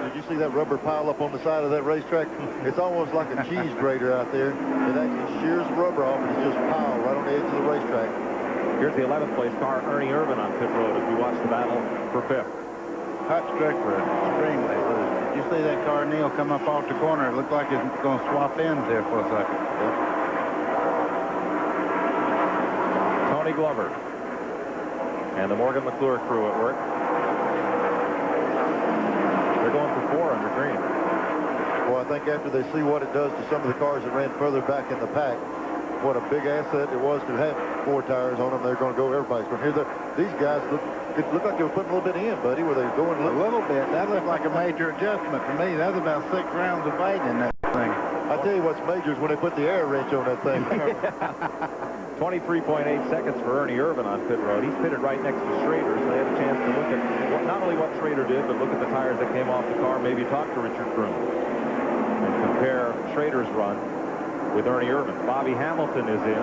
Did you see that rubber pile up on the side of that racetrack? It's almost like a cheese grater out there. It actually shears the rubber off, and it's just piled right on the edge of the racetrack. Here's the 11th place car, Ernie Irvin on pit road as we watch the battle for 5th. Hot Strickler, extremely loose. Did you see that car, Neil, come up off the corner? It looked like it's going to swap ends there for a second. Yep. Tony Glover and the Morgan McClure crew at work. They're going for 4 under green. Well, I think after they see what it does to some of the cars that ran further back in the pack, what a big asset it was to have 4 tires on them. They're going to go, everybody's going to hear that. These guys look like they were putting a little bit in, buddy. Were they going A little bit. That looked like a major adjustment to me. That's about 6 rounds of weight in that thing. I tell you what's major is when they put the air wrench on that thing. 23.8 seconds for Ernie Irvin on pit road. He's pitted right next to Schrader, so they had a chance to look at not only what Schrader did, but look at the tires that came off the car, maybe talk to Richard Froome and compare Schrader's run with Ernie Irvin. Bobby Hamilton is in.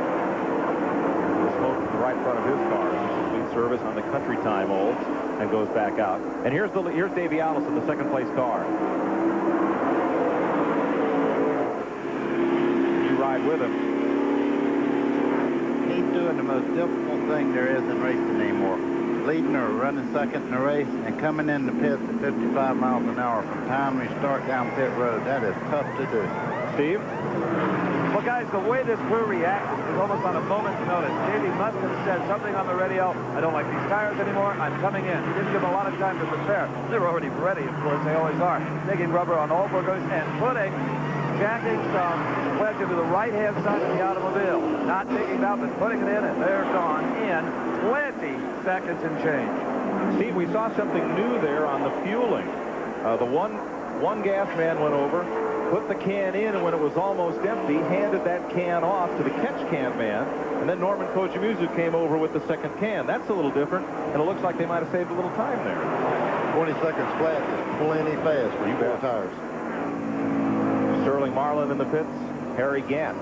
The smoke at the right front of his car. This is lead service on the Country Time Olds and goes back out. And here's Davey Allison, the 2nd place car. You ride with him. He's doing the most difficult thing there is in racing anymore. Leading or running second in the race and coming in the pits at 55 miles an hour from time we start down pit road. That is tough to do. Steve? Well, guys, the way this crew reacted was almost on a moment's notice. Davey must have said something on the radio. I don't like these tires anymore. I'm coming in. He didn't give them a lot of time to prepare. They were already ready, of course. They always are. Taking rubber on all burgers and jacking some wedge into the right-hand side of the automobile. Not taking it out, but putting it in, and they're gone in 20 seconds and change. Steve, we saw something new there on the fueling. The one gas man went over, put the can in, and when it was almost empty, handed that can off to the catch can man, and then Norman Kojimuzu came over with the 2nd can. That's a little different, and it looks like they might have saved a little time there. 20 seconds flat is plenty fast for 4 tires. Sterling Marlin in the pits. Harry Gant,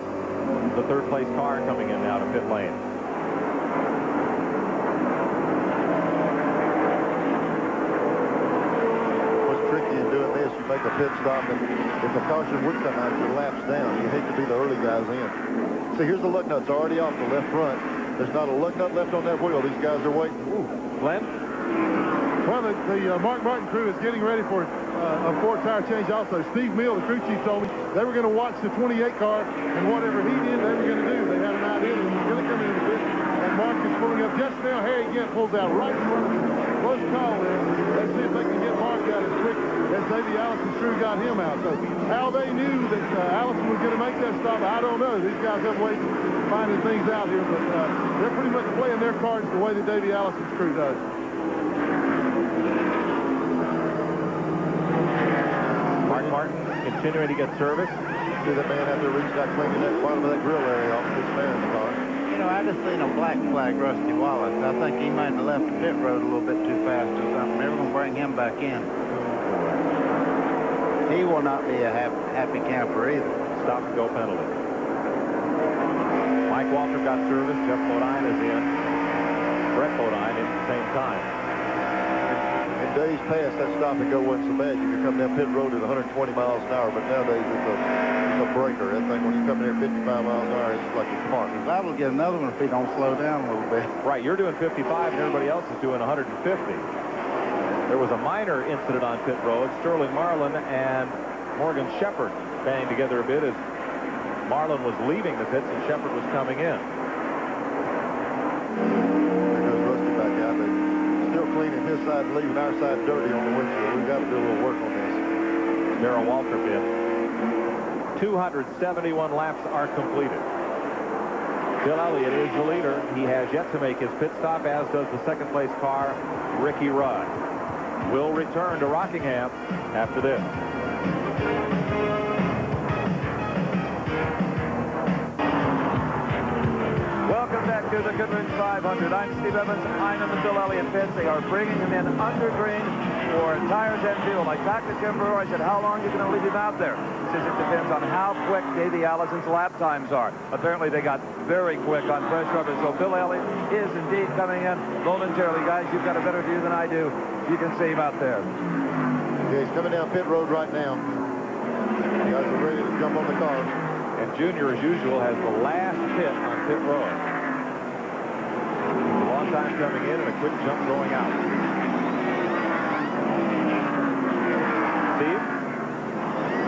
the 3rd place car, coming in now to pit lane. What's tricky in doing this, you make a pit stop, and if a caution would come out, your lap's down. You hate to be the early guys in. See, here's the lug nuts already off the left front. There's not a lug nut left on that wheel. These guys are waiting. Ooh. Glenn? Well, the Mark Martin crew is getting ready for a 4-tire change also. Steve Mill, the crew chief, told me they were going to watch the 28 car, and whatever he did, they were going to do. They had an idea that he was going to come into the pit, and Mark is pulling up. Just now, Harry Gant pulls out right in front of him. Close call there. Let's see if they can get Mark out as quick as Davey Allison's crew got him out. So how they knew that Allison was going to make that stop, I don't know. These guys have ways of finding things out here, but they're pretty much playing their cards the way that Davey Allison's crew does. Mark Martin continuing to get service. See that man out there reaching out, cleaning that bottom of that grill area off this man in the car. You know, I just seen a black flag Rusty Wallace. I think he might have left the pit road a little bit too fast or something. They're going to bring him back in. He will not be a happy camper either. Stop and go penalty. Mike Walter got service. Jeff Bodine is in. Brett Bodine in at the same time. In days past, that stop and go wasn't so bad. You could come down pit road at 120 miles an hour, but nowadays it's a breaker. That thing, when you come there at 55 miles an hour, it's like a smart. That'll get another one if he don't slow down a little bit. Right, you're doing 55 and everybody else is doing 150. There was a minor incident on pit road. Sterling Marlin and Morgan Shepherd banged together a bit as Marlin was leaving the pits and Shepard was coming in. There goes Rusty back out. They're still cleaning his side, leaving our side dirty on the windshield. We've got to do a little work on this. Darrell Waltrip in. 271 laps are completed. Bill Elliott is the leader. He has yet to make his pit stop, as does the second place car, Ricky Rudd. Will return to Rockingham after this. Welcome back to the Goodwrench 500. I'm Steve Evans. I'm in the Bill Elliott pits. They are bringing him in under green for tires and fuel. I talked to Jim Brewer. I said, how long are you going to leave him out there? He says it depends on how quick Davey Allison's lap times are. Apparently, they got very quick on fresh rubber. So Bill Elliott is indeed coming in momentarily. Guys, you've got a better view than I do. You can see him out there. Yeah, he's coming down pit road right now. You guys are ready to jump on the car. And Junior, as usual, has the last pit on pit road. A long time coming in and a quick jump going out. Steve?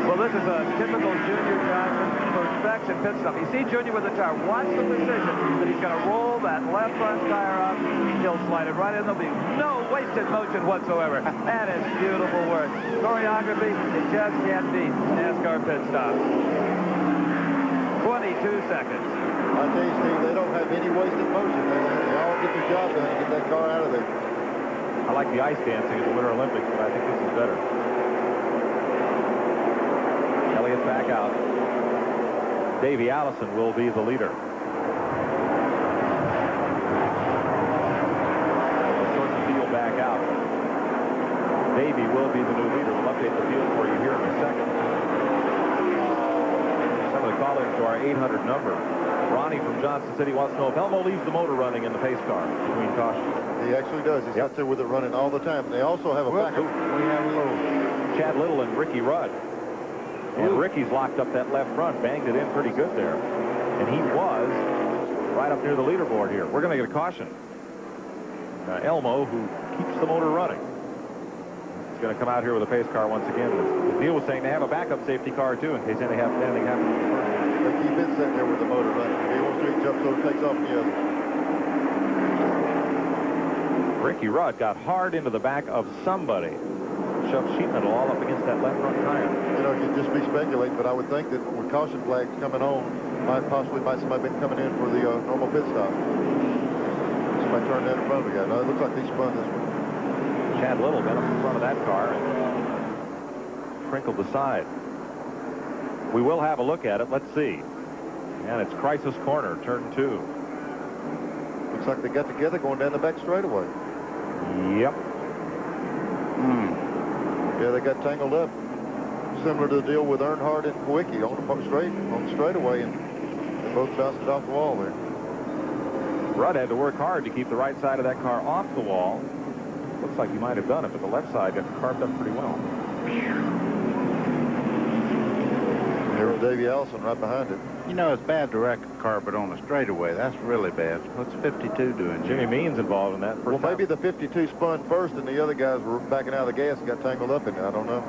Well, this is a typical Junior Johnson perfection pit stop. You see Junior with the tire. Watch the precision that he's going to roll that left front tire up. He'll slide it right in. There'll be no wasted motion whatsoever. That is beautiful work. Choreography, it just can't beat NASCAR pit stops. 22 seconds. I tell you, Steve, they don't have any wasted motion. They all get the job done to get that car out of there. I like the ice dancing at the Winter Olympics, but I think this is better. Elliott back out. Davey Allison will be the leader. Sort the field back out. Davey will be the new leader. We'll update the field for you here in a second. Some of the callers to our 800 number. Ronnie from Johnson City wants to know if Elmo leaves the motor running in the pace car between cautions. He actually does. He's out there with it running all the time. They also have a backup. We have a little. Chad Little and Ricky Rudd. And Ricky's locked up that left front, banged it in pretty good there. And he was right up near the leaderboard here. We're going to get a caution. Elmo, who keeps the motor running, is going to come out here with a pace car once again. Neil was saying they have a backup safety car, too, in case anything happens to the first. They keep it sitting there with the motor running. If he wants to jump, so it takes off the other. Ricky Rudd got hard into the back of somebody. Shoved sheet metal all up against that left front tire. You know, you'd just be speculating, but I would think that with caution flags coming on, might somebody been coming in for the normal pit stop. Somebody turned that in front of the guy. No, it looks like they spun this one. Chad Little got up in front of that car and crinkled the side. We will have a look at it. Let's see. And it's Crisis Corner, turn 2. Looks like they got together going down the back straightaway. Yep. Yeah, they got tangled up. Similar to the deal with Earnhardt and Kwiatkowski on the straightaway, and they both bounced it off the wall there. Rudd had to work hard to keep the right side of that car off the wall. Looks like he might have done it, but the left side got carved up pretty well. There's Davey Allison right behind it. You know, it's bad to wreck a carpet on a straightaway. That's really bad. What's 52 doing? Jimmy Means involved in that. Well, maybe the 52 spun first and the other guys were backing out of the gas and got tangled up in it. I don't know.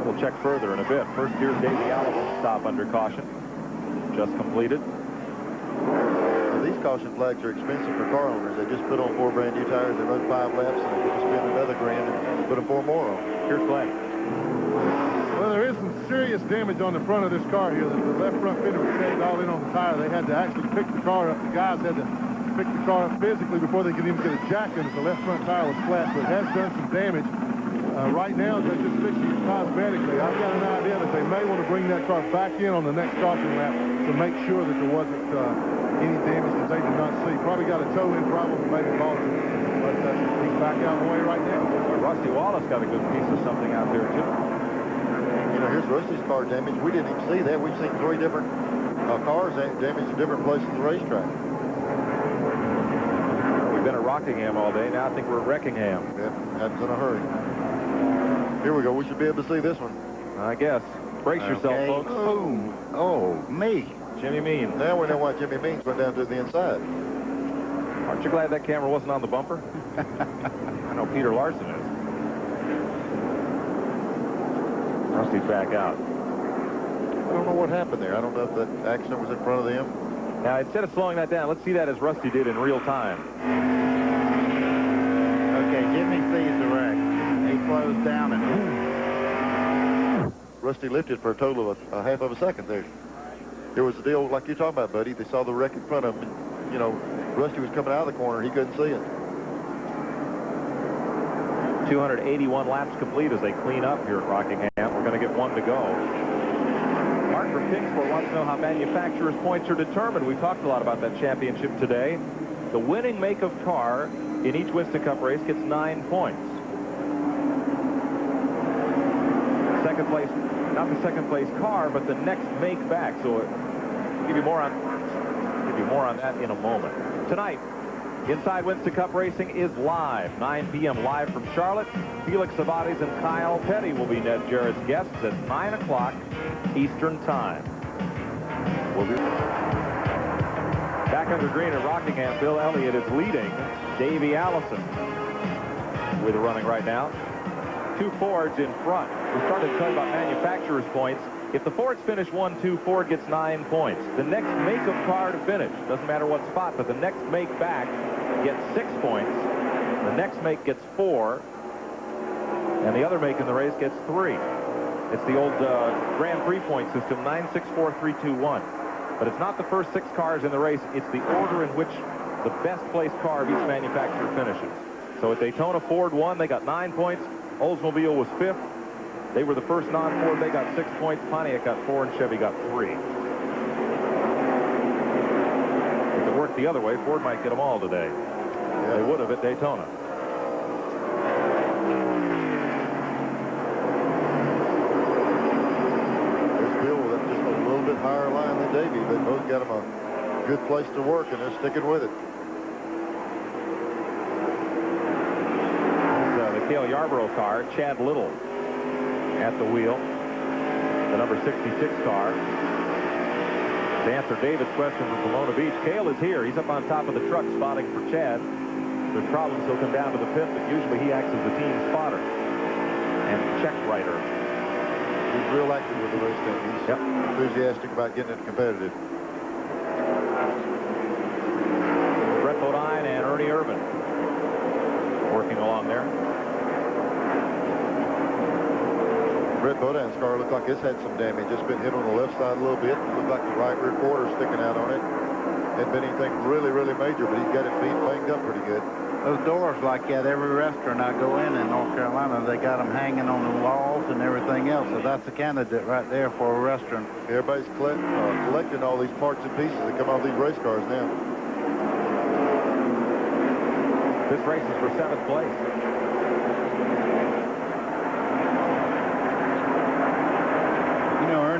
We'll check further in a bit. First, here's Davey Allison. Stop under caution. Just completed. Now, these caution flags are expensive for car owners. They just put on 4 brand new tires. They run 5 laps and they spend another grand and put 4 more on. Here's Glenn. Well, there is some serious damage on the front of this car here. The left front fender was caved all in on the tire. They had to actually pick the car up. The guys had to pick the car up physically before they could even get a jack in it. The left front tire was flat, but it has done some damage. Right now, they're just fixing it cosmetically. I've got an idea that they may want to bring that car back in on the next caution lap to make sure that there wasn't any damage that they did not see. Probably got a toe-in problem, maybe faulted, but he's back out of the way right now. Rusty Wallace got a good piece of something out there, too. You know, here's Rusty's car damage. We didn't even see that. We've seen 3 different cars damaged in different places in the racetrack. We've been at Rockingham all day. Now I think we're at Wreckingham. Yep, happens in a hurry. Here we go. We should be able to see this one. I guess. Brace yourself, folks. Boom. Oh, me. Jimmy Means. Now we know why Jimmy Means went down to the inside. Aren't you glad that camera wasn't on the bumper? I know Peter Larson is. Rusty's back out. don't know what happened there. I don't know if that accident was in front of them. Now, instead of slowing that down, let's see that as Rusty did in real time. Okay, Jimmy sees the wreck. He slows down and Rusty lifted for a total of a half of a second there. There was a deal like you're talking about, buddy. They saw the wreck in front of them. And, you know, Rusty was coming out of the corner. He couldn't see it. 281 laps complete as they clean up here at Rockingham. We're going to get one to go. Mark from Kingsport wants to know how manufacturers' points are determined. We've talked a lot about that championship today. The winning make of car in each Winston Cup race gets 9 points. Second place, not the second place car, but the next make back. So I'll give you more on that in a moment. Tonight, Inside Winston Cup Racing is live, 9 p.m. live from Charlotte. Felix Sabates and Kyle Petty will be Ned Jarrett's guests at 9 o'clock Eastern Time. We'll be back under green at Rockingham. Bill Elliott is leading Davey Allison with a running right now. 2 Fords in front. We started to talk about manufacturers' points. If the Fords finish 1-2, Ford gets 9 points. The next make of car to finish, doesn't matter what spot, but the next make back gets 6 points. The next make gets 4. And the other make in the race gets 3. It's the old Grand Prix point system, 9, 6, 4, 3, 2, 1. But it's not the first 6 cars in the race. It's the order in which the best placed car of each manufacturer finishes. So at Daytona, Ford won. They got 9 points. Oldsmobile was 5th. They were the first non-Ford. They got 6 points. Pontiac got 4, and Chevy got 3. If it worked the other way, Ford might get them all today. Yeah. They would have at Daytona. There's Bill with just a little bit higher line than Davey. They both got him a good place to work, and they're sticking with it. Cale Yarborough car, Chad Little at the wheel, the number 66 car. To answer David's question from Pomona Beach, Cale is here. He's up on top of the truck spotting for Chad. If there's problems, he'll come down to the pit, but usually he acts as the team spotter and check writer. He's real active with the race team. He's enthusiastic about getting it competitive. Brett Bodine and Ernie Irvin working along there. Brett Bodine's car looked like it's had some damage. It's been hit on the left side a little bit. It looked like the right rear quarter sticking out on it. Hadn't been anything really, really major, but he's got it banged up pretty good. Those doors like that, every restaurant I go in North Carolina, they got them hanging on the walls and everything else. So that's a candidate right there for a restaurant. Everybody's collecting all these parts and pieces that come off these race cars now. This race is for 7th place.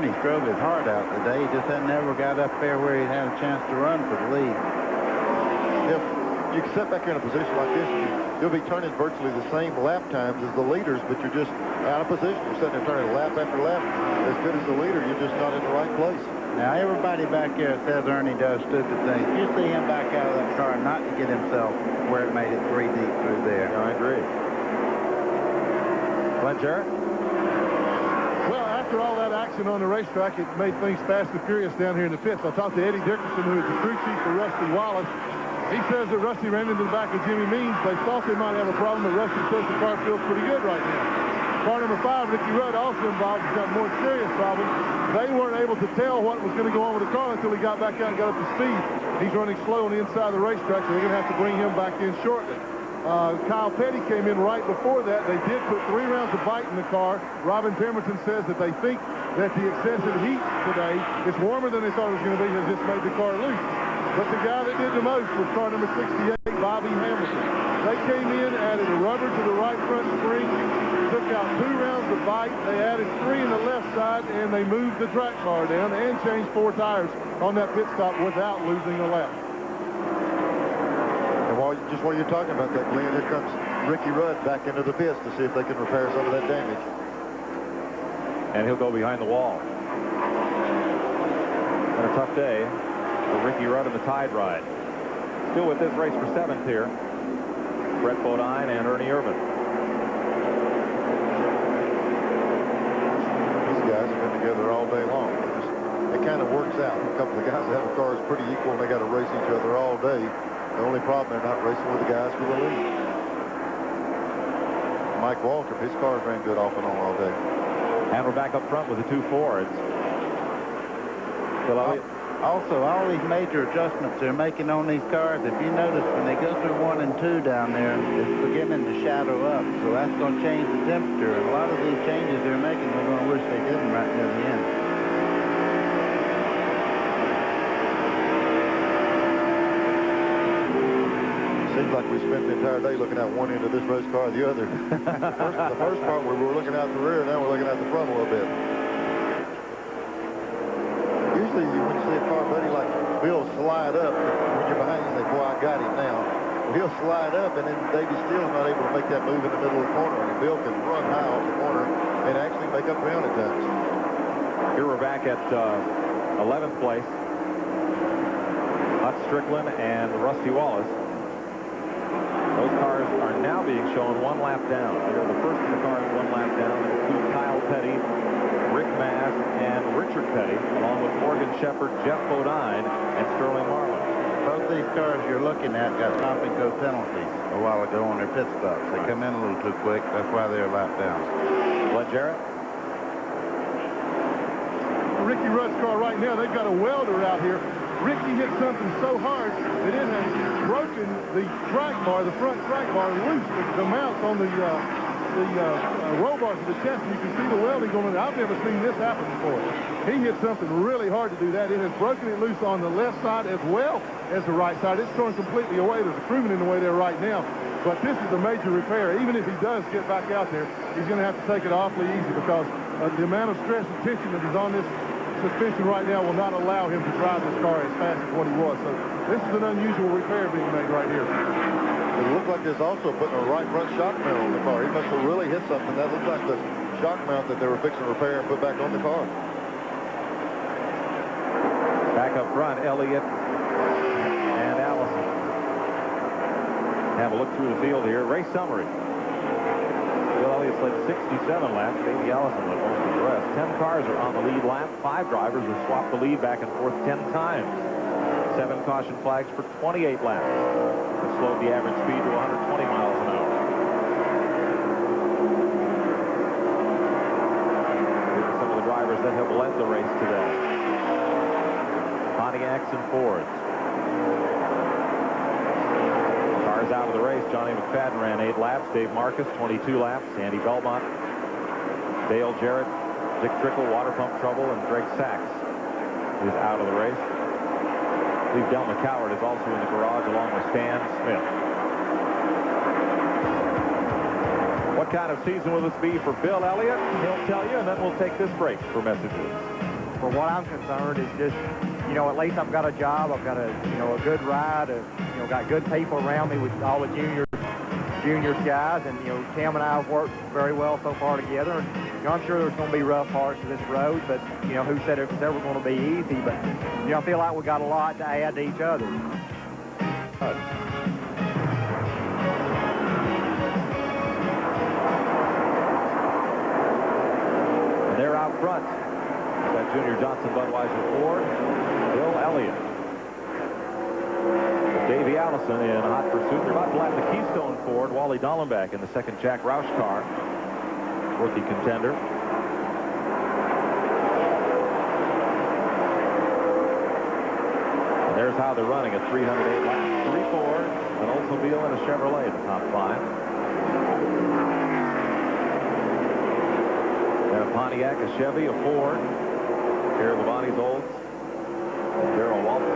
Ernie drove his heart out today. He just had never got up there where he had a chance to run for the lead. If you sit back here in a position like this, you'll be turning virtually the same lap times as the leaders, but you're just out of position. You're sitting there turning lap after lap as good as the leader. You're just not in the right place. Now, everybody back there says Ernie does stupid things. You see him back out of that car not to get himself where it made it 3 deep through there. Yeah, I agree. Glenn Jarrett? Well, after all that action on the racetrack, it made things fast and furious down here in the pits. I talked to Eddie Dickerson, who is the crew chief for Rusty Wallace. He says that Rusty ran into the back of Jimmy Means. They thought they might have a problem, but Rusty says the car feels pretty good right now. Car number 5, Ricky Rudd, also involved. He's got more serious problems. They weren't able to tell what was going to go on with the car until he got back out and got up to speed. He's running slow on the inside of the racetrack, so they're going to have to bring him back in shortly. Kyle Petty came in right before that. They did put 3 rounds of bite in the car. Robin Pemberton says that they think that the excessive heat today is warmer than they thought it was going to be, has just made the car loose. But the guy that did the most was car number 68, Bobby Hamilton. They came in, added a rubber to the right front spring, took out 2 rounds of bite. They added 3 in the left side, and they moved the track car down and changed 4 tires on that pit stop without losing a lap. Just while you're talking about that, Glenn, here comes Ricky Rudd back into the pits to see if they can repair some of that damage. And he'll go behind the wall. Been a tough day for Ricky Rudd in the Tide Ride. Still with this race for 7th here, Brett Bodine and Ernie Irvin. These guys have been together all day long. They're just it kind of works out. A couple of guys that have a car is pretty equal, and they got to race each other all day. The only problem, they're not racing with the guys for the lead. Mike Waltrip, his car's ran good off and on all day. And we're back up front with the two Fords. Bill Elliott. Also, all these major adjustments they're making on these cars, if you notice, when they go through 1 and 2 down there, it's beginning to shadow up. So that's going to change the temperature. And a lot of these changes they're making, we're going to wish they didn't right near the end. Seems like we spent the entire day looking at one end of this race car or the other. the first part we were looking out the rear, now we're looking at the front a little bit. Usually when you see a car, buddy, like Bill slide up, when you're behind you say, boy, I got him now. Well, he'll slide up, and then Davey Steele's not able to make that move in the middle of the corner. And Bill can run high off the corner and actually make up ground at times. Here we're back at 11th place. Hut Strickland and Rusty Wallace. Those cars are now being shown 1 lap down. They're the first of the cars 1 lap down. They include Kyle Petty, Rick Mass, and Richard Petty, along with Morgan Shepherd, Jeff Bodine, and Sterling Marlin. Both these cars you're looking at got stop and go penalties a while ago on their pit stops. They come in a little too quick. That's why they're a lap down. Glenn Jarrett. Ricky Rudd's car right now, they've got a welder out here. Ricky hit something so hard that it has broken the track bar, the front track bar, loose the mounts on the roll bars of the chest. You can see the welding going on. I've never seen this happen before. He hit something really hard to do that. It has broken it loose on the left side as well as the right side. It's torn completely away. There's a crewman in the way there right now. But this is a major repair. Even if he does get back out there, he's going to have to take it awfully easy because the amount of stress and tension that is on this suspension right now will not allow him to drive this car as fast as what he was. So this is an unusual repair being made right here. It looked like there's also putting a right front shock mount on the car. He must have really hit something. That looked like the shock mount that they were fixing to repair and put back on the car. Back up front, Elliott and Allison. Have a look through the field here. Race summary. Bill Elliott's led 67 laps. Davey Allison led most of the rest. 10 cars are on the lead lap. 5 drivers have swapped the lead back and forth 10 times. 7 caution flags for 28 laps. That slowed the average speed to 120 miles an hour. These are some of the drivers that have led the race today. Pontiacs and Fords. Cars out of the race. Johnny McFadden ran 8 laps. Dave Marcus 22 laps. Andy Belmont, Dale Jarrett, Dick Trickle, Water Pump Trouble, and Greg Sachs is out of the race. I believe Del McCoward is also in the garage along with Stan Smith. What kind of season will this be for Bill Elliott? He'll tell you, and then we'll take this break for messages. For what I'm concerned, it's just, you know, at least I've got a job. I've got a, you know, a good ride. You know, got good people around me with all the juniors guys, and you know, Tim and I have worked very well so far together. And you know, I'm sure there's going to be rough parts of this road, but you know, who said it was ever going to be easy? But you know, I feel like we got a lot to add to each other. And they're out front. That Junior Johnson Budweiser Ford, Bill Elliott. Davey Allison in hot pursuit. They're about to lap the Keystone Ford. Wally Dallenbach in the second Jack Roush car. Rookie contender. And there's how they're running at 308 laps. 3 Fords, an Oldsmobile, and a Chevrolet in the top 5. And a Pontiac, a Chevy, a Ford. Here are the Bonnie's Olds. And Darrell Walton.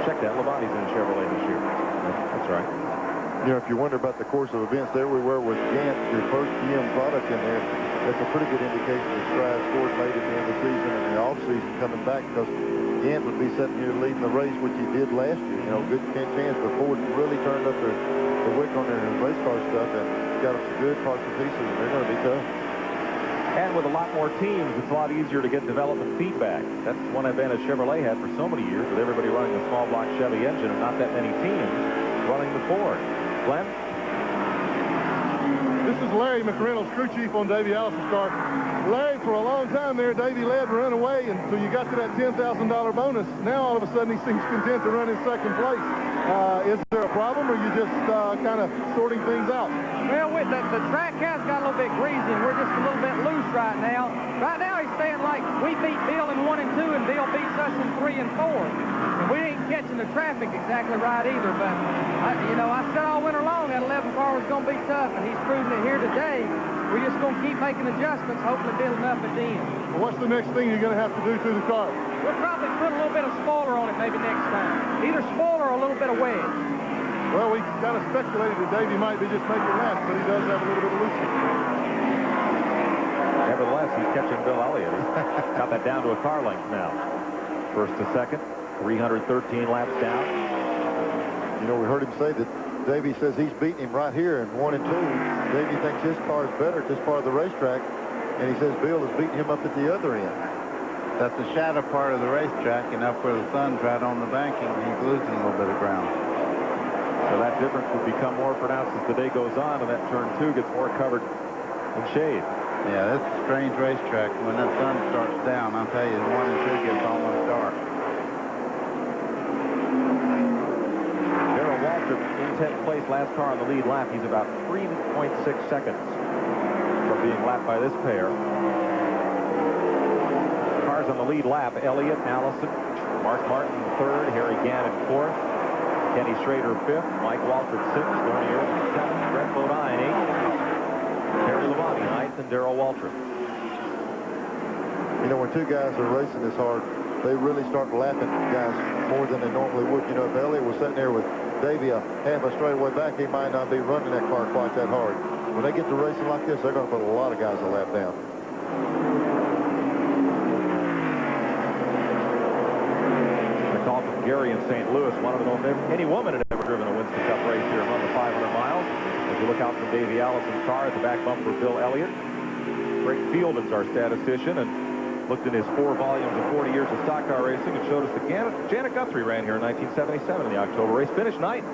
Check that. Labonte's in a Chevrolet this year. That's right. You know, if you wonder about the course of events, there we were with Gant, your first GM product in there. That's a pretty good indication of strides Ford made at the end of the season and the off-season coming back, because Gant would be sitting here leading the race, which he did last year. You know, good chance, but Ford really turned up the wick on their race car stuff and got them some good parts and pieces, and they're going to be tough. And with a lot more teams, it's a lot easier to get development feedback. That's one advantage Chevrolet had for so many years, with everybody running the small block Chevy engine and not that many teams running the Ford. Glenn? This is Larry McReynolds, crew chief on Davey Allison's car. Larry, for a long time there, Davey led and run away until you got to that $10,000 bonus. Now, all of a sudden, he seems content to run in second place. Is there a problem, or are you just kind of sorting things out? Well, the track has got a little bit greasy, and we're just a little bit loose right now. Right now, he's saying, like, we beat Bill in 1 and 2, and Bill beats us in 3 and 4. And we ain't catching the traffic exactly right either, but, I said all winter long that 11 car was going to be tough, and he's proven it here today. We're just going to keep making adjustments, hopefully building up at the end. Well, what's the next thing you're going to have to do to the car? We'll probably put a little bit of spoiler on it maybe next time. Either spoiler or a little bit of wedge. Well, we kind of speculated that Davey might be just making laps, but he does have a little bit of looseness. Nevertheless, he's catching Bill Elliott. He's got that down to a car length now. First to second, 313 laps down. You know, we heard him say that Davey says he's beating him right here in 1 and 2. Davey thinks his car is better at this part of the racetrack, and he says Bill is beating him up at the other end. That's the shadow part of the racetrack, and up where the sun's right on the banking, he's losing a little bit of ground. So that difference will become more pronounced as the day goes on, and that turn 2 gets more covered in shade. Yeah, that's a strange racetrack. When that sun starts down, I'll tell you, 1 and 2 gets almost dark. Darrell Waltrip in 10th place, last car on the lead lap. He's about 3.6 seconds from being lapped by this pair. Cars on the lead lap: Elliott, Allison, Mark Martin in third, Harry Gant in fourth, Kenny Schrader fifth, Mike Waltrip sixth, Bernie Irvin seventh, Brett Bodine eighth, Terry Labonte ninth, and Darrell Waltrip. You know, when two guys are racing this hard, they really start lapping guys more than they normally would. You know, if Elliott was sitting there with Davey a half a straightaway back, he might not be running that car quite that hard. When they get to racing like this, they're going to put a lot of guys a lap down. Gary in St. Louis wanted to know if any woman had ever driven a Winston Cup race here and run the 500 miles. As you look out from Davey Allison's car at the back bumper, Bill Elliott. Greg Fielding's our statistician, and looked in his 4 volumes of 40 years of stock car racing and showed us that Janet Guthrie ran here in 1977 in the October race. Finished ninth.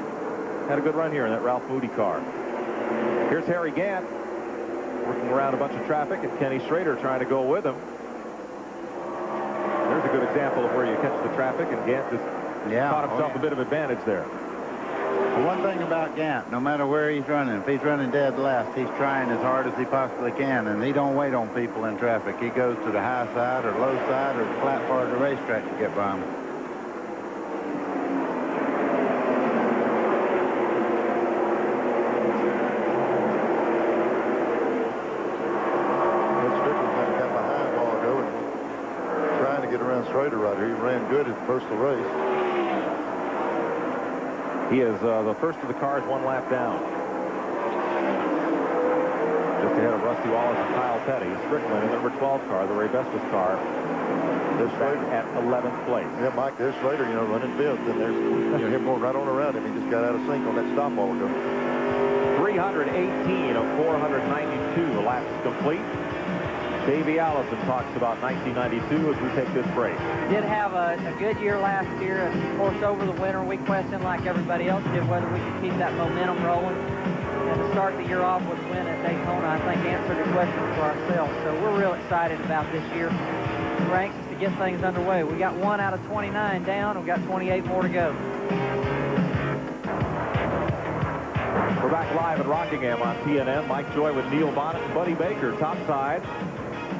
Had a good run here in that Ralph Moody car. Here's Harry Gant working around a bunch of traffic, and Kenny Schrader trying to go with him. There's a good example of where you catch the traffic, and Gant just caught himself a bit of advantage there. The one thing about Gant, no matter where he's running, if he's running dead last, he's trying as hard as he possibly can, and he don't wait on people in traffic. He goes to the high side or low side or the flat part of the racetrack to get by him. Schrader right here. He ran good at the first of the race. He is the first of the cars, 1 lap down. Just ahead of Rusty Wallace and Kyle Petty. Strickland in the number 12 car, the Ray Vespas car. This Schrader at 11th place. Yeah, Mike, there's Schrader, running 5th, and there's him going right on around him. He just got out of sync on that stop while ago. 318 of 492 laps complete. Davey Allison talks about 1992 as we take this break. Did have a good year last year. Of course, over the winter, we questioned, like everybody else did, whether we could keep that momentum rolling. And to start the year off with a win at Daytona, I think answered the question for ourselves. So we're real excited about this year. We're anxious to get things underway. We got 1 out of 29 down. We've got 28 more to go. We're back live at Rockingham on TNN. Mike Joy with Neil Bonnet and Buddy Baker topside.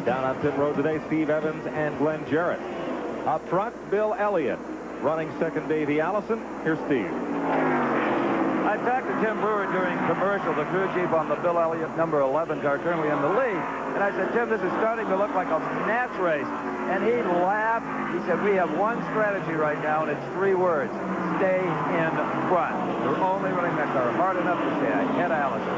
Down on pit road today, Steve Evans and Glenn Jarrett. Up front, Bill Elliott. Running second, Davey Allison. Here's Steve. I talked to Tim Brewer during commercial, the crew chief on the Bill Elliott number 11 car, currently in the lead. And I said, Tim, this is starting to look like a snatch race. And he laughed. He said, we have one strategy right now, and it's 3 words. Stay in front. We're only running that car hard enough to stay ahead of Allison.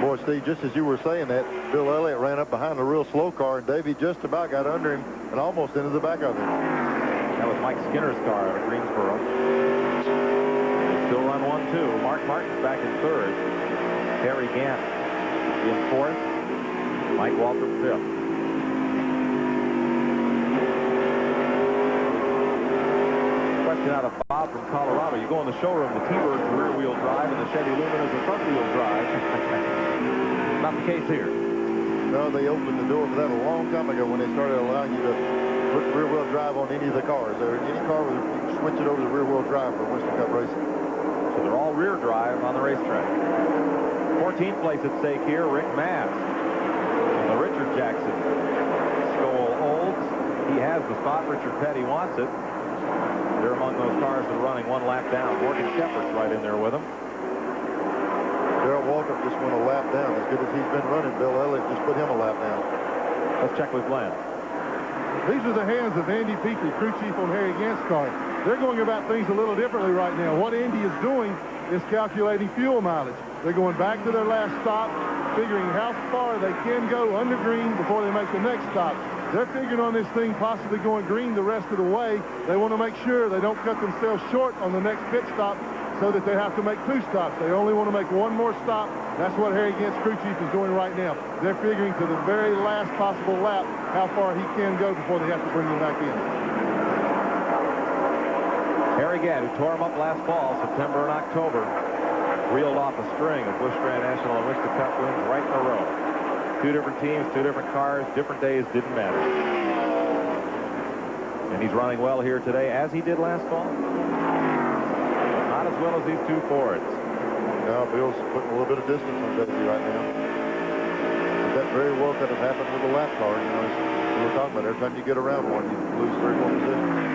Boy, Steve, just as you were saying that, Bill Elliott ran up behind a real slow car, and Davey just about got under him and almost into the back of him. That was Mike Skinner's car out of Greensboro. They still run 1-2. Mark Martin's back in third. Harry Gant in fourth. Mike Waltrip fifth. question out of Bob from Colorado. You go in the showroom, the T-Bird's rear-wheel drive and the Chevy Lumina's a front-wheel drive. Not the case here. No, they opened the door for that a long time ago when they started allowing you to put rear-wheel drive on any of the cars. Any car, you can switch it over to rear-wheel drive for Winston Cup racing. So they're all rear drive on the racetrack. 14th place at stake here, Rick Mass. And the Richard Jackson Skoal Olds. He has the spot. Richard Petty wants it. They're among those cars that are running one lap down. Morgan Shepherd's right in there with them. Darrell Waltrip just went a lap down. As good as he's been running, Bill Elliott just put him a lap down. Let's check with Glenn. These are the hands of Andy Petrie, crew chief on Harry Gant's car. They're going about things a little differently right now. What Andy is doing is calculating fuel mileage. They're going back to their last stop, figuring how far they can go under green before they make the next stop. They're figuring on this thing possibly going green the rest of the way. They want to make sure they don't cut themselves short on the next pit stop so that they have to make 2 stops. They only want to make 1 more stop. That's what Harry Gant's crew chief is doing right now. They're figuring to the very last possible lap how far he can go before they have to bring him back in. Harry Gant, who tore him up last fall, September and October, reeled off a string of Busch Grand National and Winston Cup wins right in a row. 2 different teams, 2 different cars, different days, didn't matter. And he's running well here today, as he did last fall. But not as well as these 2 Fords. Now Bill's putting a little bit of distance on Daisy right now. But that very well could have happened with the lap car. You know, as we were talking about, every time you get around one, you lose 3 more positions.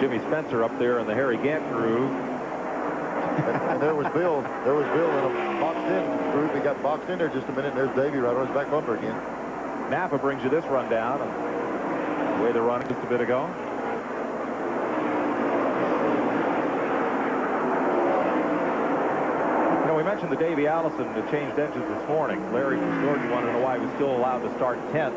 Jimmy Spencer up there in the Harry Gant crew. And there was Bill. There was Bill in a boxed-in group. He got boxed in there just a minute. And there's Davey right on his back bumper again. Napa brings you this rundown of the way they're running just a bit ago. You know, we mentioned the Davey Allison that changed engines this morning. Larry from Georgia wanted to know why he was still allowed to start 10th.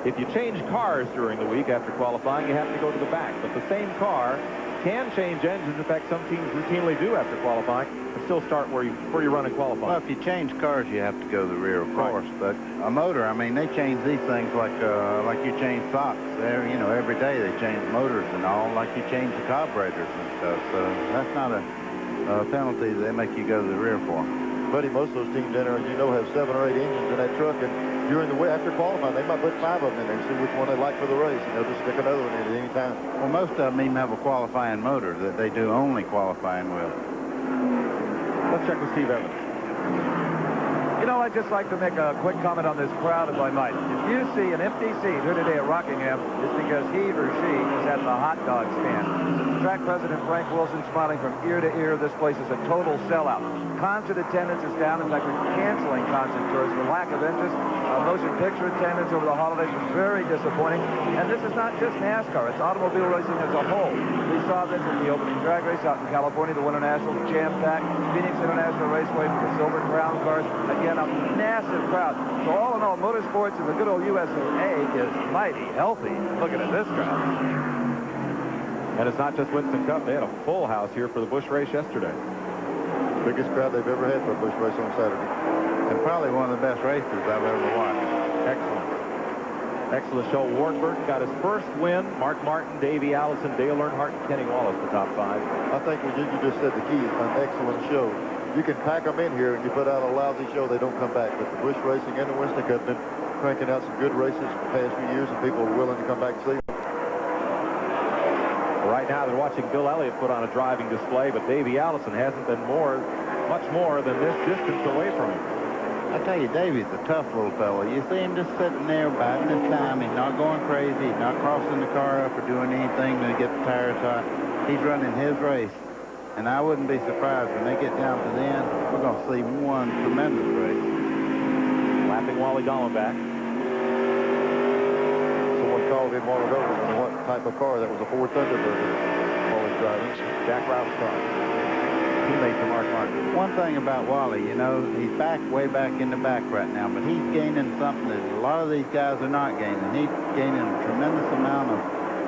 If you change cars during the week after qualifying, you have to go to the back. But the same car can change engines. In fact, some teams routinely do after qualifying, and still start where you run in qualifying. Well, if you change cars, you have to go to the rear, of course. But a motor, I mean, they change these things like you change socks. There, you know, every day they change motors and all, like you change the carburetors and stuff. So that's not a penalty they make you go to the rear for. Buddy, most of those teams in there, as you know, have 7 or 8 engines in that truck, and during the way after qualifying, they might put 5 of them in there and see which one they like for the race, and they'll just stick another one in at any time. Well, most of them even have a qualifying motor that they do only qualifying with. Let's check with Steve Evans. You know, I'd just like to make a quick comment on this crowd, if I might. If you see an empty seat here today at Rockingham, it's because he or she is at the hot dog stand. Track president Frank Wilson smiling from ear to ear. This place is a total sellout. Concert attendance is down. In fact, we're canceling concert tours for lack of interest. Motion picture attendance over the holidays was very disappointing. And this is not just NASCAR. It's automobile racing as a whole. We saw this at the opening drag race out in California, the Winter National jam-packed, Phoenix International Raceway for the Silver Crown cars. Again, a massive crowd. So all in all, motorsports in the good old USA is mighty healthy. Looking at this crowd. And it's not just Winston Cup. They had a full house here for the Busch race yesterday. Biggest crowd they've ever had for a Busch race on Saturday. And probably one of the best races I've ever watched. Excellent. Excellent show. Ward Burton got his first win. Mark Martin, Davey Allison, Dale Earnhardt, and Kenny Wallace, the top 5. I think what you just said the key is an excellent show. You can pack them in here and you put out a lousy show, they don't come back. But the Busch Racing and the Winston Cup have been cranking out some good races for the past few years, and people are willing to come back and see them. Right now, they're watching Bill Elliott put on a driving display, but Davey Allison hasn't been much more than this distance away from him. I tell you, Davey's a tough little fellow. You see him just sitting there biding his time. He's not going crazy. He's not crossing the car up or doing anything to get the tires hot. He's running his race. And I wouldn't be surprised when they get down to the end, we're going to see one tremendous race. Lapping Wally Dallenbach. Someone called him while ago on what type of car. That was a Ford Thunderbird that Wally's driving. Jack Rouse's car. Teammate to Mark Martin. One thing about Wally, you know, he's way back in the back right now, but he's gaining something that a lot of these guys are not gaining. He's gaining a tremendous amount of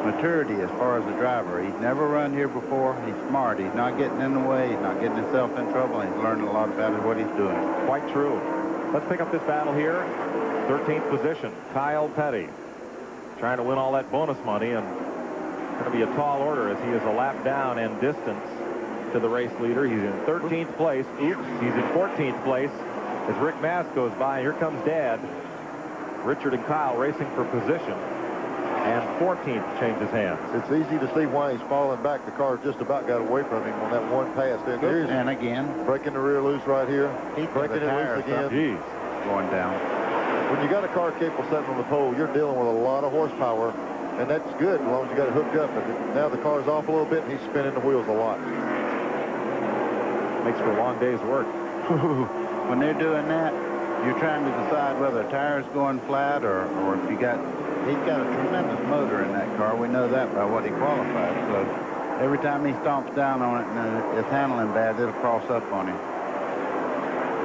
maturity as far as a driver. He's never run here before. He's smart. He's not getting in the way. He's not getting himself in trouble. He's learning a lot about what he's doing. Quite true. Let's pick up this battle here. 13th position, Kyle Petty. trying to win all that bonus money, and going to be a tall order as he is a lap down and distance to the race leader. He's in 13th place. Oops, he's in 14th place as Rick Mast goes by. Here comes Dad. Richard and Kyle racing for position, and 14th changes hands. It's easy to see why he's falling back. The car just about got away from him on that one pass. And again, breaking the rear loose right here. He's breaking it loose again. Jeez. Going down. When you got a car capable of sitting on the pole, you're dealing with a lot of horsepower, and that's good as long as you got it hooked up. But now the car's off a little bit, and he's spinning the wheels a lot. Makes for a long day's work. When they're doing that, you're trying to decide whether a tire's going flat or if he's got a tremendous motor in that car. We know that by what he qualified. So every time he stomps down on it and it's handling bad, it'll cross up on him.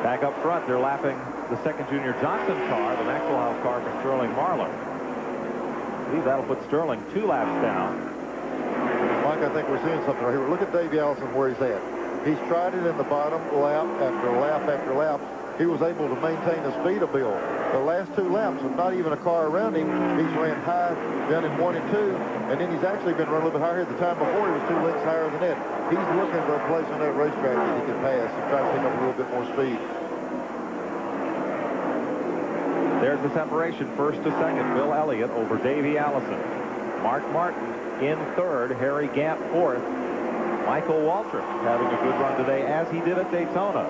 Back up front, they're lapping the second Junior Johnson car, the Maxwell House car for Sterling Marlin. I believe that'll put Sterling 2 laps down. Mike, I think we're seeing something right here. Look at Davey Allison where he's at. He's tried it in the bottom lap after lap after lap. He was able to maintain the speed of Bill. The last 2 laps with not even a car around him, he's ran high down in 1 and 2, and then he's actually been running a little bit higher. The time before, he was 2 lengths higher than that. He's looking for a place on that racetrack that he can pass and try to pick up a little bit more speed. There's the separation, first to second. Bill Elliott over Davey Allison. Mark Martin in third. Harry Gant fourth. Michael Waltrip having a good run today, as he did at Daytona.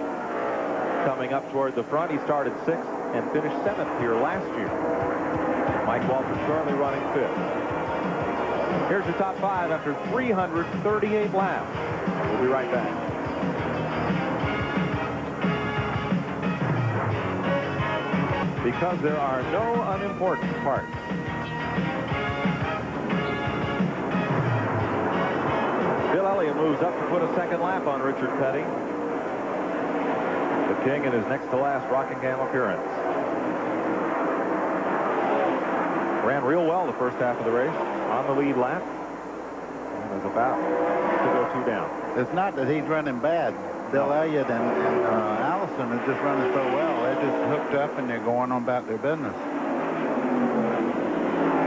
Coming up toward the front, he started 6th and finished 7th here last year. Mike Waltrip currently running 5th. Here's your top 5 after 338 laps. We'll be right back. Because there are no unimportant parts. Bill Elliott moves up to put a second lap on Richard Petty. The King in his next to last Rockingham appearance. Ran real well the first half of the race on the lead lap. And is about to go 2 down. It's not that he's running bad. Bill Elliott and Allison are just running so well. They're just hooked up and they're going on about their business.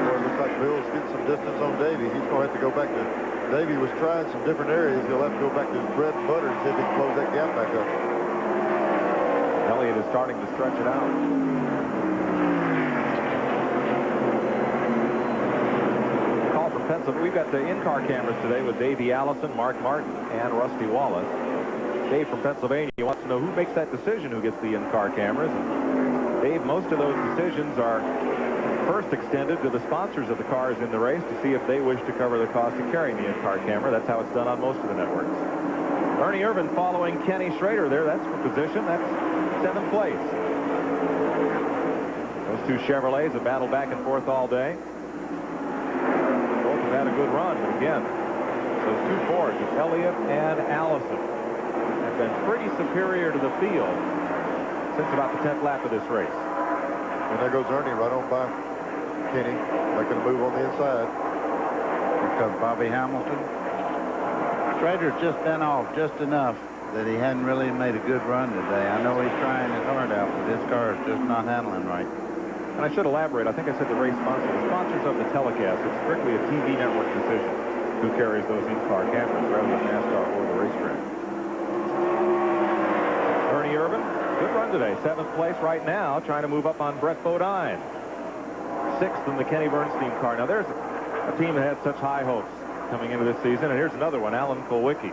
Well, it looks like Bill's getting some distance on Davey. He's going to have to go back to... Davey was trying some different areas. He'll have to go back to his bread and butter and see if he can close that gap back up. Elliott is starting to stretch it out. Call from Pennsylvania. We've got the in-car cameras today with Davey Allison, Mark Martin, and Rusty Wallace. Dave from Pennsylvania wants to know who makes that decision, who gets the in-car cameras. And Dave, most of those decisions are first extended to the sponsors of the cars in the race to see if they wish to cover the cost of carrying the in-car camera. That's how it's done on most of the networks. Ernie Irvin following Kenny Schrader there. That's for position. That's 7th place. Those 2 Chevrolets have battled back and forth all day. Both have had a good run, but again, those 2 Fords, Elliott and Allison, have been pretty superior to the field since about the 10th lap of this race. And there goes Ernie right on by Kenny, making a move on the inside. Here comes Bobby Hamilton. Schrader's just been off just enough that he hadn't really made a good run today. I know he's trying his heart out, but this car is just not handling right. And I should elaborate. I think I said the race sponsor. The sponsors of the telecast, it's strictly a TV network decision who carries those in-car cameras rather than NASCAR or the racetrack. Ernie Irvin, good run today. 7th place right now, trying to move up on Brett Bodine. 6th in the Kenny Bernstein car. Now there's a team that had such high hopes coming into this season, and here's another one, Alan Kulwicki.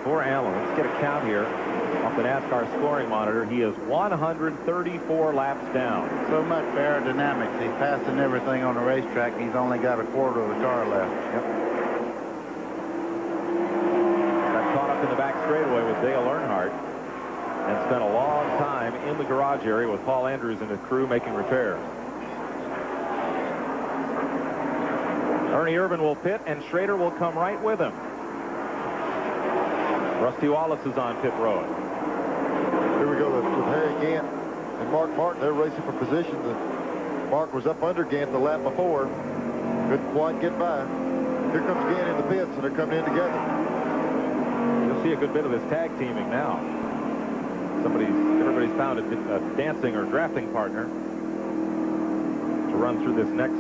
For Alan, let's get a count here off the NASCAR scoring monitor. He is 134 laps down. So much aerodynamics. He's passing everything on the racetrack. He's only got a quarter of the car left. Yep. Got caught up in the back straightaway with Dale Earnhardt and spent a long time in the garage area with Paul Andrews and his crew making repairs. Ernie Irvin will pit, and Schrader will come right with him. Rusty Wallace is on pit road. Here we go with Harry Gant and Mark Martin. They're racing for position. Mark was up under Gant the lap before. Couldn't quite get by. Here comes Gant in the pits, and they're coming in together. You'll see a good bit of this tag teaming now. Everybody's found a dancing or drafting partner to run through this next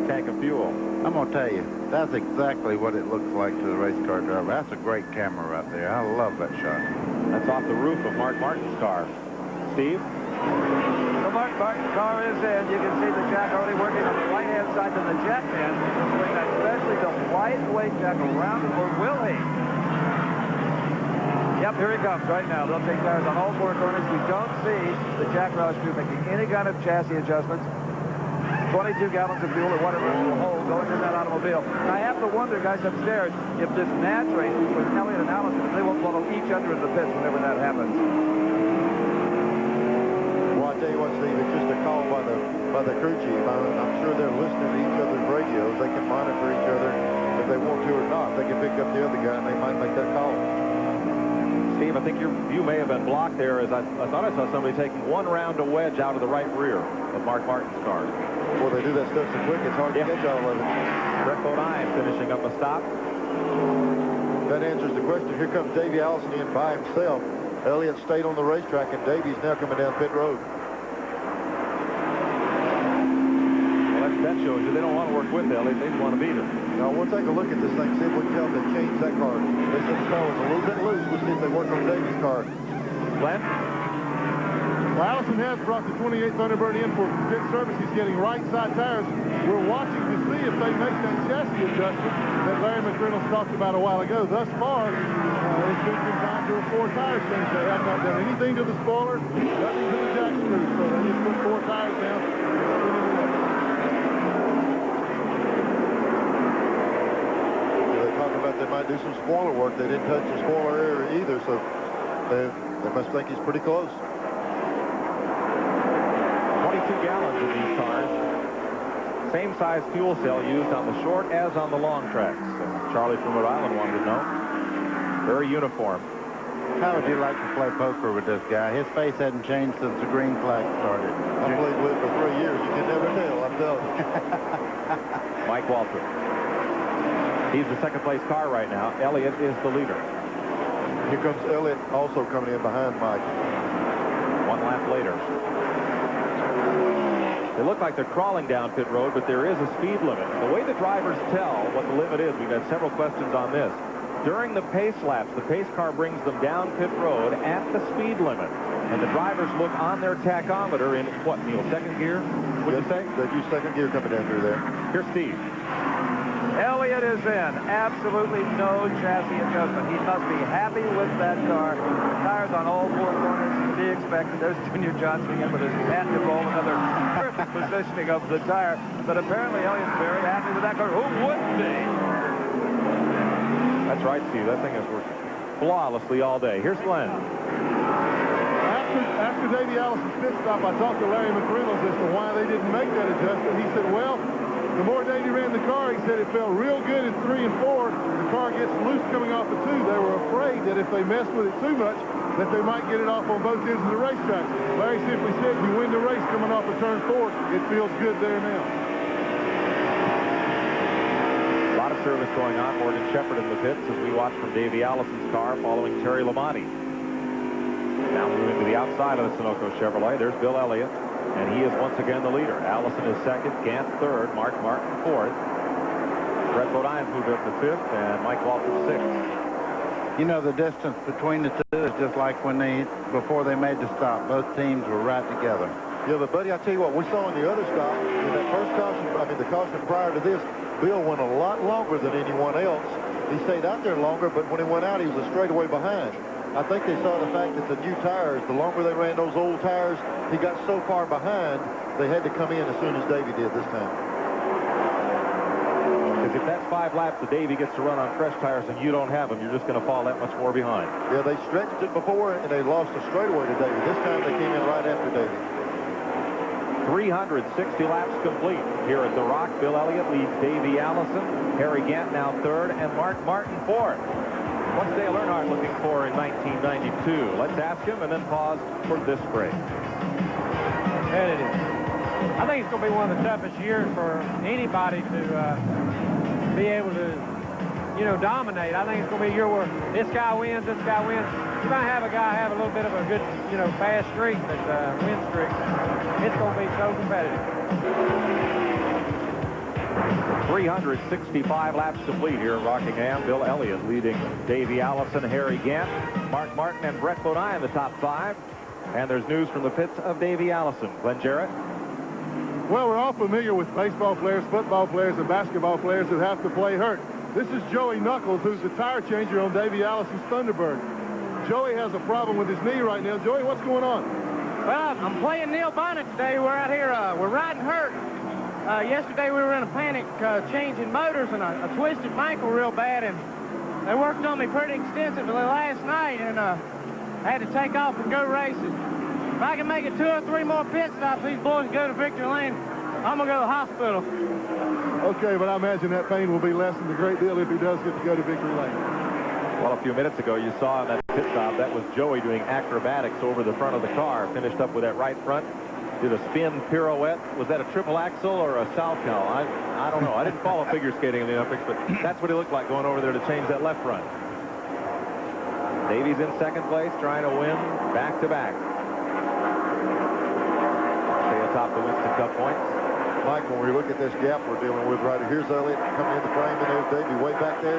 tank of fuel. I'm going to tell you, that's exactly what it looks like to the race car driver. That's a great camera right there. I love that shot. That's off the roof of Mark Martin's car. Steve? The Mark Martin car is in. You can see the jack already working on the right-hand side to the jet end. Bring that especially the lightweight jack around, or will he? Yep, here he comes right now. They'll take tires on all four corners. We don't see the jack Roush crew making any kind of chassis adjustments. 22 gallons of fuel or whatever it will hold going in that automobile. And I have to wonder, guys upstairs, if this match race with Elliott and Allison, if they won't follow each other in the pits whenever that happens. Well, I tell you what, Steve, it's just a call by the crew chief. I'm sure they're listening to each other's radios. They can monitor each other if they want to or not. They can pick up the other guy and they might make that call. Steve, I think your view may have been blocked there, as I thought I saw somebody taking one round a wedge out of the right rear of Mark Martin's car. Well, they do that stuff so quick, it's hard to catch all of it. Brett Bodine finishing up a stop. That answers the question. Here comes Davey Allison in by himself. Elliott stayed on the racetrack, and Davey's now coming down pit road. Well, that shows you they don't want to work with Elliott. They just want to beat him. Now, we'll take a look at this thing, see if we can tell if they changed that car. They said the car was a little bit loose. We'll see if they work on Davey's car. Glenn? Well, Allison has brought the 28 Thunderbird in for pit service. He's getting right side tires. We're watching to see if they make that chassis adjustment that Larry McReynolds talked about a while ago. Thus far, it's been confined to a 4 tire change. They have not done anything to the spoiler, nothing to the jack screw. So they just put 4 tires down. They talk about they might do some spoiler work. They didn't touch the spoiler area either, so they must think he's pretty close. 22 gallons in these cars. Same size fuel cell used on the short as on the long tracks. Charlie from Rhode Island wanted to know. Very uniform. How would you like to play poker with this guy? His face hadn't changed since the green flag started. I played with for 3 years. You can never tell, I'm telling you. Mike Waltrip. He's the second place car right now. Elliott is the leader. Here comes Elliott also coming in behind Mike. 1 lap later. They look like they're crawling down pit road, but there is a speed limit. The way the drivers tell what the limit is, we've had several questions on this. During the pace laps, the pace car brings them down pit road at the speed limit. And the drivers look on their tachometer in, what, Neil, second gear? Would you say? They use second gear coming down through there. Here's Steve. Elliott is in. Absolutely no chassis adjustment. He must be happy with that car. Tires on all 4 corners to be expected. There's Junior Johnson again with his hat to roll, another perfect positioning of the tire. But apparently Elliott's very happy with that car. Who wouldn't be? That's right, Steve. That thing has worked flawlessly all day. Here's Glenn. After Davey Allison's pit stop, I talked to Larry McReynolds as to why they didn't make that adjustment. He said, well, the more Davey ran the car, he said it felt real good in 3 and 4. The car gets loose coming off of 2. They were afraid that if they messed with it too much, that they might get it off on both ends of the racetrack. Larry simply said, you win the race coming off of turn 4. It feels good there now. A lot of service going on. Morgan Shepherd in the pits as we watch from Davey Allison's car following Terry Lamonti. Now moving to the outside of the Sunoco Chevrolet. There's Bill Elliott. And he is once again the leader. Allison is second, Gant third, Mark Martin fourth. Brett Bodine moved up to fifth, and Mike Waltrip sixth. You know, the distance between the two is just like before they made the stop. Both teams were right together. Yeah, but, buddy, I tell you what, we saw in the other stop, in that first caution, the caution prior to this, Bill went a lot longer than anyone else. He stayed out there longer, but when he went out, he was a straightaway behind. I think they saw the fact that the new tires, the longer they ran those old tires, he got so far behind, they had to come in as soon as Davey did this time. Because if that's 5 laps that Davey gets to run on fresh tires and you don't have them, you're just going to fall that much more behind. Yeah, they stretched it before, and they lost a straightaway to Davey. This time they came in right after Davey. 360 laps complete here at the Rock. Bill Elliott leads Davey Allison. Harry Gant now third, and Mark Martin fourth. What's Dale Earnhardt looking for in 1992? Let's ask him and then pause for this break. And it is. I think it's going to be one of the toughest years for anybody to be able to, dominate. I think it's going to be a year where this guy wins, this guy wins. You might have a guy have a little bit of a good, fast streak, but win streak. It's going to be so competitive. 365 laps complete here in Rockingham. Bill Elliott leading Davey Allison, Harry Gant, Mark Martin, and Brett Bodine in the top 5. And there's news from the pits of Davey Allison. Glenn Jarrett. Well, we're all familiar with baseball players, football players, and basketball players that have to play hurt. This is Joey Knuckles, who's the tire changer on Davey Allison's Thunderbird. Joey has a problem with his knee right now. Joey, what's going on? Well, I'm playing Neil Bonnet today. We're out here, we're riding hurt. Yesterday we were in a panic changing motors, and I twisted my ankle real bad, and they worked on me pretty extensively last night, and I had to take off and go racing. If I can make it 2 or 3 more pit stops, these boys can go to victory lane, I'm going to go to the hospital. Okay, but I imagine that pain will be lessened a great deal if he does get to go to victory lane. Well, a few minutes ago, you saw in that pit stop, that was Joey doing acrobatics over the front of the car. Finished up with that right front. Did a spin pirouette. Was that a triple axle or a Salchow? I don't know. I didn't follow figure skating in the Olympics, but that's what he looked like going over there to change that left front. Davies in second place, trying to win back-to-back. Stay atop the Winston Cup points. Mike, when we look at this gap we're dealing with right here, here's Elliott coming in the frame, and there's Davey way back there.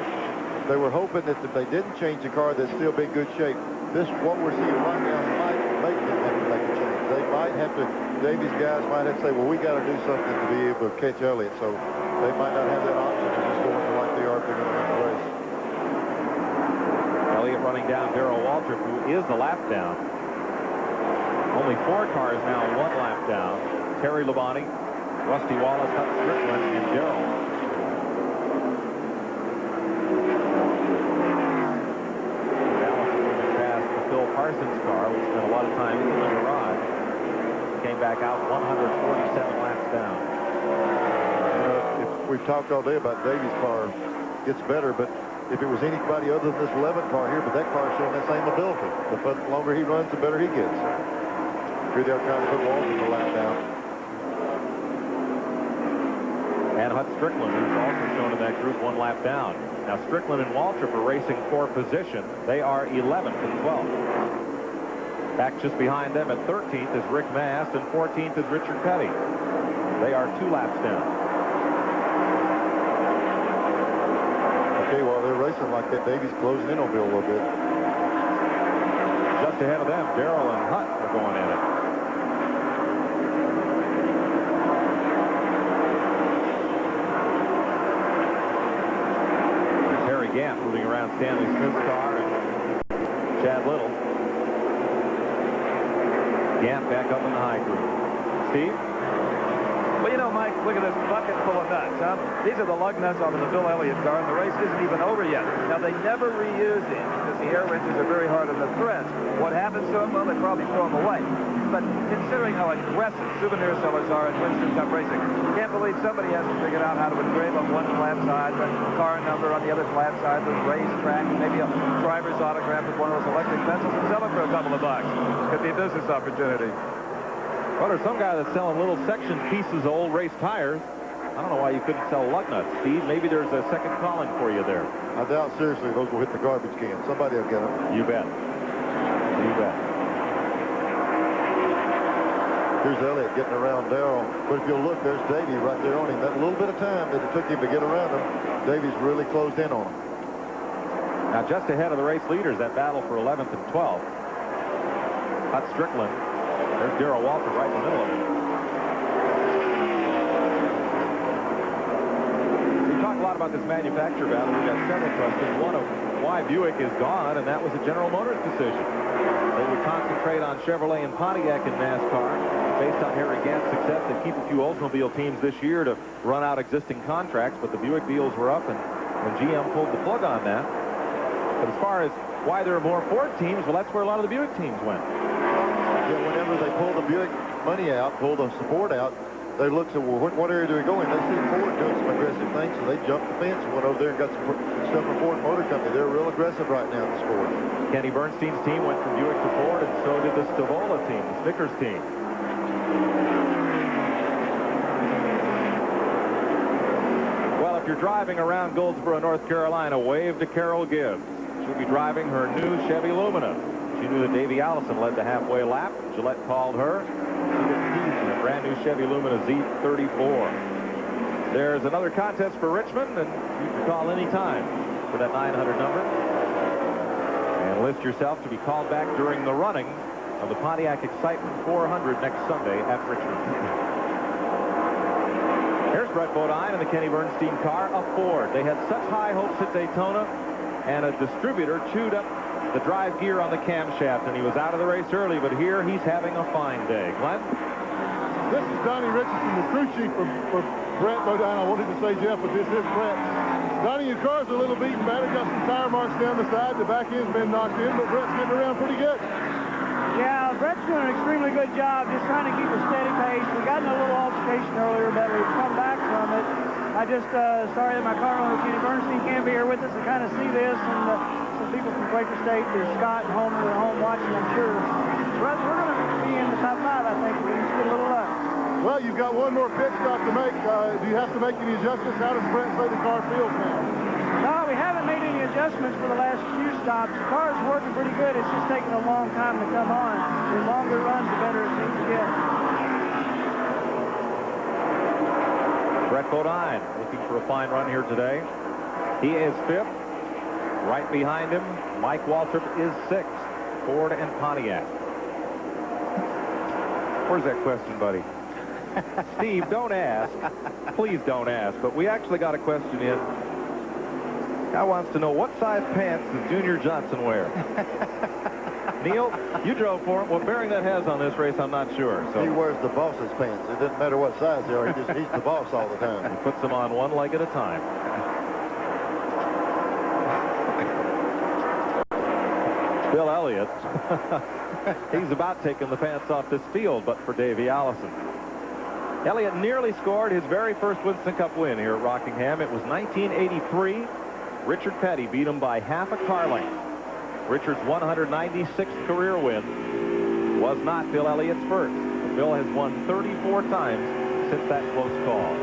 They were hoping that if they didn't change the car, they'd still be in good shape. This, what we're seeing right now, might make them have to make a change. They might have to, Davey's guys might have to say, well, we got to do something to be able to catch Elliott. So they might not have that option of just going like they are if they're going to win the race. Elliott running down Darrell Waltrip, who is a lap down. Only 4 cars now, 1 lap down. Terry Labonte, Rusty Wallace, Hut Strickland, and Darrell. Parsons' car, which spent a lot of time in the garage, came back out 147 laps down. You know, we've talked all day about Davey's car gets better, but if it was anybody other than this 11 car here, but that car is showing that same ability. The longer he runs, the better he gets. Here they're trying to put Walton a lap down. And Hut Strickland, who's also shown in that group, 1 lap down. Now Strickland and Waltrip are racing for position. They are 11th and 12th. Back just behind them at 13th is Rick Mast, and 14th is Richard Petty. They are 2 laps down. Okay, while they're racing like that, Davies closing in on Bill a little bit. Just ahead of them, Darrell and Hutt are going at it. Gant moving around Stanley Smith's car and Chad Little. Gant back up in the high group. Steve? Well, you know, Mike, look at this bucket full of nuts, huh? These are the lug nuts off of the Bill Elliott car, and the race isn't even over yet. Now, they never reuse these because the air wrenches are very hard on the threads. What happens to them? Well, they probably throw them away. But considering how aggressive souvenir sellers are in Winston Cup racing, you can't believe somebody hasn't figured out how to engrave on one flat side, the car number on the other flat side, the racetrack, and maybe a driver's autograph with one of those electric pencils and sell it for a couple of bucks. Could be a business opportunity. Well, there's some guy that's selling little section pieces of old race tires. I don't know why you couldn't sell lug nuts, Steve. Maybe there's a second calling for you there. I doubt seriously those will hit the garbage can. Somebody will get them. You bet. You bet. Here's Elliott getting around Darrell. But if you'll look, there's Davey right there on him. That little bit of time that it took him to get around him, Davey's really closed in on him. Now, just ahead of the race leaders, that battle for 11th and 12th. Hut Strickland. There's Darrell Walter right in the middle of it. We talked a lot about this manufacturer battle. We've got several questions. One of why Buick is gone, and that was a General Motors decision. They would concentrate on Chevrolet and Pontiac in NASCAR. Based on Harry Gant's success, they keep a few Oldsmobile teams this year to run out existing contracts, but the Buick deals were up, and when GM pulled the plug on that. But as far as why there are more Ford teams, well, that's where a lot of the Buick teams went. Yeah, whenever they pull the Buick money out, pull the support out, they look at, well, what area do we go in? They see Ford doing some aggressive things, so they jumped the fence and went over there and got some stuff from Ford Motor Company. They're real aggressive right now in the sport. Kenny Bernstein's team went from Buick to Ford, and so did the Stavola team, the Snickers team. Well, if you're driving around Goldsboro, North Carolina, wave to Carol Gibbs. She'll be driving her new Chevy Lumina. She knew that Davey Allison led the halfway lap. Gillette called her. She gets keys in a brand new Chevy Lumina Z34. There's another contest for Richmond, and you can call any time for that 900 number. And list yourself to be called back during the running of the Pontiac Excitement 400 next Sunday at Richmond. Here's Brett Bodine in the Kenny Bernstein car, a Ford. They had such high hopes at Daytona, and a distributor chewed up the drive gear on the camshaft, and he was out of the race early, but here he's having a fine day. Glenn? This is Donnie Richardson, the crew chief for Brett Bodine. I wanted to say Jeff, but this is Brett. Donnie, your car's a little beaten battered, got some tire marks down the side. The back end's been knocked in, but Brett's getting around pretty good. Yeah, Brett's doing an extremely good job just trying to keep a steady pace. We got in a little altercation earlier, but we've come back from it. I just sorry that my car owner, Kenny Bernstein, can't be here with us to kind of see this, and some people from Quaker State, there's Scott and Homer at home watching, I'm sure. Brett, we're going to be in the top 5, I think, if we just get a little luck. Well, you've got one more pit stop to make. Do you have to make any adjustments? How does Brett say the car feels now? No, we haven't made any adjustments for the last few stops. The car's working pretty good. It's just taking a long time to come on. The longer it runs, the better it seems to get. Brett Bodine looking for a fine run here today. He is 5th. Right behind him, Mike Waltrip is 6th. Ford and Pontiac. Where's that question, buddy? Steve, don't ask. Please don't ask. But we actually got a question in. Guy wants to know, what size pants does Junior Johnson wear? Neil, you drove for him. What bearing that has on this race, I'm not sure. So He wears the boss's pants. It doesn't matter what size they are. He's the boss all the time. he puts them on one leg at a time. Bill Elliott, he's about taking the pants off this field, but for Davey Allison. Elliott nearly scored his very first Winston Cup win here at Rockingham. It was 1983. Richard Petty beat him by half a car length. Richard's 196th career win was not Bill Elliott's first. But Bill has won 34 times since that close call.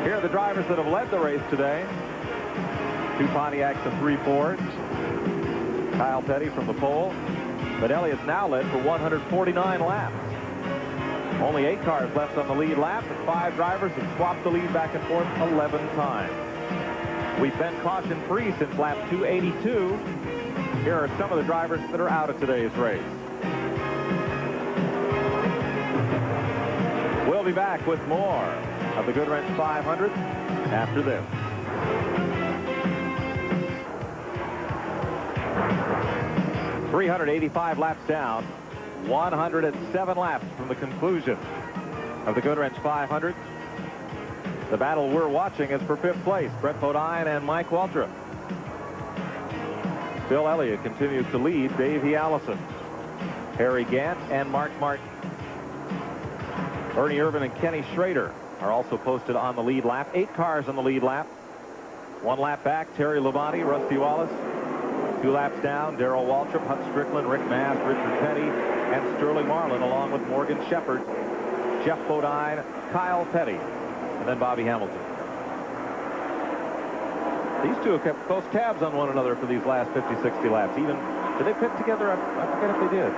Here are the drivers that have led the race today. 2 Pontiacs and 3 Fords. Kyle Petty from the pole. But Elliott's now led for 149 laps. Only 8 cars left on the lead lap, and 5 drivers have swapped the lead back and forth 11 times. We've been caution-free since lap 282. Here are some of the drivers that are out of today's race. We'll be back with more of the Goodwrench 500 after this. .385 laps down, 107 laps from the conclusion of the Goodwrench 500. The battle we're watching is for 5th place, Brett Bodine and Mike Waltrip. Bill Elliott continues to lead Davey Allison, Harry Gant, and Mark Martin. Ernie Irvin and Kenny Schrader are also posted on the lead lap. 8 cars on the lead lap. 1 lap back, Terry Labonte, Rusty Wallace. 2 laps down, Darrell Waltrip, Hut Strickland, Rick Mast, Richard Petty, and Sterling Marlin, along with Morgan Shepherd, Jeff Bodine, Kyle Petty, and then Bobby Hamilton. These two have kept close tabs on one another for these last 50, 60 laps. Even, did they pit together? I forget if they did.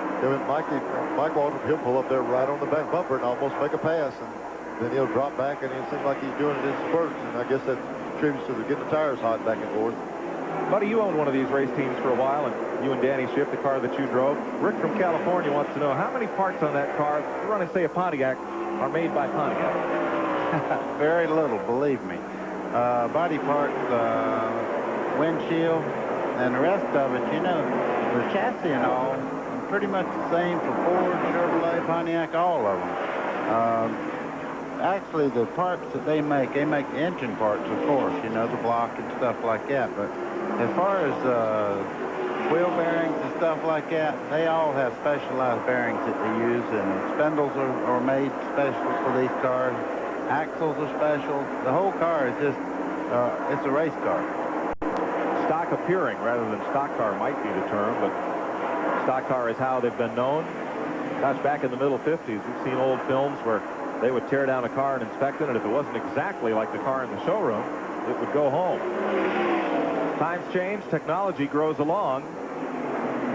Mike Waltrip, he'll pull up there right on the back bumper and almost make a pass, and then he'll drop back, and it seems like he's doing it in spurts, and I guess that contributes to getting the tires hot back and forth. Buddy, you owned one of these race teams for a while, and you and Danny Schiff, the car that you drove. Rick from California wants to know how many parts on that car, running, say, a Pontiac, are made by Pontiac. Very little, believe me. Body parts, windshield, and the rest of it, you know, the chassis and all, pretty much the same for Ford, Chevrolet, Pontiac, all of them. Actually, the parts that they make engine parts, of course, you know, the block and stuff like that. But as far as wheel bearings and stuff like that, they all have specialized bearings that they use, and spindles are made special for these cars. Axles are special. The whole car is just, it's a race car. Stock appearing rather than stock car might be the term, but stock car is how they've been known. Gosh, back in the middle 50s, we've seen old films where they would tear down a car and inspect it, and if it wasn't exactly like the car in the showroom, it would go home. Times change, technology grows along,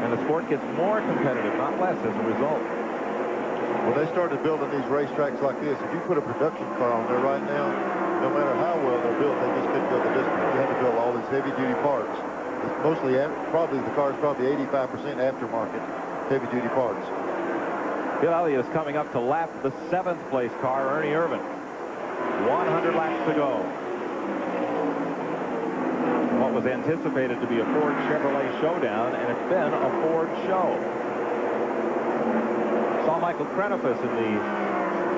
and the sport gets more competitive, not less, as a result. When they started building these racetracks like this, if you put a production car on there right now, no matter how well they're built, they just couldn't go the distance. You had to build all these heavy-duty parts. It's mostly, probably the car's probably 85% aftermarket heavy-duty parts. Bill Elliott is coming up to lap the 7th place car, Ernie Irvan. 100 laps to go. What was anticipated to be a Ford Chevrolet showdown, and it's been a Ford show. Saw Michael Krenefus in the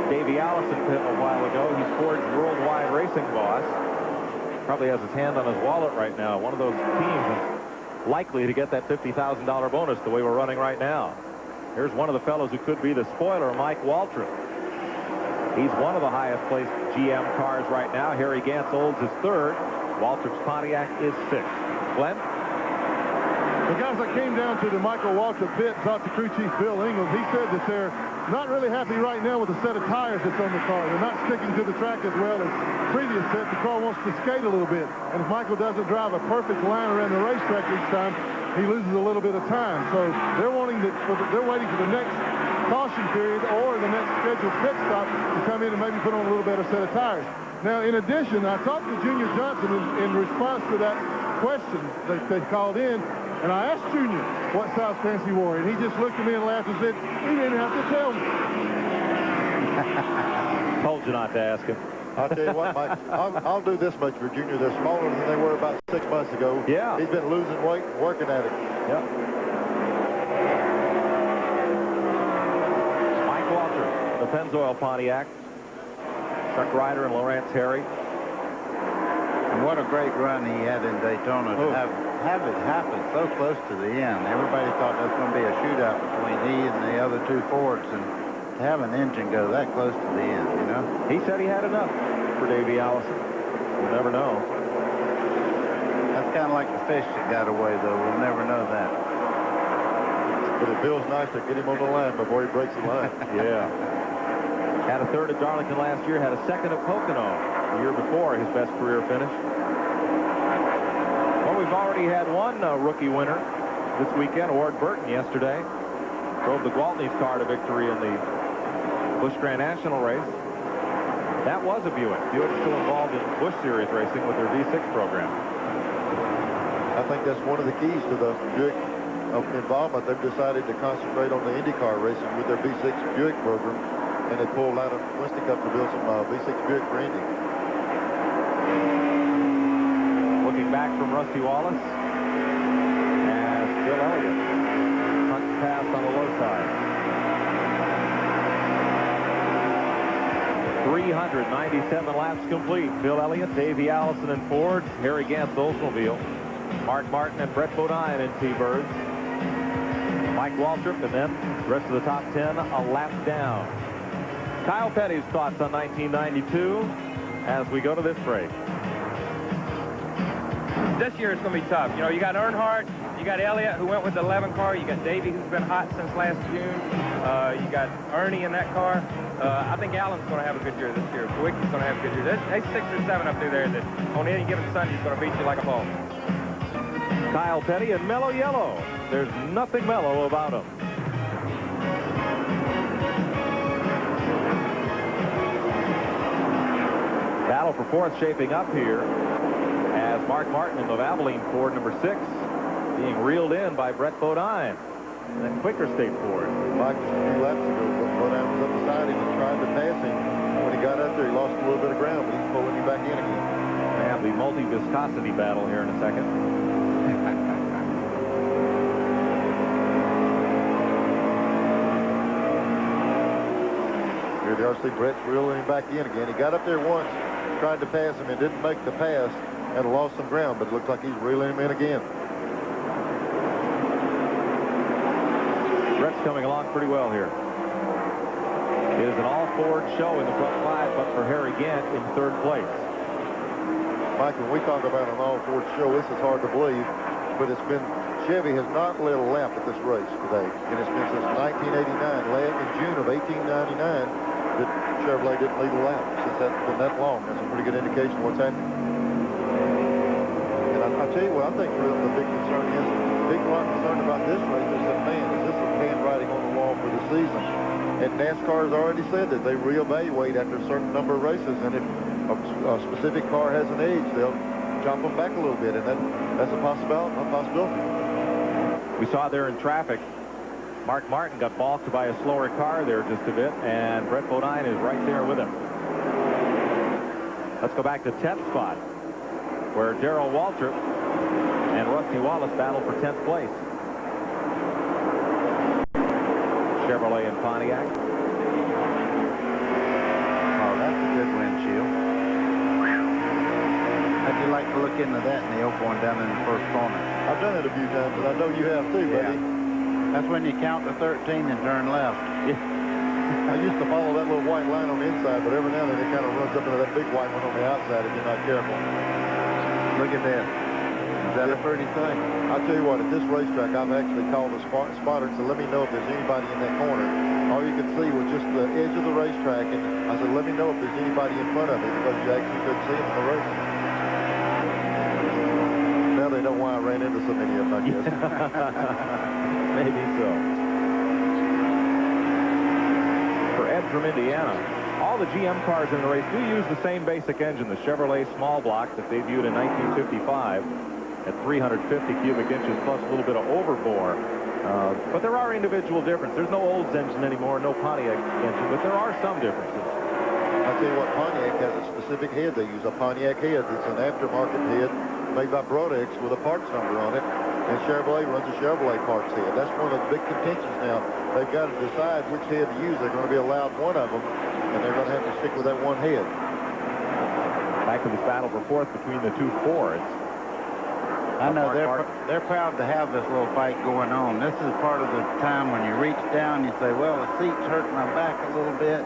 Davey Allison pit a while ago. He's Ford's worldwide racing boss. Probably has his hand on his wallet right now. One of those teams is likely to get that $50,000 bonus the way we're running right now. Here's one of the fellows who could be the spoiler, Mike Waltrip. He's one of the highest placed GM cars right now. Harry Gantz Olds is 3rd. Waltrip's Pontiac is 6th. Glenn? Well, guys, I came down to the Michael Waltrip pit, talked to crew chief Bill Ingalls. He said that they're not really happy right now with the set of tires that's on the car. They're not sticking to the track as well as previous set. The car wants to skate a little bit. And if Michael doesn't drive a perfect line around the racetrack each time, he loses a little bit of time. So they're waiting for the next caution period or the next scheduled pit stop to come in and maybe put on a little better set of tires. Now, in addition, I talked to Junior Johnson in response to that question that they called in, and I asked Junior what size pants he wore, and he just looked at me and laughed and said, "You didn't have to tell me." Told you not to ask him. I'll tell you what, Mike, I'll do this much for Junior. They're smaller than they were about 6 months ago. Yeah. He's been losing weight, working at it. Yep. Mike Waltrip, the Pennzoil Pontiac. Chuck Ryder and Lawrence Harry. And what a great run he had in Daytona to have it happen so close to the end. Everybody thought there was going to be a shootout between he and the other 2 Fords, and to have an engine go that close to the end, you know? He said he had enough for Davey Allison. We'll never know. That's kind of like the fish that got away, though. We'll never know that. But it feels nice to get him on the line before he breaks the line. Yeah. Had a 3rd at Darlington last year, had a 2nd at Pocono the year before his best career finish. Well, we've already had one rookie winner this weekend, Ward Burton, yesterday. Drove the Gwaltney's car to victory in the Busch Grand National race. That was a Buick. Buick is still involved in Busch Series racing with their V6 program. I think that's one of the keys to the Buick involvement. They've decided to concentrate on the IndyCar racing with their V6 Buick program. And they pulled out of Winston Cup to build some V6 Buick for Indy. Looking back from Rusty Wallace as Bill Elliott hunts past on the low side. 397 laps complete. Bill Elliott, Davey Allison and Ford, Harry Gantz Oldsmobile, Mark Martin and Brett Bodine in T-Birds, Mike Waltrip, and then the rest of the top 10 a lap down. Kyle Petty's thoughts on 1992 as we go to this break. This year it's going to be tough. You know, you got Earnhardt, you got Elliott, who went with the 11 car. You got Davey, who's been hot since last June. You got Ernie in that car. I think Allen's going to have a good year this year. Wicky's going to have a good year. There's 6 or 7 up through there that on any given Sunday is going to beat you like a ball. Kyle Petty and Mellow Yellow. There's nothing mellow about him. Battle for 4th shaping up here as Mark Martin of Abilene Ford number 6 being reeled in by Brett Bodine. And then Quaker State Ford. Mike, a few laps ago, Bodine was up beside him and tried to pass him. When he got up there, he lost a little bit of ground, but he's pulling him back in again. We have the multi-viscosity battle here in a second. Here they are, see Brett's reeling him back in again. He got up there once, tried to pass him and didn't make the pass and lost some ground, but it looks like he's reeling him in again. Brett's coming along pretty well here. It is an all-Ford show in the front 5, but for Harry Gant in 3rd place. Mike, when we talk about an all-Ford show, this is hard to believe, but it's been, Chevy has not led a lap at this race today, and it's been since 1989, in June of 1899, that Chevrolet didn't lead a lap. Since that's been that long, that's a pretty good indication of what's happening. And I'll tell you what I think the big concern is, big one concern about this race is that, man, is this a handwriting on the wall for the season? And NASCAR has already said that they reevaluate after a certain number of races, and if a specific car has an age, they'll jump them back a little bit, and that's a possibility. We saw there in traffic, Mark Martin got balked by a slower car there just a bit, and Brett Bodine is right there with him. Let's go back to 10th spot, where Darrell Waltrip and Rusty Wallace battle for 10th place. Chevrolet and Pontiac. Oh, that's a good windshield. How'd you like to look into that, Neil, going down in the first corner? I've done it a few times, but I know you have too, buddy. That's when you count to 13 and turn left. Yeah. I used to follow that little white line on the inside, but every now and then it kind of runs up into that big white one on the outside if you're not careful. Look at this. Is that a pretty thing? I'll tell you what, at this racetrack, I've actually called a spotter and said, let me know if there's anybody in that corner. All you could see was just the edge of the racetrack, and I said, let me know if there's anybody in front of me, because you actually couldn't see them in the race. Now they know why I ran into so many of them, I guess. Maybe so. For Ed from Indiana, all the GM cars in the race do use the same basic engine, the Chevrolet small block that debuted in 1955 at 350 cubic inches plus a little bit of overbore. But there are individual differences. There's no Olds engine anymore, no Pontiac engine, but there are some differences. I'll tell you what, Pontiac has a specific head. They use a Pontiac head. It's an aftermarket head made by Brodex with a parts number on it. And Chevrolet runs a Chevrolet parts head. That's one of the big contentions now. They've got to decide which head to use. They're going to be allowed one of them, and they're going to have to stick with that one head. Back to this battle for fourth between the two Fords. I know they're proud to have this little fight going on. This is part of the time when you reach down, you say, well, the seat's hurting my back a little bit.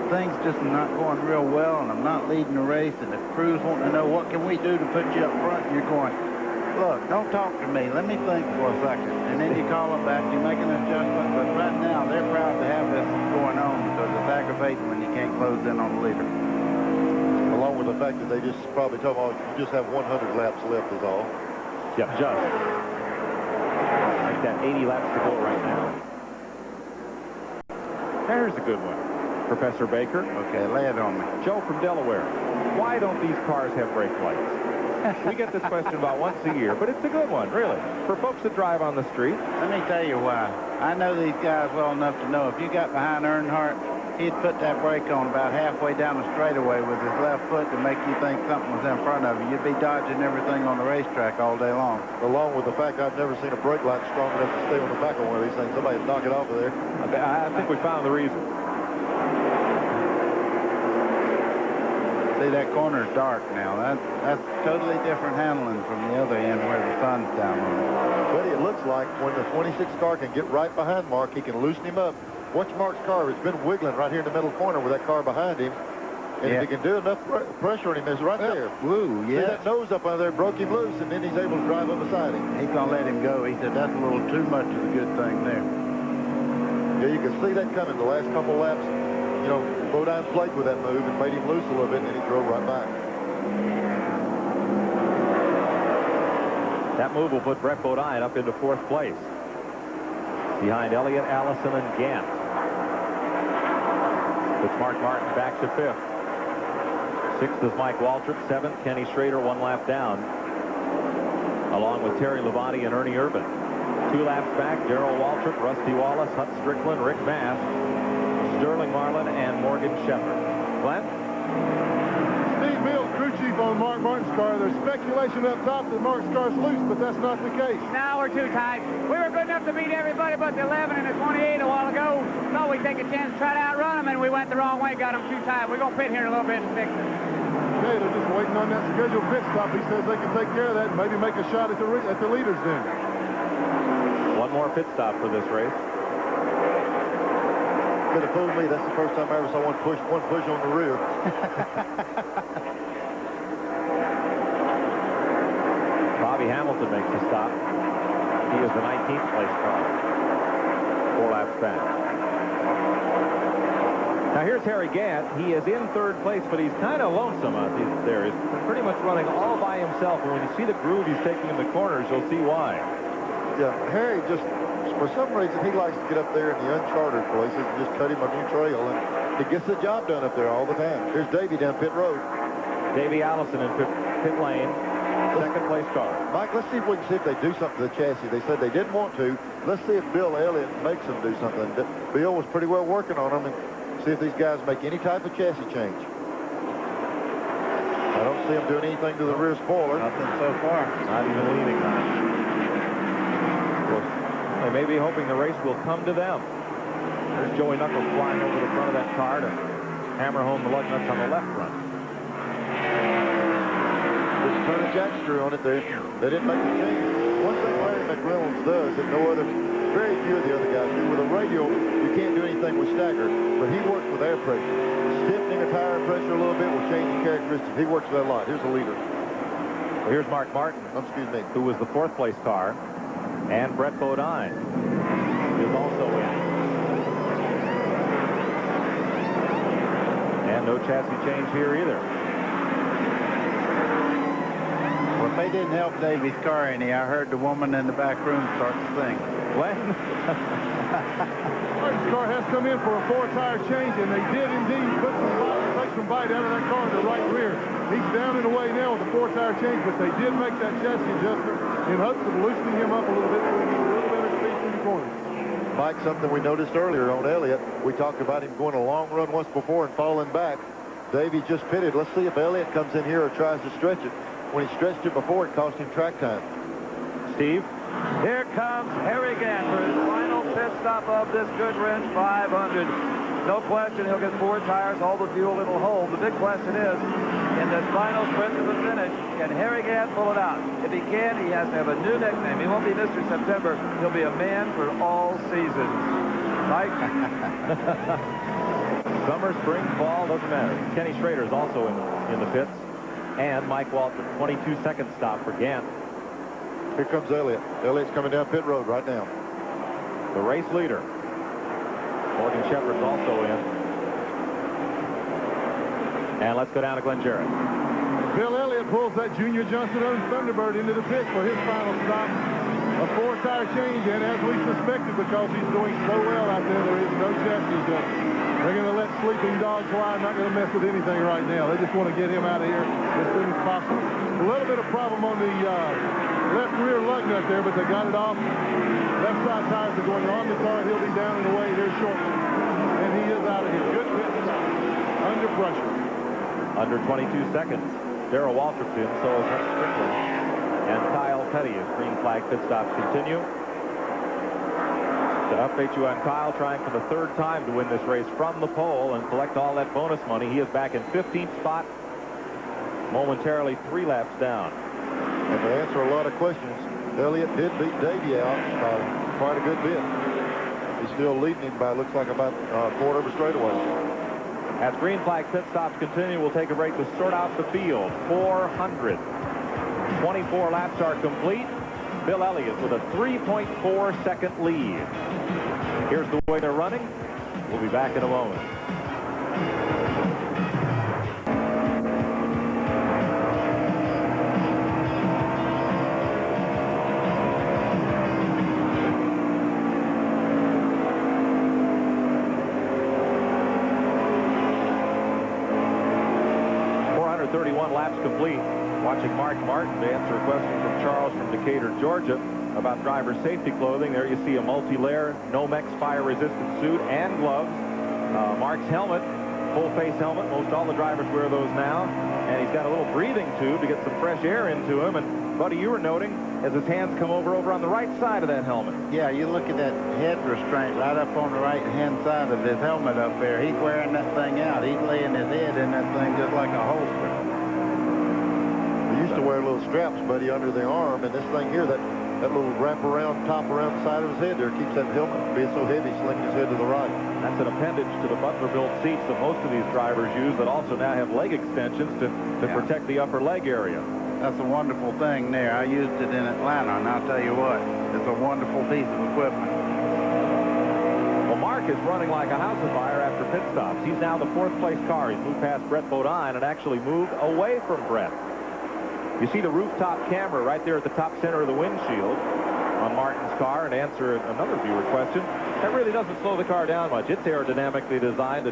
Things just not going real well, and I'm not leading the race, and the crew's wanting to know, what can we do to put you up front? And you're going, look, don't talk to me. Let me think for a second. And then you call them back, you make an adjustment. But right now, they're proud to have this going on because it's aggravating when you can't close in on the leader. Along with the fact that they just probably told them, oh, you just have 100 laps left is all. Yep, just. Like that 80 laps to go right now. There's a good one. Professor Baker. Okay, lay it on me. Joe from Delaware. Why don't these cars have brake lights? We get this question about once a year, but it's a good one, really. For folks that drive on the street. Let me tell you why. I know these guys well enough to know if you got behind Earnhardt, he'd put that brake on about halfway down the straightaway with his left foot to make you think something was in front of you. You'd be dodging everything on the racetrack all day long. Along with the fact I've never seen a brake light strong enough to stay on the back of one of these things. Somebody knock it off of there. I think we found the reason. See, that corner's dark now. That's totally different handling from the other end where the sun's down on it. But it looks like when the 26 car can get right behind Mark, he can loosen him up. Watch Mark's car. It's been wiggling right here in the middle corner with that car behind him. And if he can do enough pressure on him, it's right there. Woo, yeah. See that nose up under there broke him loose, and then he's able to drive up beside him. He's going to let him go. He said that's a little too much of a good thing there. Yeah, you can see that coming the last couple laps. You know, Bodine played with that move and made him loose a little bit, and then he drove right back. That move will put Brett Bodine up into fourth place. Behind Elliott, Allison, and Gant. Puts Mark Martin back to fifth. Sixth is Mike Waltrip. Seventh, Kenny Schrader, one lap down. Along with Terry Labonte and Ernie Irvin. 2 laps back, Darrell Waltrip, Rusty Wallace, Hut Strickland, Rick Bass, Sterling Marlin, and Morgan Shepherd. Glenn? Steve Mills, crew chief on Mark Martin's car. There's speculation up top that Mark's car's loose, but that's not the case. Now we're too tight. We were good enough to beat everybody but the 11 and the 28 a while ago. Thought we'd take a chance to try to outrun them, and we went the wrong way, got them too tight. We're going to pit here in a little bit and fix it. Okay, they're just waiting on that scheduled pit stop. He says they can take care of that and maybe make a shot at the leaders then. One more pit stop for this race. Could have fooled me. That's the first time I ever saw one push on the rear. Bobby Hamilton makes the stop. He is the 19th place car. 4 laps back. Now here's Harry Gant. He is in third place, but he's kind of lonesome out there. He's pretty much running all by himself. And when you see the groove he's taking in the corners, you'll see why. Yeah, Harry just For some reason, he likes to get up there in the uncharted places and just cut him a new trail, and he gets the job done up there all the time. Here's Davey down pit road. Davey Allison in pit lane, second place car. Mike, let's see if we can see if they do something to the chassis. They said they didn't want to. Let's see if Bill Elliott makes them do something. Bill was pretty well working on them, and see if these guys make any type of chassis change. I don't see them doing anything to the rear spoiler. Nothing so far. Not even leaning on it. Well, they may be hoping the race will come to them. There's Joey Knuckles flying over the front of that car to hammer home the lug nuts on the left front. Just turn a jack screw on it there. They didn't make the change. One thing Larry McReynolds does that no other, very few of the other guys do. With a radial, you can't do anything with stagger, but he works with air pressure. Stiffening a tire pressure a little bit will change the characteristics. He works with that a lot. Here's the leader. Well, here's Mark Martin, Excuse me. who was the fourth place car, and Brett Bodine is also in. And no chassis change here either. Well, if they didn't help Davey's car any, I heard the woman in the back room start to sing. Glenn? Martin's car has come in for a 4-tire change, and they did indeed take some bite out of that car in the right rear. He's down and away now with a 4-tire change, but they did make that chassis adjustment in hopes of loosening him up a little bit so he gets a little better speed through the corners. Mike, something we noticed earlier on Elliott, we talked about him going a long run once before and falling back. Davey just pitted. Let's see if Elliott comes in here or tries to stretch it. When he stretched it before, it cost him track time. Steve? Here comes Harry Gant for his final pit stop of this Goodwrench 500. No question he'll get 4 tires, all the fuel it'll hold. The big question is, in this final sprint to the finish, can Harry Gant pull it out? If he can, he has to have a new nickname. He won't be Mr. September. He'll be a man for all seasons. Mike? Summer, spring, fall, doesn't matter. Kenny Schrader's also in the pits. And Mike Walton, 22-second stop for Gant. Here comes Elliott. Elliott's coming down pit road right now. The race leader. Morgan Shepherd's also in. And let's go down to Glenn Jarrett. Bill Elliott pulls that Junior Johnson-owned Thunderbird into the pit for his final stop. A 4-tire change, and as we suspected, because he's doing so well out there is no chassis adjustment. They're going to let sleeping dogs lie. Not going to mess with anything right now. They just want to get him out of here as soon as possible. A little bit of problem on the left rear lug nut there, but they got it off. Left side tires are going on the car. He'll be down and away here shortly. And he is out of here. Good pit stop. Under pressure. Under 22 seconds. Darrell Waltrip's in, so is Huck Strickland. And Kyle Petty as green flag pit stops continue. To update you on Kyle trying for the 3rd time to win this race from the pole and collect all that bonus money. He is back in 15th spot, momentarily 3 laps down. And to answer a lot of questions, Elliott did beat Davey out by quite a good bit. He's still leading him by, looks like, about a quarter of a straightaway. As green flag pit stops continue, we'll take a break to sort out the field. 400. 24 laps are complete. Bill Elliott with a 3.4-second lead. Here's the way they're running. We'll be back in a moment. Laps complete. Watching Mark Martin to answer a question from Charles from Decatur, Georgia about driver safety clothing. There you see a multi-layer Nomex fire-resistant suit and gloves. Mark's helmet, full-face helmet. Most all the drivers wear those now. And he's got a little breathing tube to get some fresh air into him. And, Buddy, you were noting as his hands come over on the right side of that helmet. Yeah, you look at that head restraint right up on the right-hand side of his helmet up there. He's wearing that thing out. He's laying his head in that thing just like a holster. He used to wear little straps, Buddy, under the arm, and this thing here, that little wrap-around top around the side of his head there keeps that helmet from being so heavy, slinging his head to the right. That's an appendage to the Butler-built seats that most of these drivers use that also now have leg extensions to protect the upper leg area. That's a wonderful thing there. I used it in Atlanta, and I'll tell you what, it's a wonderful piece of equipment. Well, Mark is running like a house of fire after pit stops. He's now the 4th place car. He's moved past Brett Bodine and actually moved away from Brett. You see the rooftop camera right there at the top center of the windshield. on Martin's car and answer another viewer question. That really doesn't slow the car down much. It's aerodynamically designed to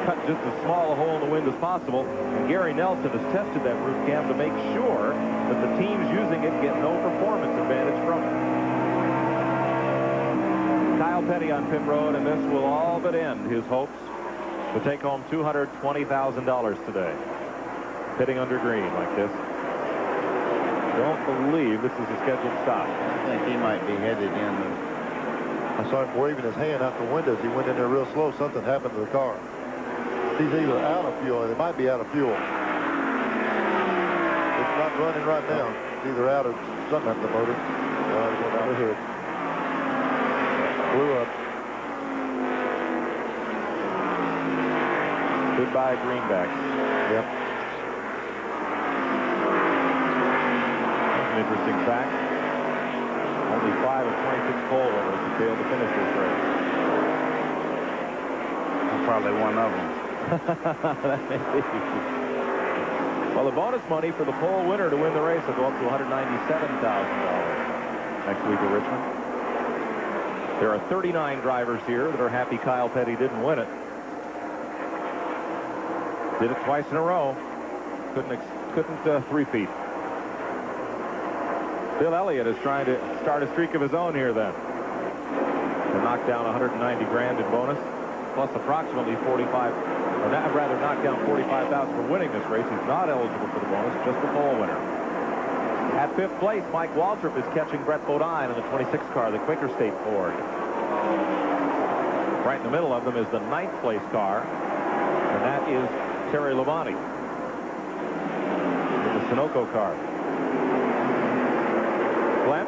cut just as small a hole in the wind as possible. And Gary Nelson has tested that roof cam to make sure that the teams using it get no performance advantage from it. Kyle Petty on pit road, and this will all but end his hopes to take home $220,000 today. Pitting under green like this. Don't believe this is a scheduled stop. I think he might be headed in. I saw him waving his hand out the windows. He went in there real slow. Something happened to the car. He's either out of fuel, or they might be out of fuel. It's not running right now. It's either out or something happened to the motor. It's going down the hood. Blew up. Goodbye, greenback. Yep. That's an interesting fact. Only 5 of 26 pole winners have failed to finish this race. I'm probably one of them. That may be. Well, the bonus money for the pole winner to win the race will go up to $197,000 next week at Richmond. There are 39 drivers here that are happy Kyle Petty didn't win it. Did it twice in a row. Couldn't three-peat. Bill Elliott is trying to start a streak of his own here then. To knock down $190,000 in bonus, plus approximately 45, or rather knock down $45,000 for winning this race. He's not eligible for the bonus, just the pole winner. At 5th place, Mike Waltrip is catching Brett Bodine in the 26 car, the Quaker State Ford. Right in the middle of them is the 9th place car, and that is Terry Labonte with the Sunoco car. Glenn?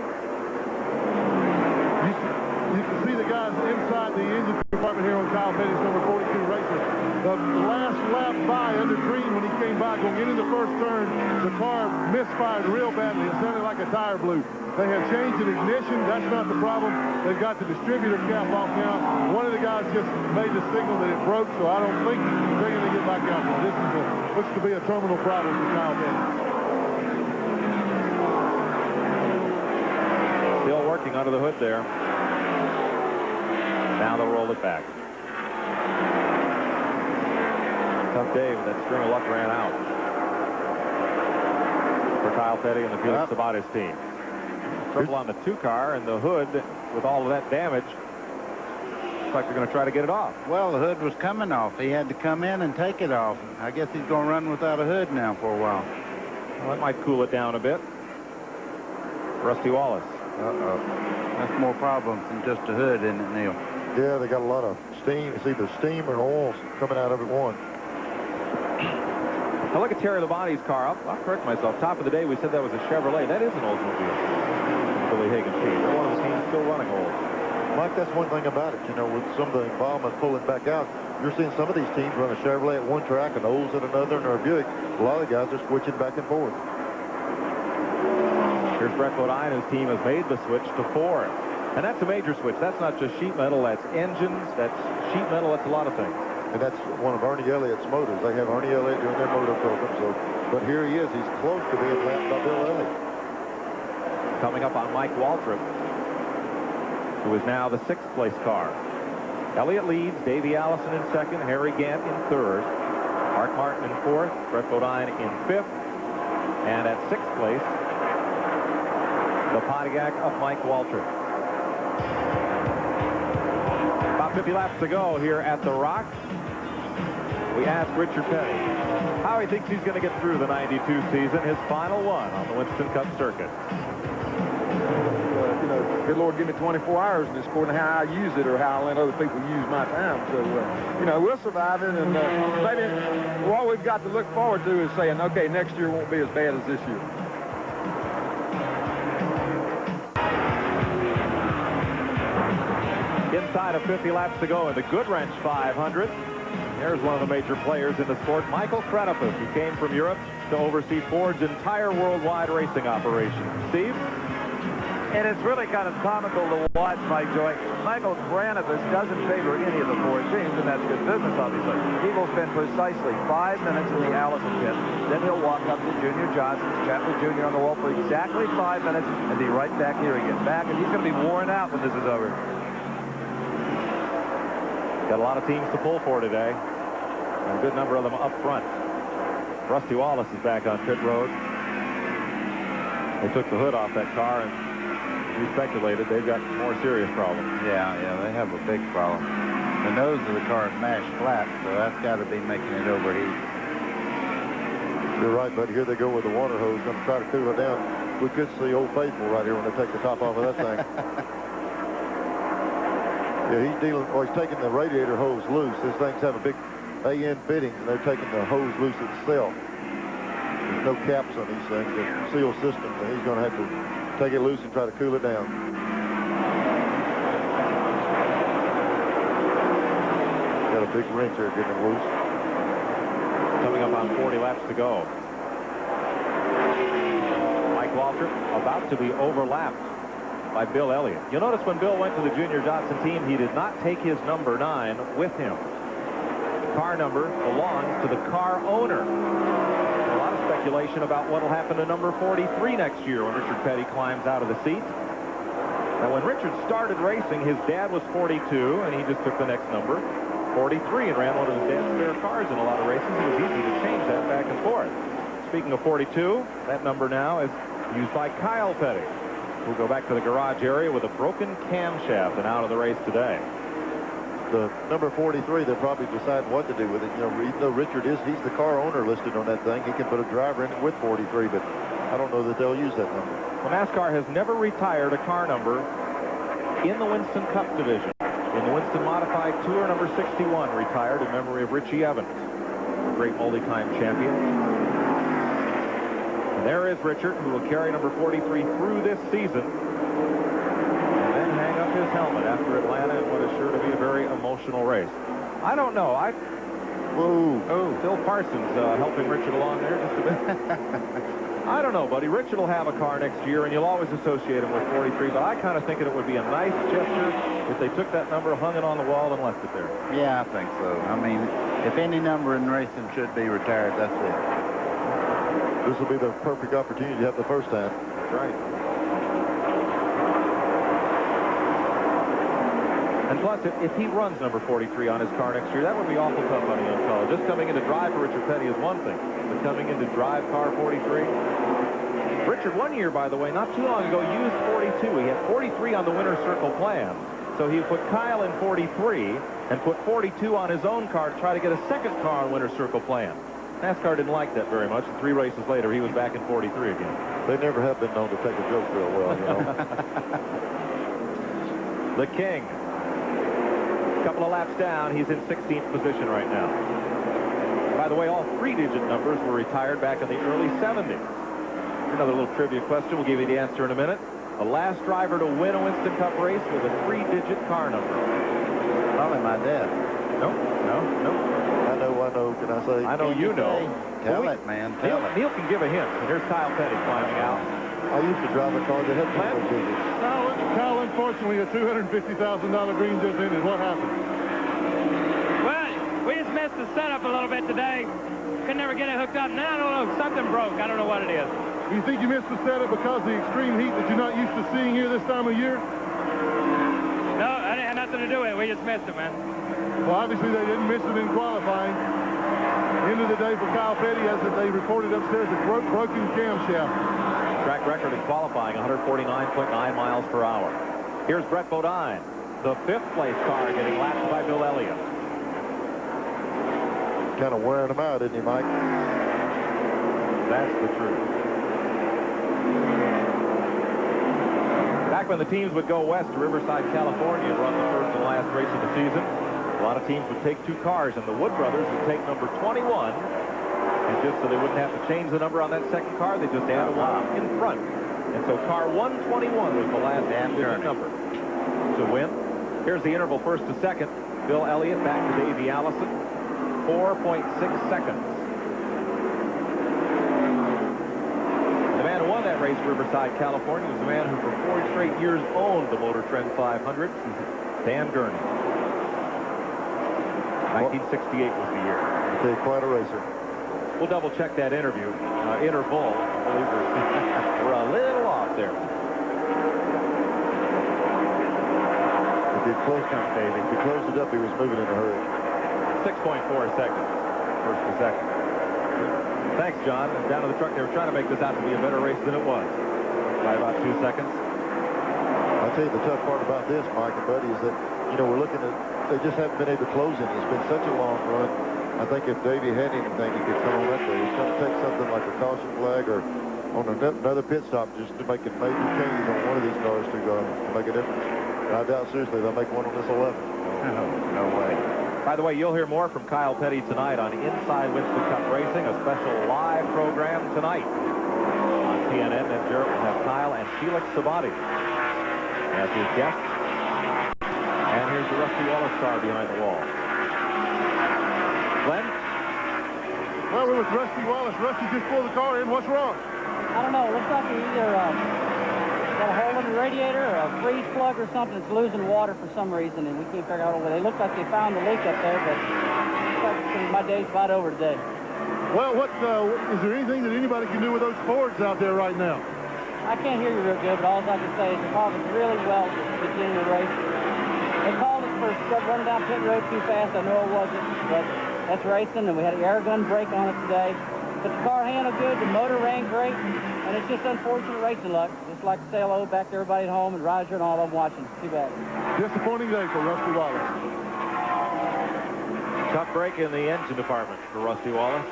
You can see the guys inside the engine department here on Kyle Petty's number 42 racer. The last lap by under green when he came by going into the first turn, the car misfired real badly. It sounded like a tire blew. They have changed the ignition. That's not the problem. They've got the distributor cap off now. One of the guys just made the signal that it broke, so I don't think they're going to get back out there. This is looks to be a terminal problem for Kyle Petty. Still working under the hood there. Now they'll roll it back. Tough day, but that string of luck ran out for Kyle Petty and the Felix Sabates team. Trouble on the 2 car and the hood with all of that damage. Looks like they're going to try to get it off. Well, the hood was coming off. He had to come in and take it off. I guess he's going to run without a hood now for a while. Well, that might cool it down a bit. Rusty Wallace. Uh-oh. That's more problems than just a hood, isn't it, Neil? Yeah, they got a lot of steam. It's either steam or oil coming out of it one. Now look at Terry Labonte's car. I'll correct myself. Top of the day, we said that was a Chevrolet. That is an Oldsmobile. Billy Hagan's team. They're one of the teams still running Olds. Mike, that's one thing about it. You know, with some of the involvement pulling back out, you're seeing some of these teams run a Chevrolet at one track, an Olds at another, and a Buick. A lot of the guys are switching back and forth. Here's Brett Bodine. His team has made the switch to Ford. And that's a major switch. That's not just sheet metal. That's engines. That's sheet metal. That's a lot of things. And that's one of Ernie Elliott's motors. They have Ernie Elliott doing their motor program. So, but here he is. He's close to being lapped by Bill Elliott. Coming up on Mike Waltrip, who is now the 6th place car. Elliott leads. Davey Allison in 2nd. Harry Gant in 3rd. Mark Martin in 4th. Brett Bodine in 5th. And at 6th place, the Pontiac of Mike Waltrip. About 50 laps to go here at the Rock. We asked Richard Petty how he thinks he's going to get through the 92 season, his final one on the Winston Cup circuit. You know, good Lord, give me 24 hours, and it's according to how I use it or how I let other people use my time. So, you know, we'll survive it, and maybe what we've got to look forward to is saying, okay, next year won't be as bad as this year. Inside of 50 laps to go in the Goodwrench 500. There's one of the major players in the sport, Michael Kretopus. He came from Europe to oversee Ford's entire worldwide racing operation. Steve? And it's really kind of comical to watch, Mike Joy. Michael, granted, this doesn't favor any of the 4 teams, and that's good business, obviously. He will spend precisely 5 minutes in the Allison pit. Then he'll walk up to Junior Johnson's, chat with Junior on the wall for exactly 5 minutes, and be right back here again. And he's going to be worn out when this is over. Got a lot of teams to pull for today. And a good number of them up front. Rusty Wallace is back on pit road. They took the hood off that car, and we speculated they've got more serious problems. Yeah, they have a big problem. The nose of the car is mashed flat, so that's got to be making it overheat. You're right, buddy. Here they go with the water hose, going to try to cool it down. We could see Old Faithful right here when they take the top off of that thing. Yeah, he's taking the radiator hose loose. This thing's have a big AN fittings, and they're taking the hose loose itself. There's no caps on these things. They're sealed systems, and he's going to have to take it loose and try to cool it down. Got a big wrench there getting it loose. Coming up on 40 laps to go. Mike Waltrip about to be overlapped by Bill Elliott. You'll notice when Bill went to the Junior Johnson team, he did not take his number 9 with him. The car number belongs to the car owner. A lot of speculation about what will happen to number 43 next year when Richard Petty climbs out of the seat. Now, when Richard started racing, his dad was 42, and he just took the next number, 43, and ran one of his dad's spare cars in a lot of races. It was easy to change that back and forth. Speaking of 42, that number now is used by Kyle Petty, who'll go back to the garage area with a broken camshaft and out of the race today. The number 43, they're probably deciding what to do with it. You know, even though Richard he's the car owner listed on that thing, he can put a driver in it with 43, but I don't know that they'll use that number. Well, NASCAR has never retired a car number in the Winston Cup division. In the Winston Modified Tour, number 61 retired in memory of Richie Evans, a great multi-time champion. And there is Richard, who will carry number 43 through this season, and then hang up his helmet after Atlanta in what is sure to be a very emotional race. I don't know. Phil Parsons helping Richard along there just a bit. I don't know, buddy. Richard will have a car next year, and you'll always associate him with 43, but I kind of think it would be a nice gesture if they took that number, hung it on the wall, and left it there. Yeah, I think so. I mean, if any number in racing should be retired, that's it. This will be the perfect opportunity to have the first time. That's right. And plus, if he runs number 43 on his car next year, that would be awful tough on a young fellow. Just coming in to drive for Richard Petty is one thing, but coming in to drive car 43. Richard, one year, by the way, not too long ago, used 42. He had 43 on the winner's circle plan. So he put Kyle in 43 and put 42 on his own car to try to get a second car on winner's circle plan. NASCAR didn't like that very much. And 3 races later, he was back in 43 again. They never have been known to take a joke real well, you know. The King. A couple of laps down, he's in 16th position right now. By the way, all 3-digit numbers were retired back in the early 70s. Another little trivia question. We'll give you the answer in a minute. The last driver to win a Winston Cup race with a 3-digit car number. Probably my dad. No. I know. Can I say? I know you know. Tell it, man. Tell it. Neil can give a hint. And here's Kyle Petty climbing out. I used to drive a car that had 3 digits. Kyle, unfortunately, a $250,000 green just ended. What happened? Well, we just missed the setup a little bit today. Could never get it hooked up. Now, I don't know. Something broke. I don't know what it is. You think you missed the setup because of the extreme heat that you're not used to seeing here this time of year? No, it had nothing to do with it. We just missed it, man. Well, obviously, they didn't miss it in qualifying. End of the day for Kyle Petty, as they reported upstairs, a broken camshaft. Track record in qualifying, 149.9 miles per hour. Here's Brett Bodine, the 5th place car, getting lapped by Bill Elliott. Kind of wearing them out, isn't he, Mike? That's the truth. Back when the teams would go west to Riverside, California and run the first and last race of the season, a lot of teams would take 2 cars, and the Wood brothers would take number 21, and just so they wouldn't have to change the number on that second car, they just added 1 in front. And so car 121 was the last number to win. Here's the interval first to second. Bill Elliott back to Davey Allison. 4.6 seconds. The man who won that race race, Riverside, California, was the man who for 4 straight years owned the Motor Trend 500, Dan Gurney. 1968 was the year. Okay, quite a racer. We'll double check that interview. Interval. I believe we're a little off there. If he closed it up, he was moving in a hurry. 6.4 seconds. First to second. Thanks, John. And down to the truck, they were trying to make this out to be a better race than it was. By about 2 seconds. I'll tell you the tough part about this, Mike and Buddy, is that, we're looking at, they just haven't been able to close any. It's been such a long run. I think if Davey had anything, he could come on that day. He's going to take something like a caution flag or on another pit stop just to make major changes on one of these cars to make a difference. And I doubt seriously they'll make one on this 11. No way. By the way, you'll hear more from Kyle Petty tonight on Inside Winston Cup Racing, a special live program tonight on TNN. And Jarrett will have Kyle and Felix Sabati as his guests. And here's the Rusty Wallace car behind the wall. Glenn? Well, we're with Rusty Wallace. Rusty just pulled the car in. What's wrong? I don't know. It looks like he either got a hole in the radiator or a freeze plug or something. It's losing water for some reason, and we can't figure out what. They look like they found the leak up there, but my day's about over today. Well, is there anything that anybody can do with those Fords out there right now? I can't hear you real good, but all I can say is the car was really well at the beginning of the race. They called it for running down pit road too fast. I know it wasn't, but that's racing, and we had an air gun brake on it today. But the car handled good, the motor ran great, and it's just unfortunate racing luck. Just like to say hello back to everybody at home and Roger and all of them watching. Too bad. Disappointing day for Rusty Wallace. Tough break in the engine department for Rusty Wallace.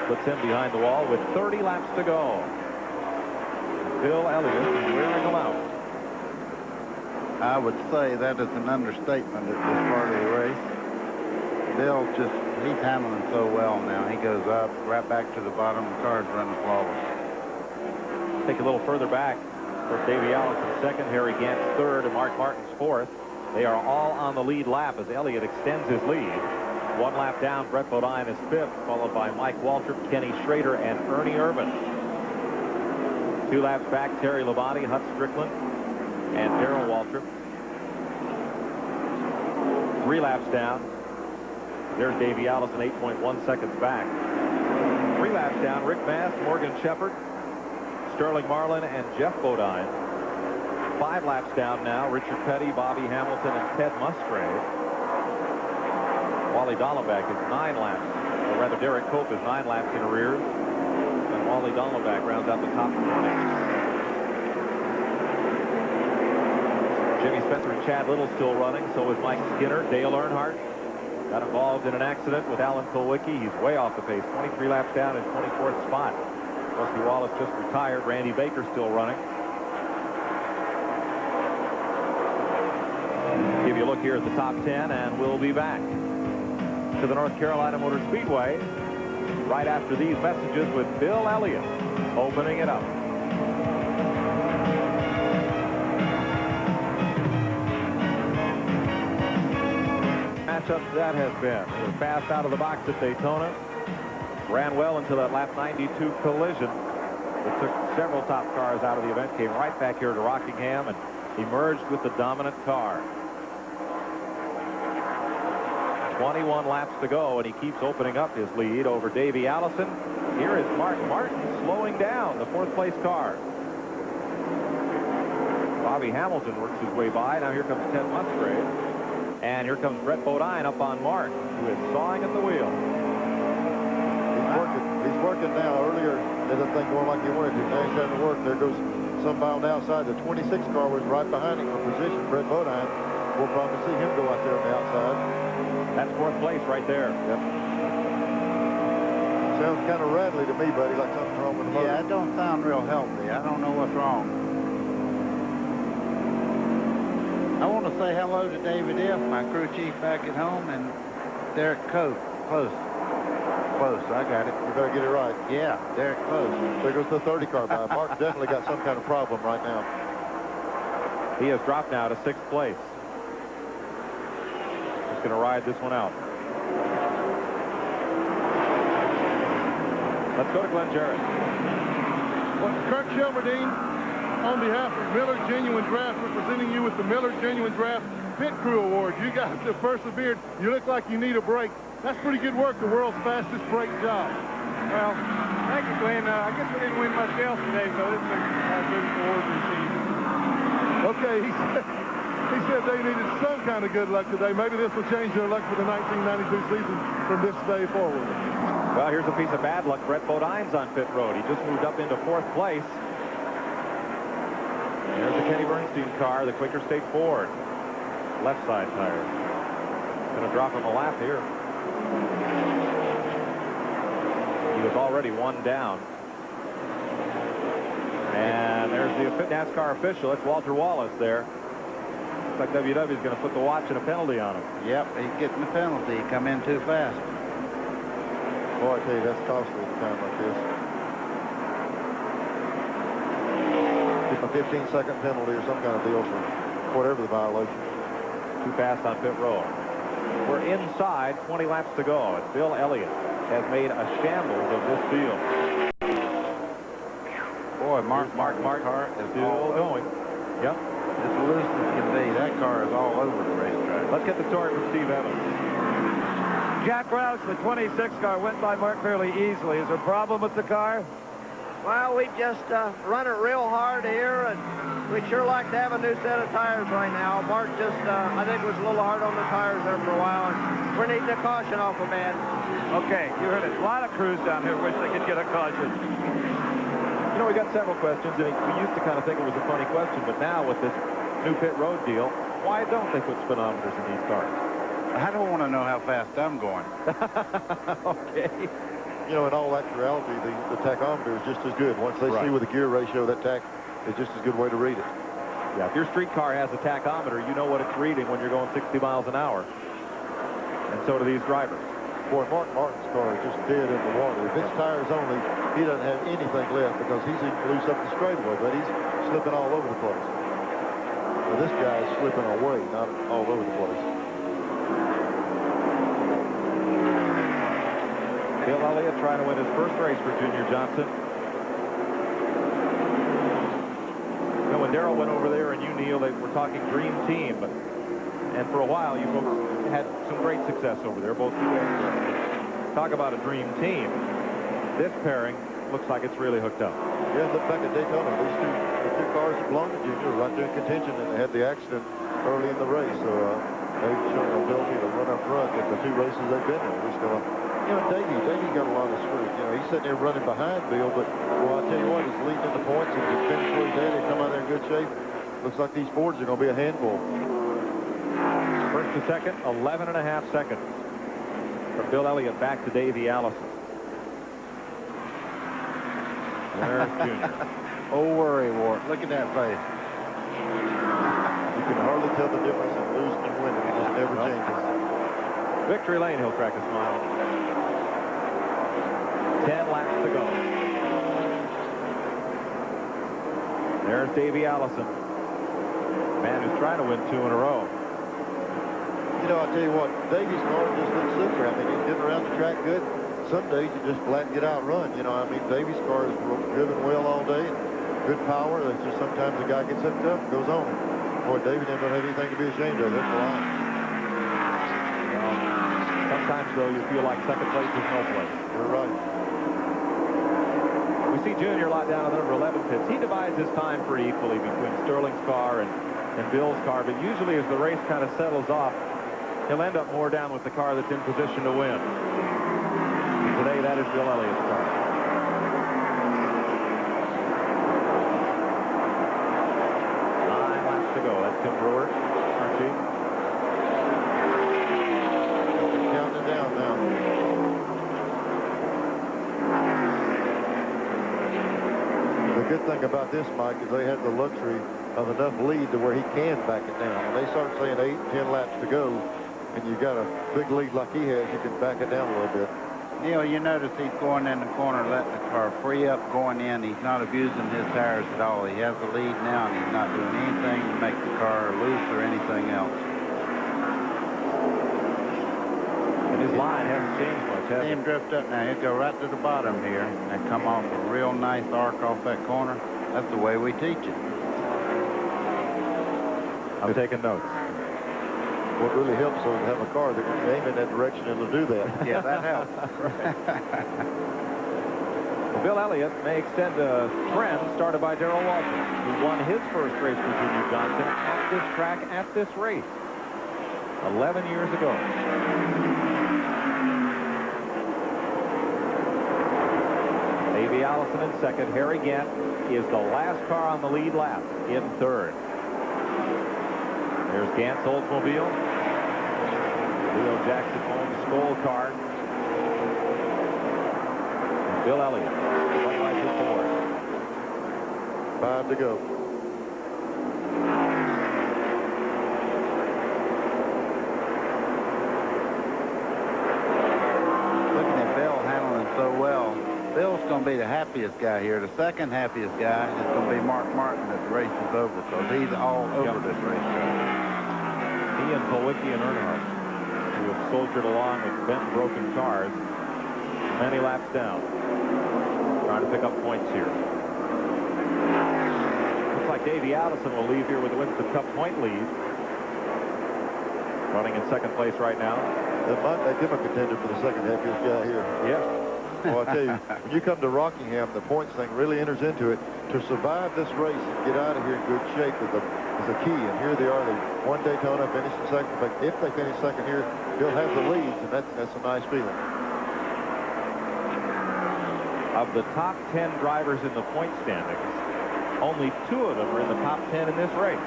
Puts him behind the wall with 30 laps to go. Bill Elliott is wearing them out. I would say that is an understatement at this part of the race. Bill he's handling so well now. He goes up, right back to the bottom. The car's running flawless. Take a little further back. For Davey Allison second, Harry Gantz third, and Mark Martin's fourth. They are all on the lead lap as Elliott extends his lead. 1 lap down, Brett Bodine is fifth, followed by Mike Waltrip, Kenny Schrader, and Ernie Irvin. 2 laps back, Terry Labonte, Hut Strickland, and Darrell Waltrip. 3 laps down. There's Davey Allison, 8.1 seconds back. 3 laps down, Rick Mast, Morgan Shepherd, Sterling Marlin, and Jeff Bodine. 5 laps down now, Richard Petty, Bobby Hamilton, and Ted Musgrave. Wally Dallenbach is 9 laps, or rather Derek Cope is 9 laps in arrears. And Wally Dallenbach rounds out the top 20. Jimmy Spencer and Chad Little still running, so is Mike Skinner. Dale Earnhardt got involved in an accident with Alan Kulwicki. He's way off the pace, 23 laps down in 24th spot. Rusty Wallace just retired. Randy Baker still running. Give you a look here at the top 10, and we'll be back to the North Carolina Motor Speedway right after these messages with Bill Elliott opening it up. Matchup that has been. They were fast out of the box at Daytona. Ran well until that lap 92 collision. It took several top cars out of the event, came right back here to Rockingham, and emerged with the dominant car. 21 laps to go, and he keeps opening up his lead over Davey Allison. Here is Mark Martin slowing down the 4th place car. Bobby Hamilton works his way by. Now here comes Ted Musgrave. And here comes Brett Bodine up on Mark, who is sawing at the wheel. He's working now. Earlier, they didn't think going like he wanted to. Now he's having to work. There goes somebody on the outside. The 26 car was right behind him for position. Brett Bodine. We'll probably see him go out there on the outside. That's 4th place right there. Yep. Sounds kind of rattly to me, buddy, like something's wrong with the motor. Yeah, it don't sound real healthy. I don't know what's wrong. I want to say hello to David F., my crew chief back at home, and Derek Cope. Close. I got it. You better get it right. Yeah, Derek Close. There goes the 30 car by. Mark definitely got some kind of problem right now. He has dropped now to 6th place. He's going to ride this one out. Let's go to Glenn Jarrett. Well, Kirk Shelmerdine, on behalf of Miller Genuine Draft, we're presenting you with the Miller Genuine Draft Pit Crew Award. You guys have persevered. You look like you need a break. That's pretty good work, the world's fastest brake job. Well, thank you, Glenn. I guess we didn't win much else today, so this is a good award received. Okay, he said they needed some kind of good luck today. Maybe this will change their luck for the 1992 season from this day forward. Well, here's a piece of bad luck. Brett Bodine's on pit road. He just moved up into 4th place. There's the Kenny Bernstein car, the Quaker State Ford. Left side tire. Going to drop him a lap here. He was already 1 down. And there's the NASCAR official. It's Walter Wallace there. Looks like WW is going to put the watch and a penalty on him. Yep, he's getting the penalty. He come in too fast. Boy, I tell you, that's costly at a time like this. A 15-second penalty or some kind of deal for whatever the violation. Too fast on pit road. We're inside, 20 laps to go. And Bill Elliott has made a shambles of this field. Boy, Mark car is Still going. Yep. as loose as can be. That car is all over the racetrack. Let's get the story from Steve Evans. Jack Roush, the 26 car, went by Mark fairly easily. Is there a problem with the car? Well, we just run it real hard here, and we'd sure like to have a new set of tires right now. Mark just, I think, was a little hard on the tires there for a while, and we're needing a caution off of man. Okay, you heard it. A lot of crews down here wish they could get a caution. You know, we got several questions, and we used to kind of think it was a funny question, but now with this new pit road deal, why don't they put speedometers in these cars? I don't want to know how fast I'm going. Okay. You know, in all actuality, the tachometer is just as good. Once they see with the gear ratio, that tach is just as good way to read it. Yeah, if your street car has a tachometer, you know what it's reading when you're going 60 miles an hour. And so do these drivers. Boy, Mark Martin's car is just dead in the water. If it's tires only, he doesn't have anything left because he's even loose up the straightaway, but he's slipping all over the place. Well, this guy is slipping away, not all over the place. Bill Elliott trying to win his first race for Junior Johnson. You know, when Darrell went over there and you, Neil, they were talking dream team. And for a while, you folks had some great success over there, both you and talk about a dream team. This pairing looks like it's really hooked up. Yeah, look back at Daytona. The two cars that belonged to Junior were right there in contention, and they had the accident early in the race. So they've shown an ability to run up front at the two races they've been in. We're still, you know, Davey got a lot of streak. You know, he's sitting there running behind Bill, but well, I tell you what, he's leading in the points and he's finished where he's at. He come out there in good shape. Looks like these Fords are going to be a handful. First to second, 11.5 seconds from Bill Elliott back to Davey Allison. There's Junior. Oh, worry, Wart. Look at that face. You can hardly tell the difference in losing and winning. It just never changes. Victory lane, he'll crack a smile. 10 laps to go. There's Davey Allison. Man who's trying to win 2 in a row. You know, I'll tell you what, Davey's car just looks super. I mean, he's getting around the track good. Some days you just flat get outrun. You know, I mean, Davey's car is driven well all day. Good power. It's just sometimes the guy gets hooked up and goes on. Boy, Davey doesn't have anything to be ashamed of. That's the line. Well, sometimes, though, you feel like second place is no place. You're right. We see Junior a lot down on the number 11 pits. He divides his time pretty equally between Sterling's car and Bill's car, but usually as the race kind of settles off, he'll end up more down with the car that's in position to win. And today, that is Bill Elliott's car. To go. That's Tim Brewer, Archie. They're counting down now. The good thing about this, Mike, is they had the luxury of enough lead to where he can back it down. When they start saying 8, 10 laps to go, and you got a big lead like he has, you can back it down a little bit. Neil, you notice he's going in the corner, letting the car free up, going in. He's not abusing his tires at all. He has the lead now, and he's not doing anything to make the car loose or anything else. And his line hasn't changed much. See him drift up now. He'll go right to the bottom here and come off a real nice arc off that corner. That's the way we teach it. I'm taking notes. What really helps is to have a car that can aim in that direction and it'll do that. Yeah, that helps. Well, Bill Elliott may extend a trend started by Darrell Walton, who won his first race for Junior Johnson at this track at this race 11 years ago. Davey Allison in second. Harry Gant is the last car on the lead lap in third. There's Gant's Oldsmobile. Leo Jackson owns Skoll car. And Bill Elliott, Budweiser Ford. 5 to go. Looking at Bill handling so well. Bill's going to be the happiest guy here. The second happiest guy is going to be Mark Martin as the race is over, because he's all over this racetrack. He and Polwicki and Earnhardt, who have soldiered along with bent and broken cars, many laps down, trying to pick up points here. Looks like Davey Allison will leave here with the Winston Cup point lead. Running in second place right now. That might make him a contender for the second happiest guy here. Yes. Well, I tell you, when you come to Rockingham, the points thing really enters into it. To survive this race and get out of here in good shape is a key. And here they are. They won Daytona, finished in second. In fact, if they finish second here, they'll have the leads, and that's a nice feeling. Of the top 10 drivers in the point standings, only 2 of them are in the top 10 in this race.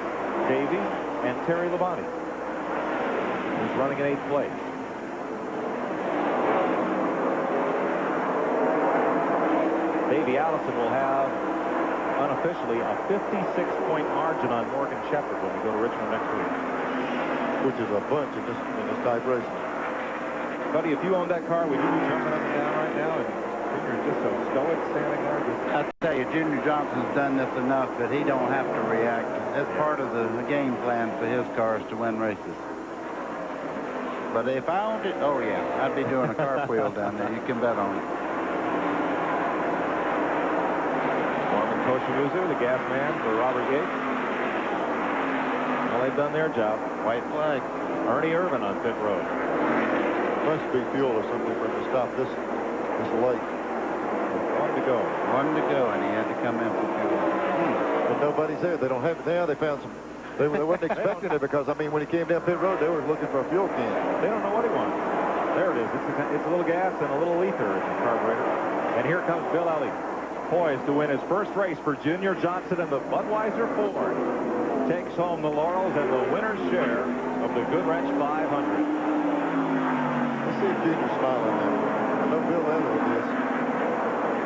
Davey and Terry Labonte, who's running in 8th place. Davey Allison will have, unofficially, a 56-point margin on Morgan Shepherd when we go to Richmond next week. Which is a bunch in this type race. Buddy, if you owned that car, would you be jumping up and down right now? And Junior's just so stoic standing there. I tell you, Junior Johnson's done this enough that he don't have to react. That's part of the game plan for his cars to win races. But if I owned it, oh yeah, I'd be doing a cartwheel down there. You can bet on it. Toshimuzu, the gas man for Robert Yates. Well, they've done their job. White flag. Ernie Irvin on pit road. Must be fuel or something for him to stop this late. 1 to go. 1 to go, and he had to come in for fuel. But nobody's there. They don't have it now. They found some. They wasn't expecting it because, I mean, when he came down pit road, they were looking for a fuel can. They don't know what he wants. There it is. It's a little gas and a little ether in the carburetor. And here comes Bill Elliott, poised to win his first race for Junior Johnson, and the Budweiser Ford takes home the laurels and the winner's share of the Goodwrench 500. Let's see if Junior's smiling now. I know Bill Elliott is.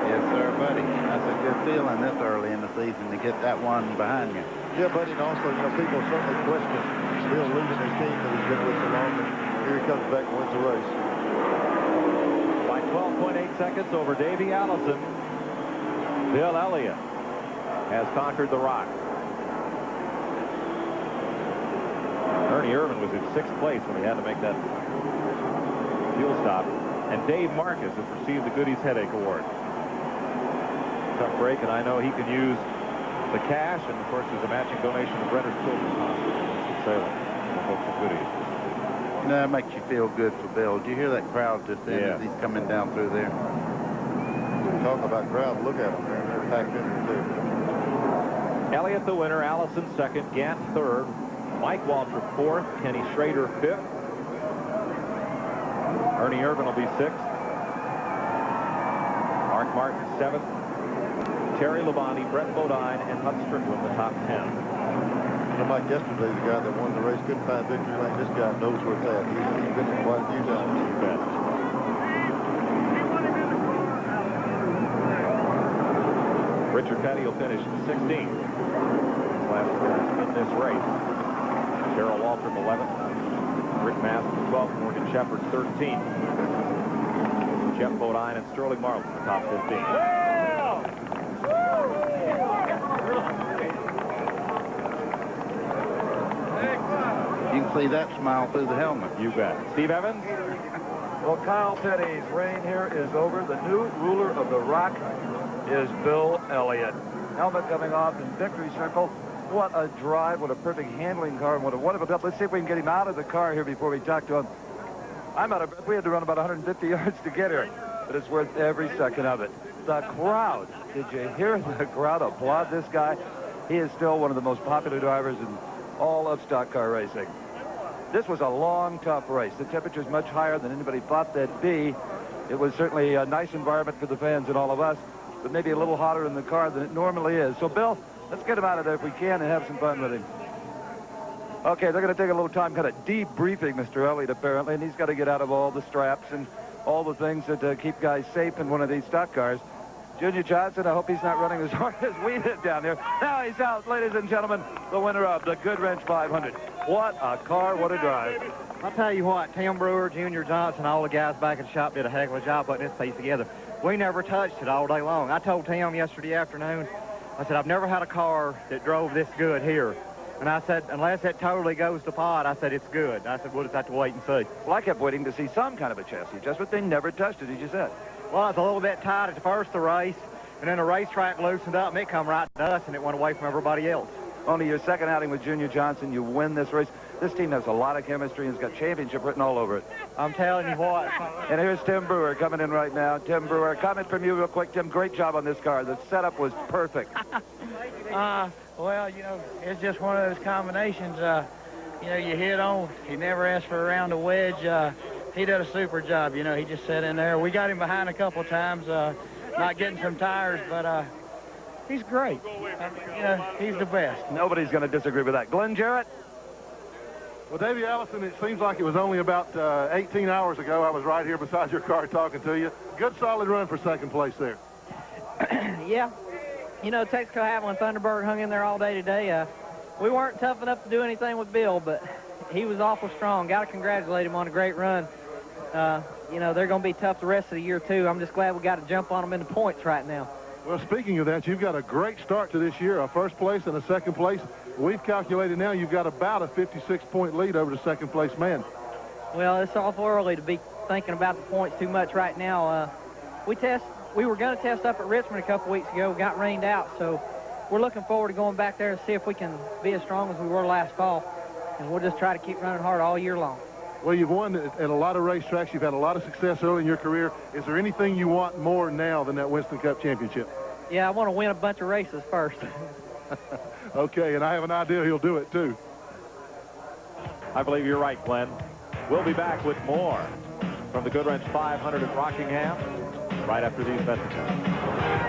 Yes, sir, buddy. That's a good feeling this early in the season to get that one behind you. Yeah, buddy, and also, people certainly question Bill leaving his team that he's been with so long, and here he comes back and wins the race. By 12.8 seconds over Davey Allison, Bill Elliott has conquered the Rock. Ernie Irvin was in 6th place when he had to make that fuel stop. And Dave Marcus has received the Goodies Headache Award. Tough break, and I know he can use the cash, and of course there's a matching donation to Brenner's Children's Hospital in Salem. The folks at Goodies. That makes you feel good for Bill. Did you hear that crowd just then as he's coming down through there? Talk about crowd. Look at them. They're packed in there, too. Elliott the winner, Allison second, Gant third, Mike Waltrip fourth, Kenny Schrader fifth. Ernie Irvin will be sixth. Mark Martin seventh. Terry Labonte, Brett Bodine, and Hut Strickland the top 10. Like yesterday, the guy that won the race couldn't find victory lane. This guy knows where it's at. He's been in quite a few times. You bet. Richard Petty will finish 16th. His last appearance in this race. Darrell Waltrip 11th. Rick Masters 12th. Morgan Shepherd 13th. Jeff Bodine and Sterling Marlin the top 15. You can see that smile through the helmet. You bet. Steve Evans. Well, Kyle Petty's reign here is over. The new ruler of the Rock is Bill Elliott. Helmet coming off in victory circle. What a drive, what a perfect handling car, and what a wonderful job. Let's see if we can get him out of the car here before we talk to him. I'm out of breath. We had to run about 150 yards to get here, but it's worth every second of it. The crowd, did you hear the crowd applaud this guy? He is still one of the most popular drivers in all of stock car racing. This was a long, tough race. The temperature is much higher than anybody thought that'd be. It was certainly a nice environment for the fans and all of us, but maybe a little hotter in the car than it normally is. So, Bill, let's get him out of there if we can and have some fun with him. Okay, they're going to take a little time kind of debriefing Mr. Elliott, apparently, and he's got to get out of all the straps and all the things that keep guys safe in one of these stock cars. Junior Johnson, I hope he's not running as hard as we did down there. Now he's out, ladies and gentlemen, the winner of the Goodwrench 500. What a car, what a drive. I'll tell you what, Tim Brewer, Junior Johnson, all the guys back at the shop did a heck of a job putting this piece together. We never touched it all day long. I told Tim yesterday afternoon, I said, I've never had a car that drove this good here. And I said, unless it totally goes to pot, I said, it's good. I said, we'll just have to wait and see. Well, I kept waiting to see some kind of a chassis adjustment. They never touched it, as you said. Well, it's a little bit tight at the first of the race, and then the racetrack loosened up, and it come right to us, and it went away from everybody else. Only your second outing with Junior Johnson, you win this race. This team has a lot of chemistry and has got championship written all over it. I'm telling you what. And here's Tim Brewer coming in right now. Tim Brewer, comment from you real quick. Tim, great job on this car. The setup was perfect. Well, you know, it's just one of those combinations. You know, you hit on. He never asked for a round of wedge. He did a super job. You know, he just sat in there. We got him behind a couple of times, not getting some tires, but he's great. You know, he's the best. Nobody's going to disagree with that. Glenn Jarrett? Well, Davey Allison, it seems like it was only about 18 hours ago I was right here beside your car talking to you. Good, solid run for second place there. Yeah. You know, Texaco Haviland Thunderbird hung in there all day today. We weren't tough enough to do anything with Bill, but he was awful strong. Got to congratulate him on a great run. You know, they're going to be tough the rest of the year, too. I'm just glad we got to jump on them in the points right now. Well, speaking of that, you've got a great start to this year, a first place and a second place. We've calculated now you've got about a 56-point lead over the second place man. Well, it's awful early to be thinking about the points too much right now. We were going to test up at Richmond a couple weeks ago. We got rained out, so we're looking forward to going back there to see if we can be as strong as we were last fall. And we'll just try to keep running hard all year long. Well, you've won at a lot of racetracks. You've had a lot of success early in your career. Is there anything you want more now than that Winston Cup championship? Yeah, I want to win a bunch of races first. Okay, and I have an idea he'll do it, too. I believe you're right, Glenn. We'll be back with more from the Goodwrench 500 at Rockingham right after these messages.